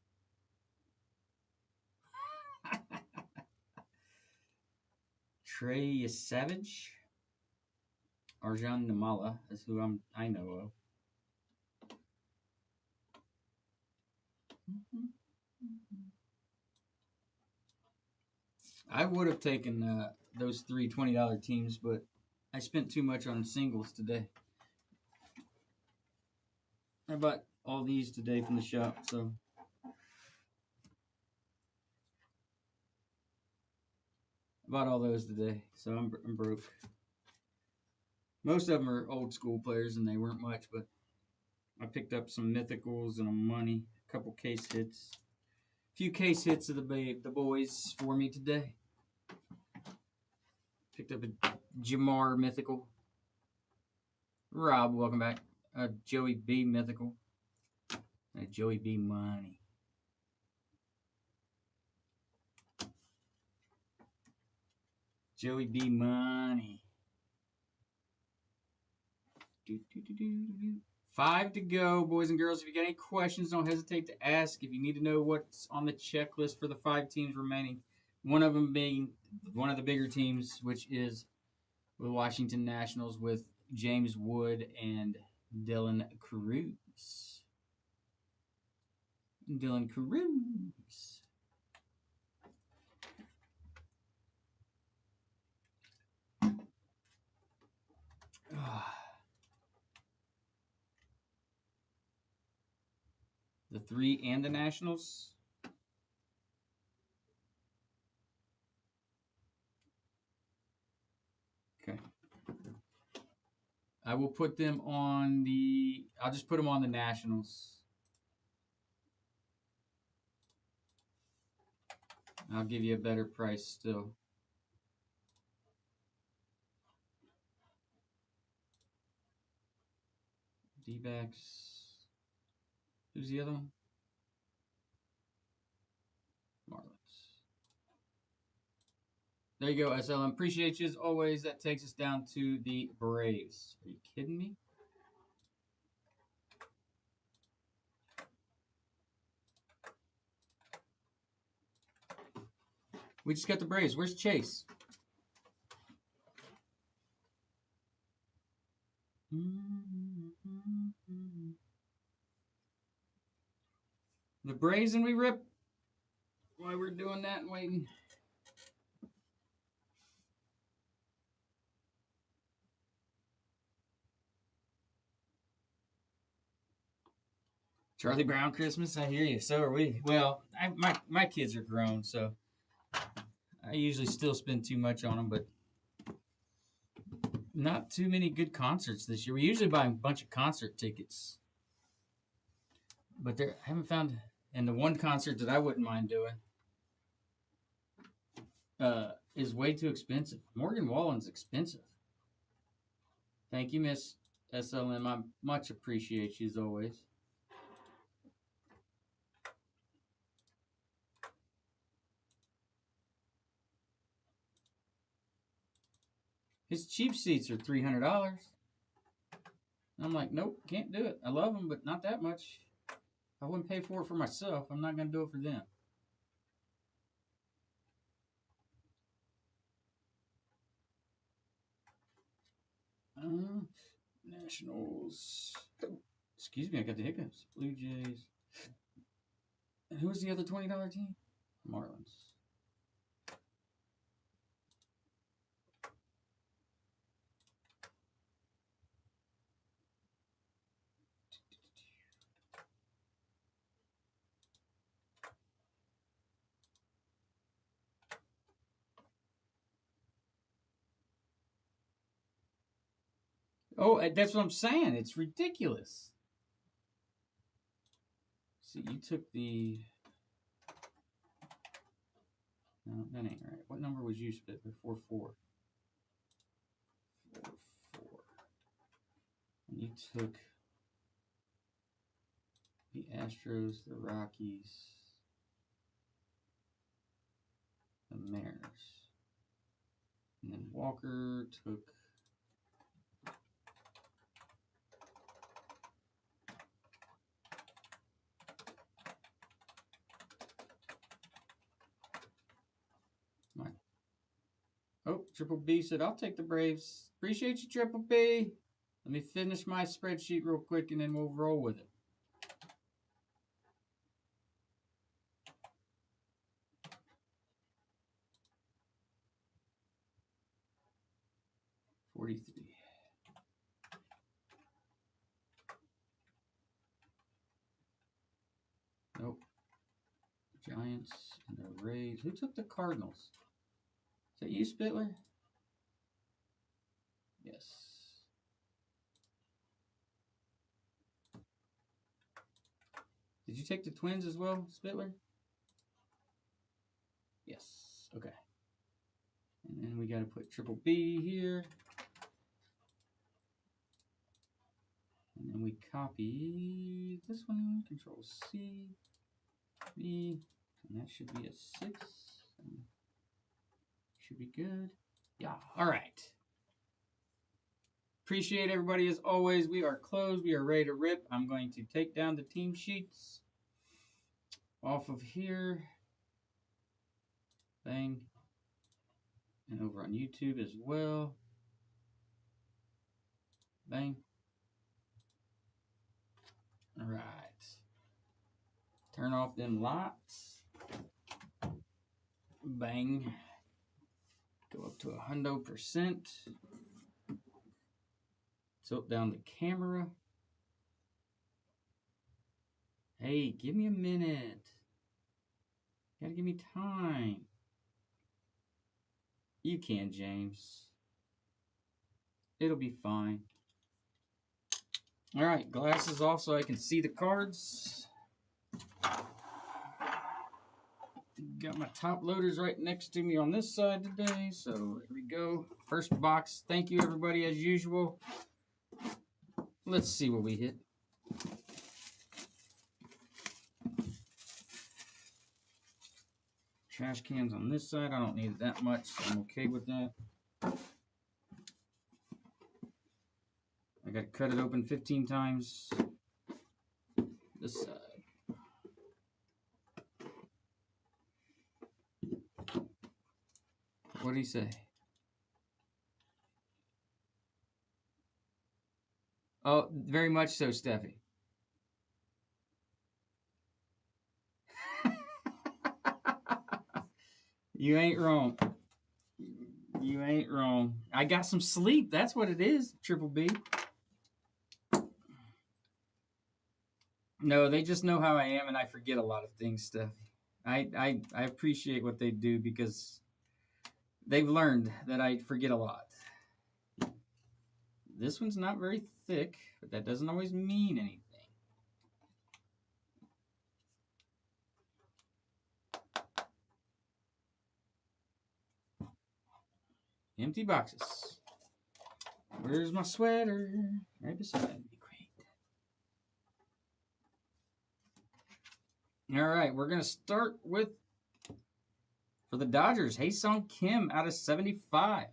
Trey Savage. Arjan Namala is who I know of. I would have taken those three $20 teams, but I spent too much on singles today. I bought all these today from the shop, so I bought all those today, so I'm broke. Most of them are old school players, and they weren't much, but I picked up some mythicals and a money, a couple case hits, a few case hits of the boys for me today. Picked up a Jamar mythical. Rob, welcome back. A Joey B mythical. A Joey B money. Joey B money. 5 to go, boys and girls. If you got any questions, don't hesitate to ask. If you need to know what's on the checklist for the 5 teams remaining, one of them being one of the bigger teams, which is the Washington Nationals with James Wood and Dylan Cruz. Dylan Cruz. The 3 and the Nationals. Okay. I will put them on the. I'll just put them on the Nationals. I'll give you a better price still. D-backs. Who's the other one? Marlins. There you go, SLM. Appreciate you as always. That takes us down to the Braves. Are you kidding me? We just got the Braves. Where's Chase? The Braves and we rip. While we're doing that and waiting. Charlie Brown Christmas, I hear you. So are we. Well, my kids are grown, so I usually still spend too much on them, but not too many good concerts this year. We usually buy a bunch of concert tickets, but I haven't found. And the one concert that I wouldn't mind doing is way too expensive. Morgan Wallen's expensive. Thank you, Miss SLM. I much appreciate you as always. His cheap seats are $300. I'm like, nope, can't do it. I love them, but not that much. I wouldn't pay for it for myself. I'm not going to do it for them. Nationals. Excuse me, I got the hiccups. Blue Jays. And who was the other $20 team? Marlins. Oh, that's what I'm saying. It's ridiculous. See, you took the. No, that ain't right. What number was you split before 4? 4, 4. And you took the Astros, the Rockies, the Mariners. And then Walker took. Oh, Triple B said, I'll take the Braves. Appreciate you, Triple B. Let me finish my spreadsheet real quick, and then we'll roll with it. $43. Nope. Giants and the Rays. Who took the Cardinals? Is that you, Spittler? Yes. Did you take the Twins as well, Spittler? Yes. Okay. And then we got to put Triple B here. And then we copy this one, Control C, B, and that should be a 6. Should be good. Yeah, all right. Appreciate everybody as always. We are closed. We are ready to rip. I'm going to take down the team sheets off of here. Bang. And over on YouTube as well. Bang. All right. Turn off them lights. Bang. Go up to 100%. Tilt down the camera. Hey, give me a minute. You gotta give me time. You can, James. It'll be fine. All right, glasses off so I can see the cards. Got my top loaders right next to me on this side today, so here we go. First box. Thank you, everybody, as usual. Let's see what we hit. Trash cans on this side. I don't need it that much, so I'm okay with that. I got to cut it open 15 times. This side. What did he say? Oh, very much so, Steffi. You ain't wrong. You ain't wrong. I got some sleep. That's what it is, Triple B. No, they just know how I am, and I forget a lot of things, Steffi. I appreciate what they do because they've learned that I forget a lot. This one's not very thick, but that doesn't always mean anything. Empty boxes. Where's my sweater? Right beside me. Great. All right, we're going to start with, for the Dodgers, Hae-Sung Kim out of 75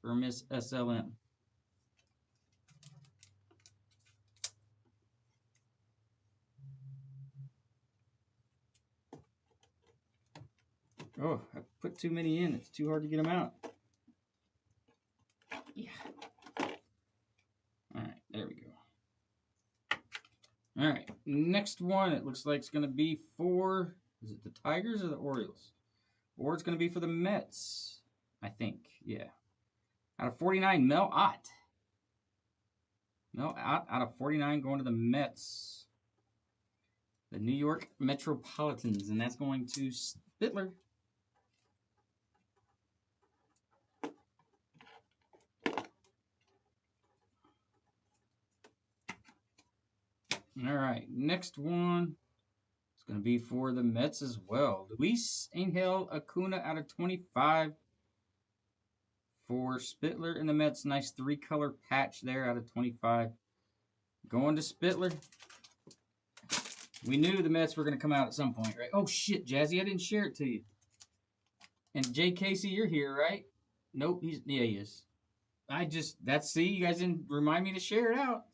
for Miss SLM. Oh, I put too many in. It's too hard to get them out. Yeah. All right, there we go. All right, next one. It looks like it's going to be for, is it the Tigers or the Orioles? Or it's going to be for the Mets, I think. Yeah. Out of 49, Mel Ott. Mel Ott out of 49 going to the Mets. The New York Metropolitans, and that's going to Spittler. All right, next one is going to be for the Mets as well. Luis Angel Acuna out of 25 for Spittler and the Mets. Nice 3-color patch there out of 25. Going to Spittler. We knew the Mets were going to come out at some point, right? Oh, shit, Jazzy, I didn't share it to you. And Jay Casey, you're here, right? Nope, yeah, he is. See, you guys didn't remind me to share it out.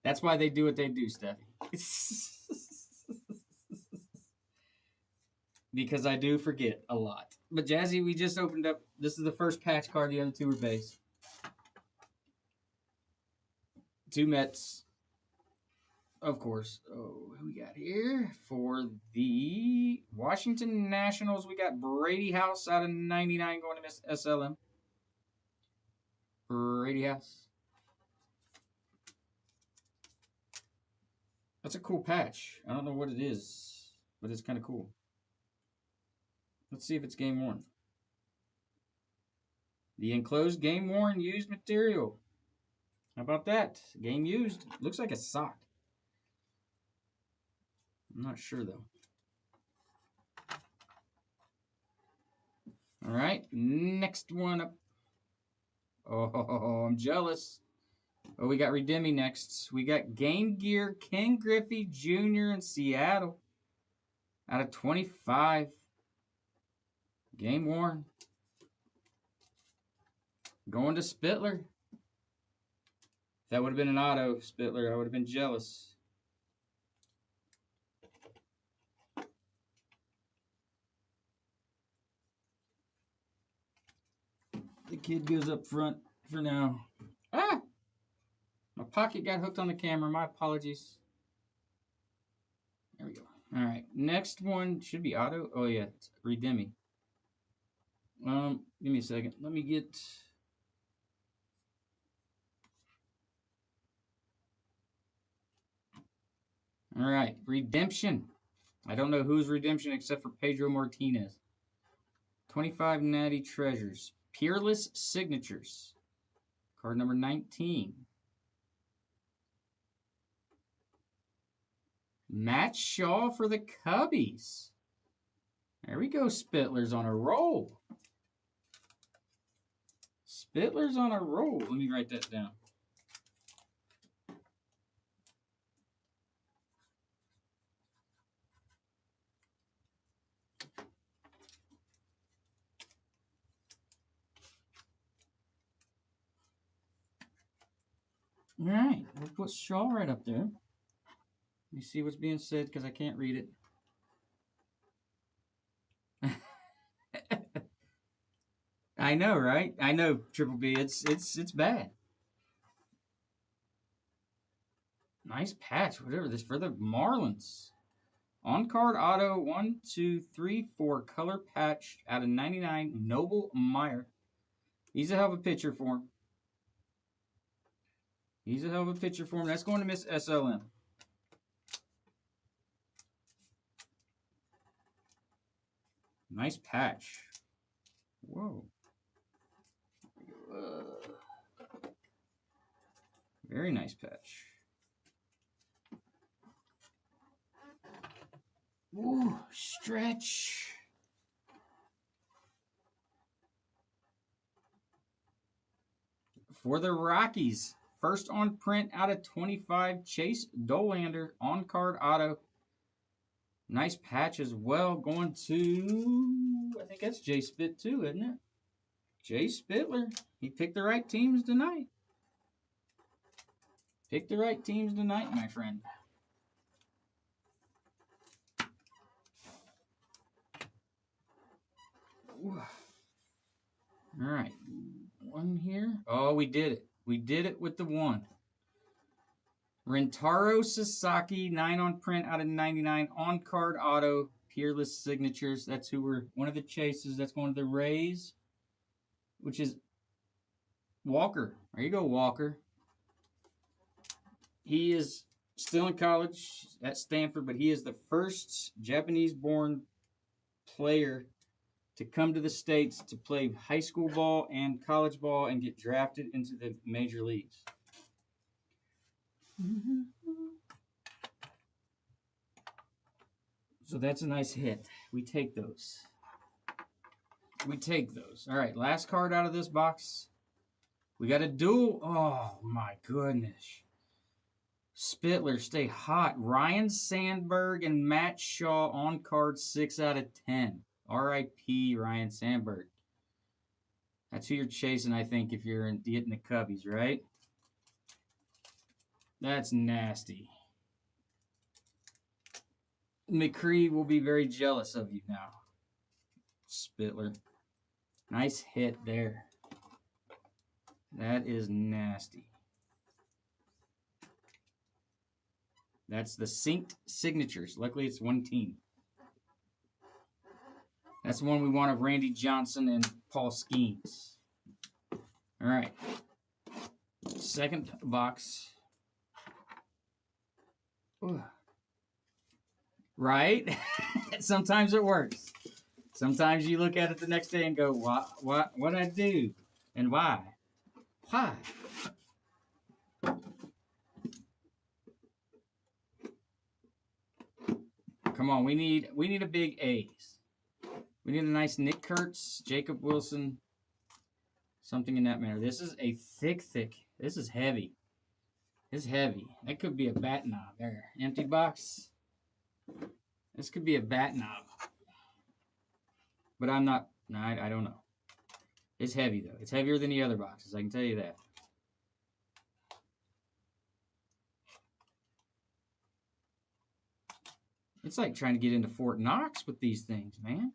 That's why they do what they do, Steffi. Because I do forget a lot. But Jazzy, we just opened up. This is the first patch card. The other two were base. 2 Mets. Of course. Oh, who we got here? For the Washington Nationals, we got Brady House out of 99 going to Miss SLM. Brady House. That's a cool patch. I don't know what it is, but it's kind of cool. Let's see if it's game worn. The enclosed game worn used material. How about that? Game used. Looks like a sock. I'm not sure though. All right, next one up. Oh, I'm jealous. Oh, we got Redemi next. We got Game Gear Ken Griffey Jr. in Seattle out of 25. Game worn. Going to Spittler. If that would have been an auto, Spittler, I would have been jealous. The kid goes up front for now. Ah! My pocket got hooked on the camera. My apologies. There we go. All right. Next one should be auto. Oh, yeah. It's Redemi. Give me a second. Let me get... All right. Redemption. I don't know who's Redemption except for Pedro Martinez. 25 Natty Treasures. Peerless Signatures. Card number 19. Matt Shaw for the Cubbies. There we go. Spittler's on a roll. Spittler's on a roll. Let me write that down. All right, we'll put Shaw right up there. Let me see what's being said because I can't read it. I know, right? I know, Triple B. It's bad. Nice patch, whatever this for the Marlins. On card auto 1, 2, 3, 4 color patch out of 99. Noble Meyer. He's a hell of a pitcher for him. He's a hell of a pitcher for him. That's going to Miss SLM. Nice patch. Whoa. Very nice patch. Ooh, stretch. For the Rockies, first on print out of 25, Chase Dolander on card auto. Nice patch as well. Going to, I think that's Jay Spitt too, isn't it? Jay Spittler. He picked the right teams tonight. Pick the right teams tonight, my friend. Ooh. All right. One here. Oh, we did it. We did it with the one. Rentaro Sasaki, 9 on print out of 99. On card auto. Peerless Signatures. That's who we're, one of the chases. That's going to the Rays, which is Walker. There you go, Walker. He is still in college at Stanford, but he is the first Japanese-born player to come to the States to play high school ball and college ball and get drafted into the major leagues. So that's a nice hit. We take those. We take those. All right, last card out of this box. We got a duel. Oh, my goodness. Spittler, stay hot. Ryan Sandberg and Matt Shaw on card 6 out of 10. R.I.P. Ryan Sandberg. That's who you're chasing, I think, if you're getting the Cubbies, right? That's nasty. McCree will be very jealous of you now. Spittler. Nice hit there. That is nasty. That's the synced signatures. Luckily, it's one team. That's the one we want of Randy Johnson and Paul Skeens. All right. Second box. Ooh. Right? Sometimes it works. Sometimes you look at it the next day and go, what I do? And why? Why? Come on, we need a big A's. We need a nice Nick Kurtz, Jacob Wilson, something in that manner. This is a thick. This is heavy. It's heavy. That could be a bat knob there. Empty box. This could be a bat knob. But I'm not. No, I don't know. It's heavy though. It's heavier than the other boxes. I can tell you that. It's like trying to get into Fort Knox with these things, man.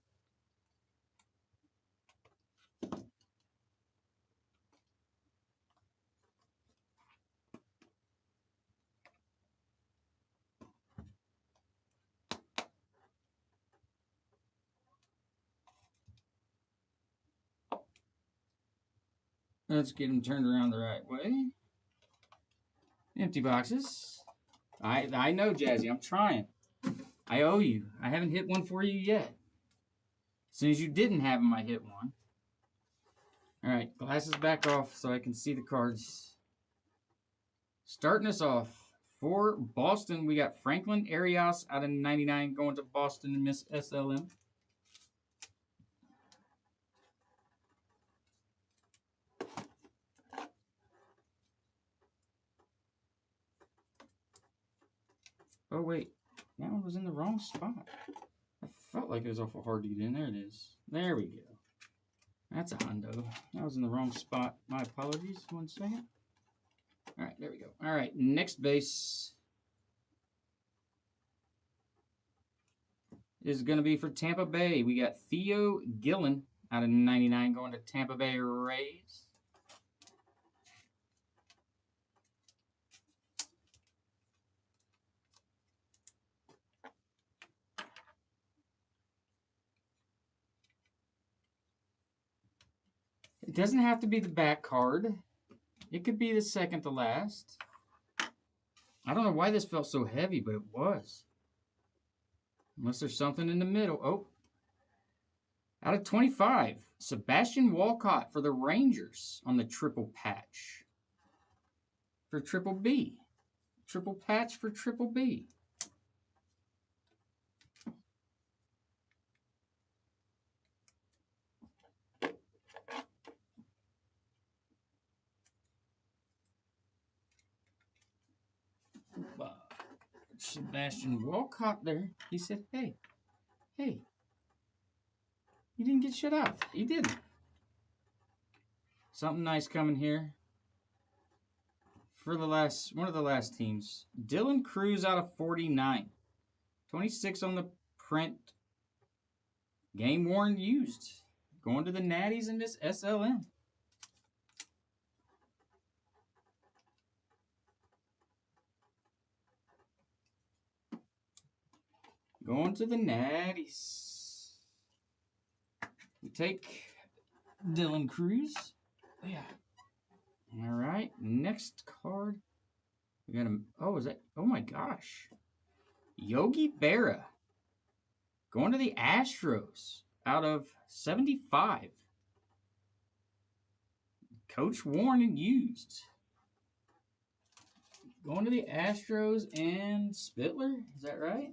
Let's get them turned around the right way. Empty boxes. I know, Jazzy. I'm trying. I owe you. I haven't hit one for you yet. As soon as you didn't have them, I hit one. All right, glasses back off so I can see the cards. Starting us off, for Boston, we got Franklin Arias out of 99 going to Boston and Miss SLM. Oh, wait. That one was in the wrong spot. I felt like it was awful hard to get in. There it is. There we go. That's a hundo. That was in the wrong spot. My apologies. 1 second. All right, there we go. All right, next base is going to be for Tampa Bay. We got Theo Gillen out of 99 going to Tampa Bay Rays. It doesn't have to be the back card. It could be the second to last. I don't know why this felt so heavy, but it was. Unless there's something in the middle. Oh. Out of 25, Sebastian Walcott for the Rangers on the triple patch. For Triple B. Triple patch for Triple B. Sebastian Walcott there. He said, hey, you didn't get shut out. You didn't. Something nice coming here. For the one of the last teams. Dylan Cruz out of 49. 26 on the print. Game worn used. Going to the Natties and Miss SLM. Going to the Natties. We take Dylan Cruz. Yeah. All right. Next card. We got him. Oh, is that? Oh my gosh. Yogi Berra. Going to the Astros out of 75. Coach worn and used. Going to the Astros and Spittler. Is that right?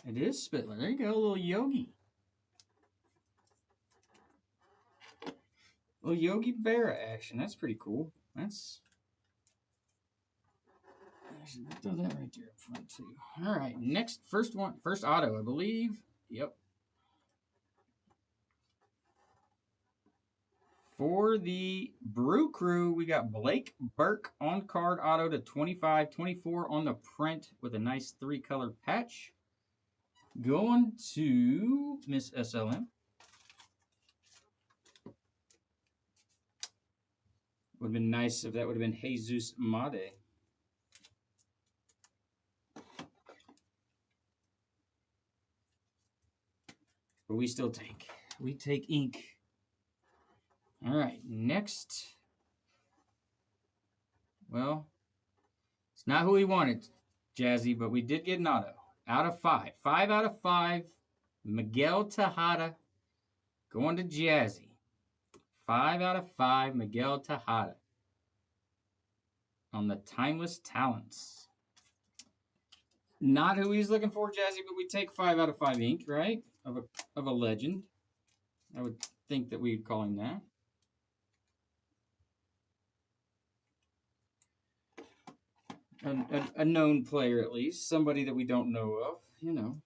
It is Spittler. There you go, a little Yogi. A little Yogi Berra action. That's pretty cool. That's... Actually, throw that right there up front, too. All right, next, first auto, I believe. Yep. For the Brew Crew, we got Blake Burke on card auto to 25, 24 on the print with a nice 3-color patch. Going to Miss SLM. Would have been nice if that would have been Jesus Made. But we still take. We take ink. All right, next. Well, it's not who we wanted, Jazzy, but we did get an auto. Out of 5. 5 out of 5. Miguel Tejada going to Jazzy. 5 out of 5. Miguel Tejada on the Timeless Talents. Not who he's looking for, Jazzy, but we take 5 out of 5 ink, right? Of a legend. I would think that we'd call him that. A known player, at least. Somebody that we don't know of, you know.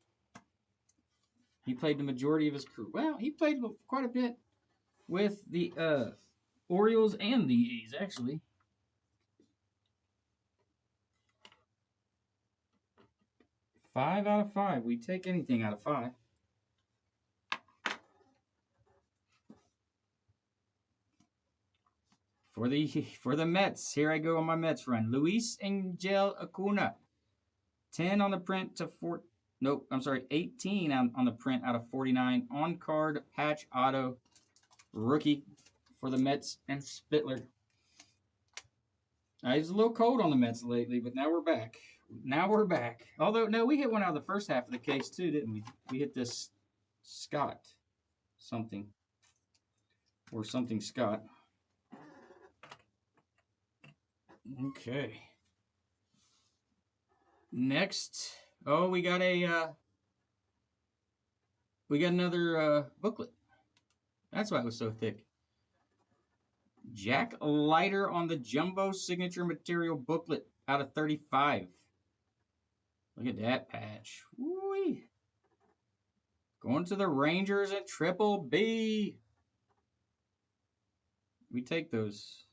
He played the majority of his career. Well, he played quite a bit with the Orioles and the A's, actually. Five out of 5. We take anything out of 5. For the Mets, here I go on my Mets run. Luis Angel Acuna. 10 on the print to 4. Nope, I'm sorry, 18 on the print out of 49. On card patch auto rookie for the Mets and Spittler. It's a little cold on the Mets lately, but now we're back. Although, no, we hit one out of the first half of the case too, didn't we? We hit this Scott something. Or something Scott. Okay. Next. Oh, we got another booklet. That's why it was so thick. Jack Leiter on the Jumbo Signature Material booklet out of 35. Look at that patch. Woo-wee. Going to the Rangers and Triple B. We take those.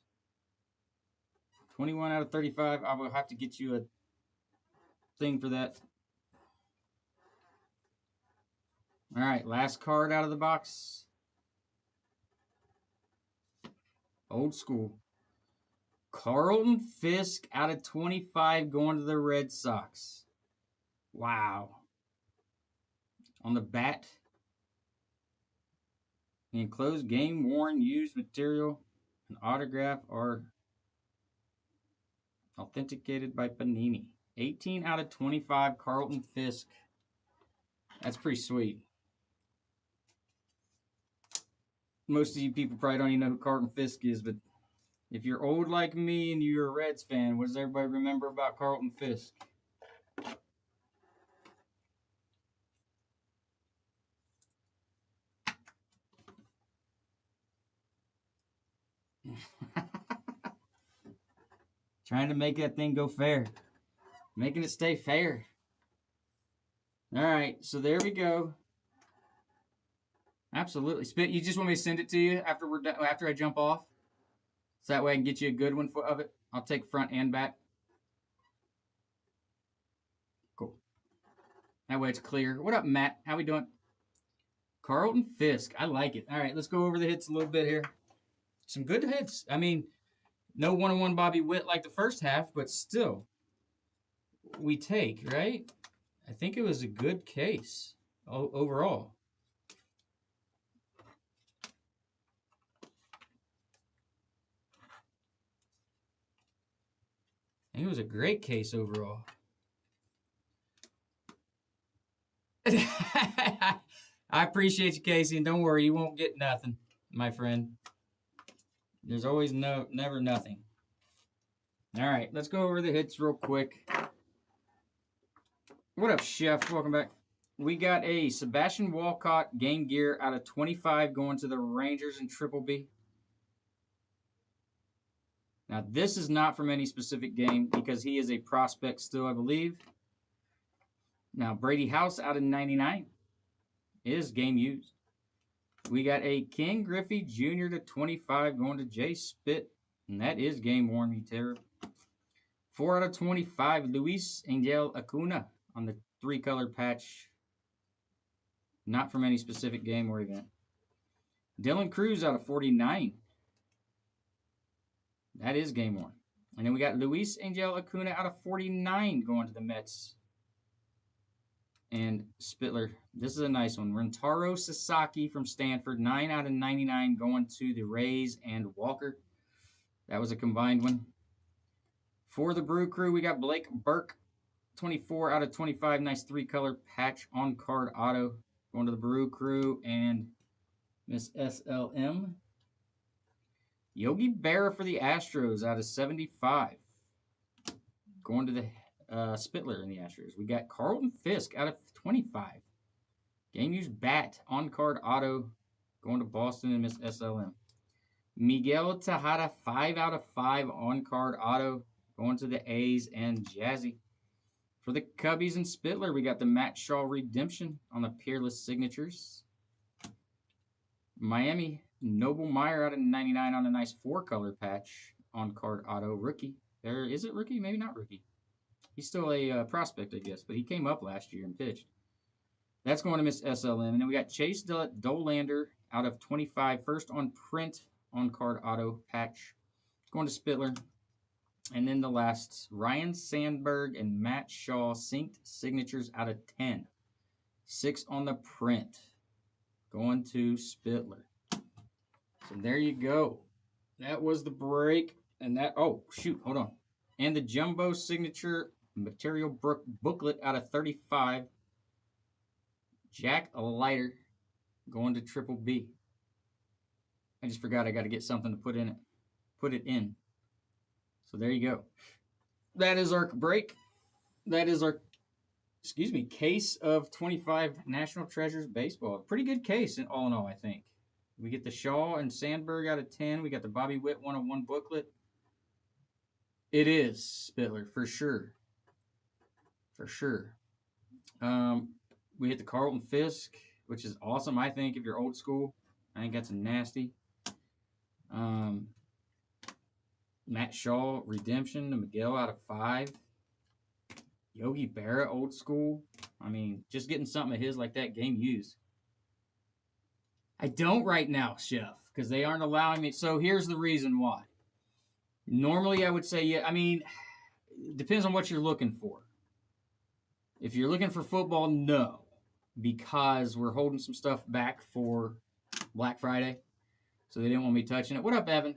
21 out of 35. I will have to get you a thing for that. All right, last card out of the box. Old school. Carlton Fisk out of 25 going to the Red Sox. Wow. On the bat. The enclosed game worn used material and autograph are authenticated by Panini. 18 out of 25 Carlton Fisk. That's pretty sweet. Most of you people probably don't even know who Carlton Fisk is, but if you're old like me and you're a Reds fan, what does everybody remember about Carlton Fisk? Trying to make that thing go fair. Making it stay fair. All right, so there we go. Absolutely. Spit, you just want me to send it to you after we're done, after I jump off? So that way I can get you a good one of it. I'll take front and back. Cool. That way it's clear. What up, Matt? How we doing? Carlton Fisk. I like it. All right, let's go over the hits a little bit here. Some good hits. I mean, no one-on-one Bobby Witt like the first half, but still, we take, right? I think it was a good case overall. I think it was a great case overall. I appreciate you, Casey, and don't worry, you won't get nothing, my friend. There's always never nothing. All right, let's go over the hits real quick. What up, Chef? Welcome back. We got a Sebastian Walcott Game Gear out of 25 going to the Rangers and Triple B. Now, this is not from any specific game because he is a prospect still, I believe. Now, Brady House out of 99 is game used. We got a Ken Griffey Jr. to 25 going to Jay Spit, and that is game worn, me terror. 4 out of 25, Luis Angel Acuna on the 3-color patch Not from any specific game or event. Dylan Cruz out of 49. That is game one. And then we got Luis Angel Acuna out of 49 going to the Mets. And Spittler. This is a nice one. Rentaro Sasaki from Stanford. 9 out of 99 going to the Rays and Walker. That was a combined one. For the Brew Crew, we got Blake Burke. 24 out of 25. Nice 3-color patch on card auto. Going to the Brew Crew and Miss SLM. Yogi Berra for the Astros out of 75. Going to the Spittler in the Astros. We got Carlton Fisk out of 25. Game used bat on card auto. Going to Boston and Miss SLM. Miguel Tejada 5 out of 5 on card auto. Going to the A's and Jazzy. For the Cubbies and Spittler, we got the Matt Shaw Redemption on the Peerless Signatures. Miami, Noble Meyer out of 99 on a nice 4-color patch on card auto. Rookie. Is it rookie? Maybe not rookie. He's still a prospect, I guess, but he came up last year and pitched. That's going to Miss SLM. And then we got Chase Dolander out of 25. First on print on card auto patch. Going to Spittler. And then the last, Ryan Sandberg and Matt Shaw synced signatures out of 10. 6 on the print. Going to Spittler. So there you go. That was the break. And that, oh, shoot, hold on. And the Jumbo Signature Material Booklet out of 35. Jack Leiter going to Triple B. I just forgot I got to get something to put in it. Put it in. So there you go. That is our break. That is our, case of 25 National Treasures Baseball. Pretty good case all in all, I think. We get the Shaw and Sandberg out of 10. We got the Bobby Witt 101 booklet. It is Spittler, for sure. For sure. We hit the Carlton Fisk, which is awesome, I think, if you're old school. I think that's nasty. Matt Shaw, Redemption, the Miguel out of 5. Yogi Berra, old school. I mean, just getting something of his like that, game used. I don't right now, Chef, because they aren't allowing me. So here's the reason why. Normally, I would say, yeah, I mean, it depends on what you're looking for. If you're looking for football, no, because we're holding some stuff back for Black Friday, so they didn't want me touching it. What up, Evan?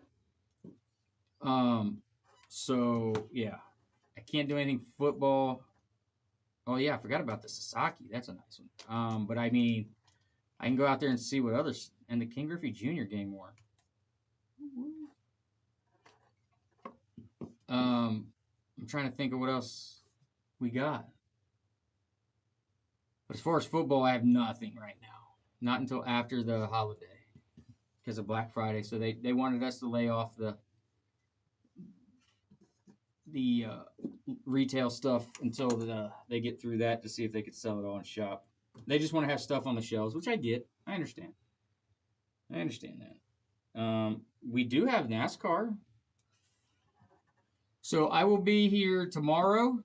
So, yeah, I can't do anything football. Oh, yeah, I forgot about the Sasaki. That's a nice one. But, I mean, I can go out there and see what others, and the King Griffey Jr. game wore. I'm trying to think of what else we got. But as far as football, I have nothing right now. Not until after the holiday because of Black Friday. So they wanted us to lay off the retail stuff until they get through that to see if they could sell it all in shop. They just want to have stuff on the shelves, which I get. I understand. That. We do have NASCAR. So I will be here tomorrow.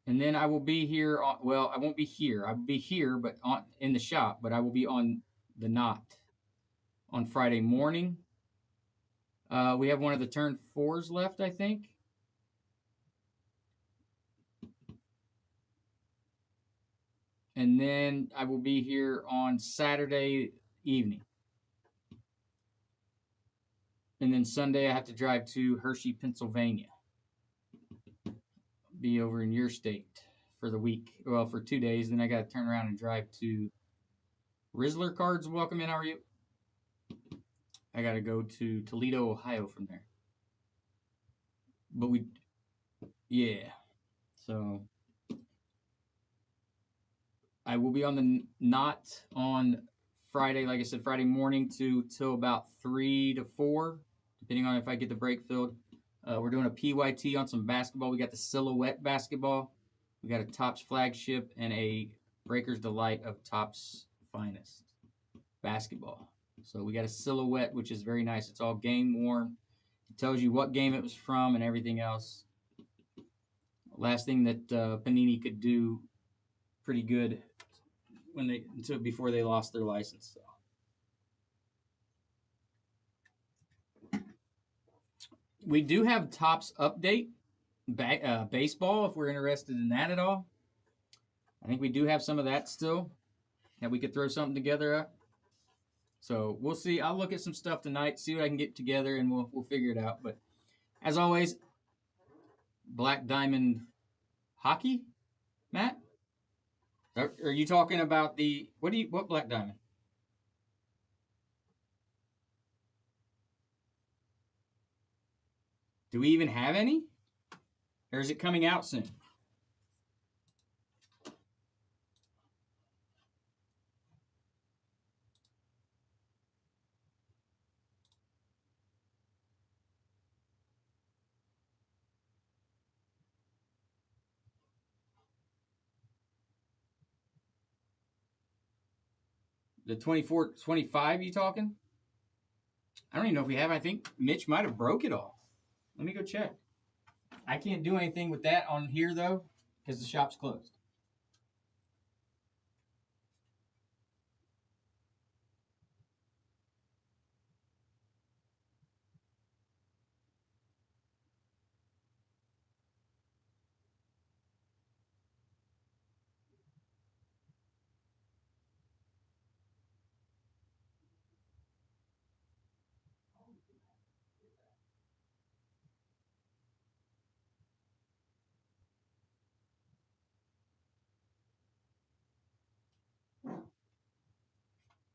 And then I will be here. I won't be here. I will be here, but in the shop. But I will be on the knot on Friday morning. We have one of the turn 4s left, I think. And then I will be here on Saturday evening. And then Sunday I have to drive to Hershey, Pennsylvania. Be over in your state for the week. Well, for 2 days. Then I got to turn around and drive to Rizzler Cards. Welcome in. How are you? I got to go to Toledo, Ohio from there. But yeah. So I will be on the knot on Friday, like I said, Friday morning till about 3 to 4, depending on if I get the break filled. We're doing a PYT on some basketball. We got the Silhouette basketball. We got a Topps flagship and a Breaker's Delight of Topps Finest basketball. So we got a Silhouette, which is very nice. It's all game worn. It tells you what game it was from and everything else. Last thing that Panini could do pretty good until before they lost their license. So. We do have Topps update baseball if we're interested in that at all. I think we do have some of that still that we could throw something together. So we'll see. I'll look at some stuff tonight, see what I can get together, and we'll figure it out. But as always, Black Diamond Hockey, Matt. Are you talking about the what Black Diamond? Do we even have any? Or is it coming out soon? The 24, 25 you talking? I don't even know if we have. I think Mitch might have broke it all. Let me go check. I can't do anything with that on here, though, because the shop's closed.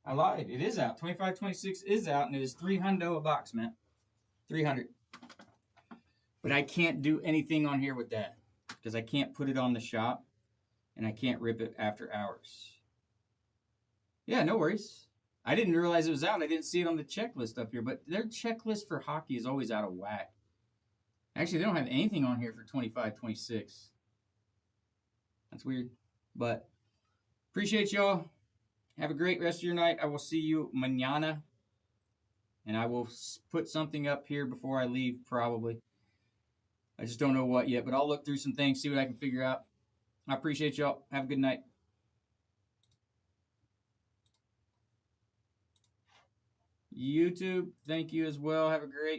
I lied. It is out. 25, 26 is out, and it is $300 a box, man. 300. But I can't do anything on here with that because I can't put it on the shop, and I can't rip it after hours. Yeah, no worries. I didn't realize it was out. I didn't see it on the checklist up here, but their checklist for hockey is always out of whack. Actually, they don't have anything on here for 25, 26. That's weird. But appreciate y'all. Have a great rest of your night. I will see you mañana. And I will put something up here before I leave, probably. I just don't know what yet, but I'll look through some things, see what I can figure out. I appreciate y'all. Have a good night. YouTube, thank you as well. Have a great